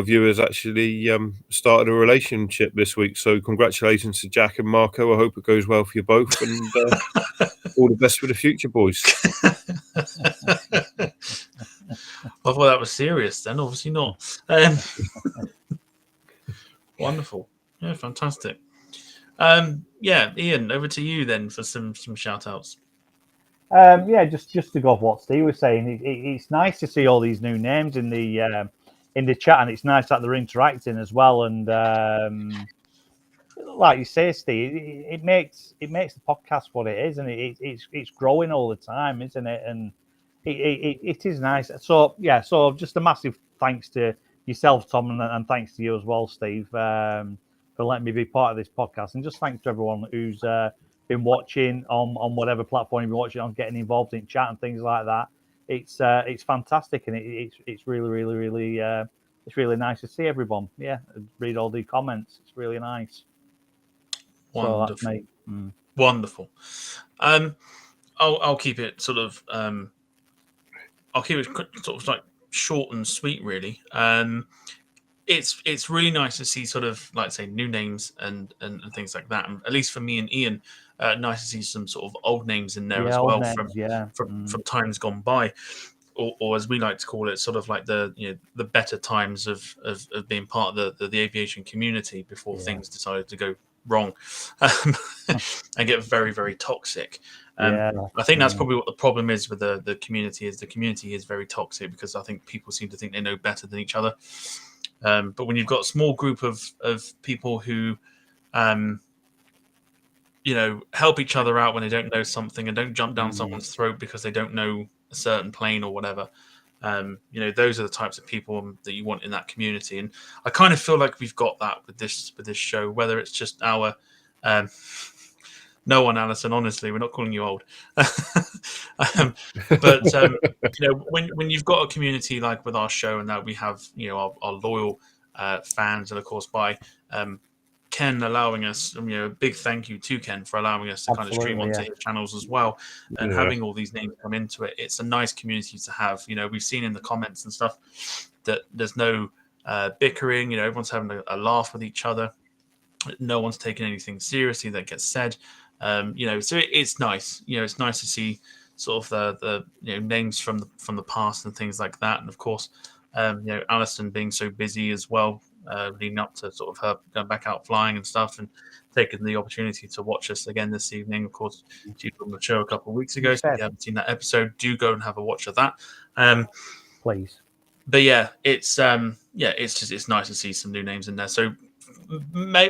Speaker 3: viewers actually started a relationship this week. So congratulations to Jack and Marco. I hope it goes well for you both, and all the best for the future, boys.
Speaker 2: I thought that was serious then. Obviously not. Wonderful. Yeah, fantastic. Ian, over to you then for some shout outs.
Speaker 4: Just to go off what Steve was saying, it's nice to see all these new names in the chat, and it's nice that they're interacting as well. And like you say, Steve, it makes the podcast what it is, and it's growing all the time, isn't it? And it is nice. So just a massive thanks to yourself, Tom, and thanks to you as well, Steve, for letting me be part of this podcast. And just thanks to everyone who's been watching on whatever platform you've been watching on, getting involved in chat and things like that. It's fantastic, and it's really it's really nice to see everyone. Yeah, read all the comments. It's really nice.
Speaker 2: Wonderful.
Speaker 4: So that's me.
Speaker 2: Wonderful. I'll keep it sort of. I'll keep it sort of like short and sweet, really. It's really nice to see sort of like say new names and things like that. And at least for me and Ian, nice to see some sort of old names in there as well from times gone by, or as we like to call it, sort of like the better times of being part of the aviation community before things decided to go wrong and get very, very toxic. I think that's probably what the problem is with the community. Is the community is very toxic because I think people seem to think they know better than each other. But when you've got a small group of people who, help each other out when they don't know something and don't jump down someone's throat because they don't know a certain plane or whatever, those are the types of people that you want in that community. And I kind of feel like we've got that with this show, whether it's just our no one, Alison, honestly, we're not calling you old. But when you've got a community like with our show and that we have, our loyal fans, and of course by Ken allowing us, a big thank you to Ken for allowing us to kind of stream onto his channels as well, and having all these names come into it. It's a nice community to have. We've seen in the comments and stuff that there's no bickering. Everyone's having a laugh with each other. No one's taking anything seriously that gets said. So it's nice. It's nice to see sort of the names from the past and things like that. And of course, Alison being so busy as well, leading up to sort of her going back out flying and stuff, and taking the opportunity to watch us again this evening. Of course, she was on the show a couple of weeks ago, so if you haven't seen that episode, do go and have a watch of that.
Speaker 4: Please.
Speaker 2: but yeah, it's nice to see some new names in there. So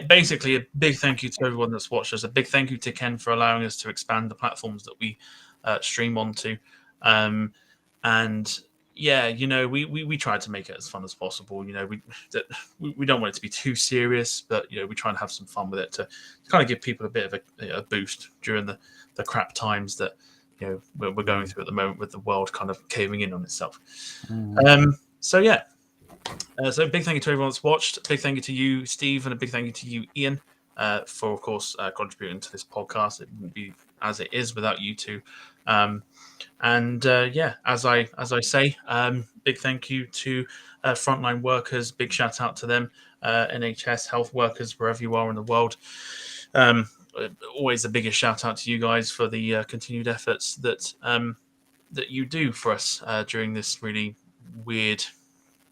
Speaker 2: basically, a big thank you to everyone that's watched us. A big thank you to Ken for allowing us to expand the platforms that we stream onto. And yeah, we tried to make it as fun as possible. We don't want it to be too serious, but we try and have some fun with it to kind of give people a bit of a boost during the crap times that we're going through at the moment with the world kind of caving in on itself. So yeah. So big thank you to everyone that's watched. A big thank you to you, Steve, and a big thank you to you, Ian, for of course contributing to this podcast. It wouldn't be as it is without you two. Yeah, as I say, big thank you to frontline workers. Big shout out to them, NHS health workers wherever you are in the world. Always the biggest shout out to you guys for the continued efforts that you do for us during this really weird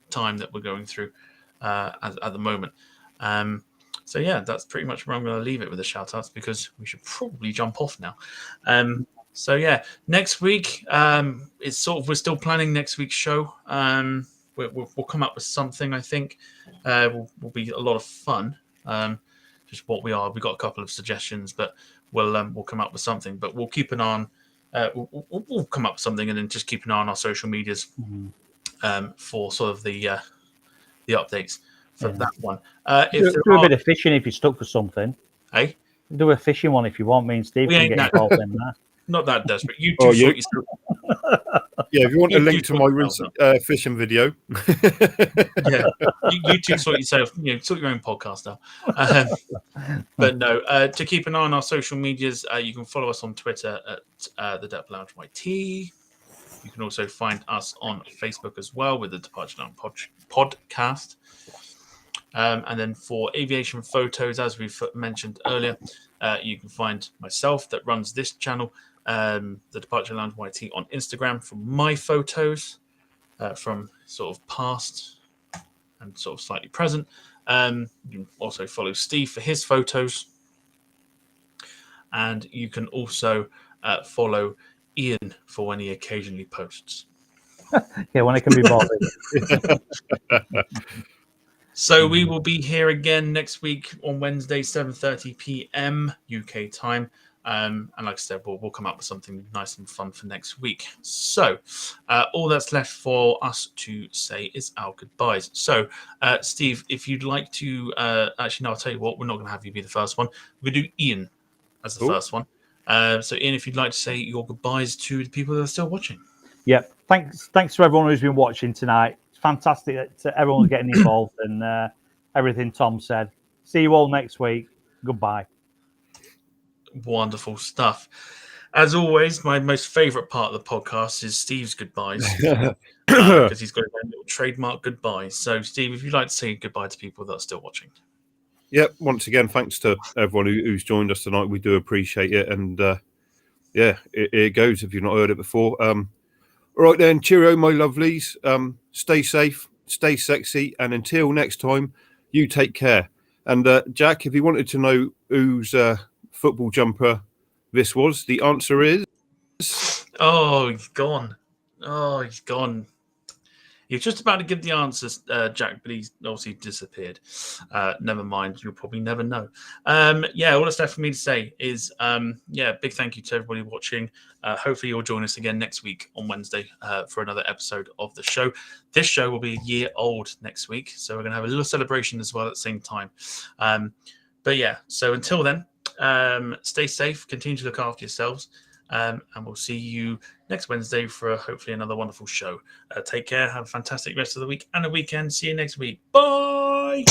Speaker 2: time that we're going through at the moment. So yeah, that's pretty much where I'm going to leave it with the shout outs, because we should probably jump off now. So yeah, next week it's we're still planning next week's show. We'll come up with something. I think will be a lot of fun. Just what we are. We've got a couple of suggestions, but we'll come up with something. But we'll keep an eye on. We'll come up with something, and then just keep an eye on our social medias. For sort of the updates for that one.
Speaker 4: Do a bit of fishing if you're stuck for something.
Speaker 2: Hey?
Speaker 4: Do a fishing one if you want. Me and Steve can get involved in that.
Speaker 2: Not that desperate. You two sort yourself.
Speaker 3: Yeah, if you want a link to my recent fishing video.
Speaker 2: Yeah, you two sort yourself. Sort your own podcast out. But no, to keep an eye on our social medias, you can follow us on Twitter at the Depth Lounge YT. You can also find us on Facebook as well with the Departure Lounge podcast. And then for aviation photos, as we've mentioned earlier, you can find myself that runs this channel, the Departure Lounge YT, on Instagram for my photos from sort of past and sort of slightly present. You can also follow Steve for his photos. And you can also follow Ian for when he occasionally posts.
Speaker 4: Yeah, when it can be bothered.
Speaker 2: So we will be here again next week on Wednesday, 7:30 p.m. UK time. And like I said, we'll come up with something nice and fun for next week. So all that's left for us to say is our goodbyes. So, Steve, if you'd like to... actually, no, I'll tell you what. We're not going to have you be the first one. We're going to do Ian as the first one. So, Ian, if you'd like to say your goodbyes to the people that are still watching.
Speaker 4: Yeah, thanks to everyone who's been watching tonight. It's fantastic that everyone's getting involved and everything Tom said. See you all next week. Goodbye.
Speaker 2: Wonderful stuff. As always, my most favourite part of the podcast is Steve's goodbyes, because he's got a little trademark goodbye. So, Steve, if you'd like to say goodbye to people that are still watching.
Speaker 3: Yep. Once again, thanks to everyone who's joined us tonight. We do appreciate it. And it goes if you've not heard it before. All right then. Cheerio, my lovelies. Stay safe, stay sexy. And until next time, you take care. And Jack, if you wanted to know whose football jumper this was, the answer is...
Speaker 2: Oh, he's gone. Oh, he's gone. He was just about to give the answers, Jack, but he's obviously disappeared. Never mind. You'll probably never know. All that's left for me to say is, big thank you to everybody watching. Hopefully you'll join us again next week on Wednesday for another episode of the show. This show will be a year old next week, so we're going to have a little celebration as well at the same time. So until then, stay safe, continue to look after yourselves, and we'll see you next Wednesday for hopefully another wonderful show. Take care, have a fantastic rest of the week and a weekend. See you next week. Bye!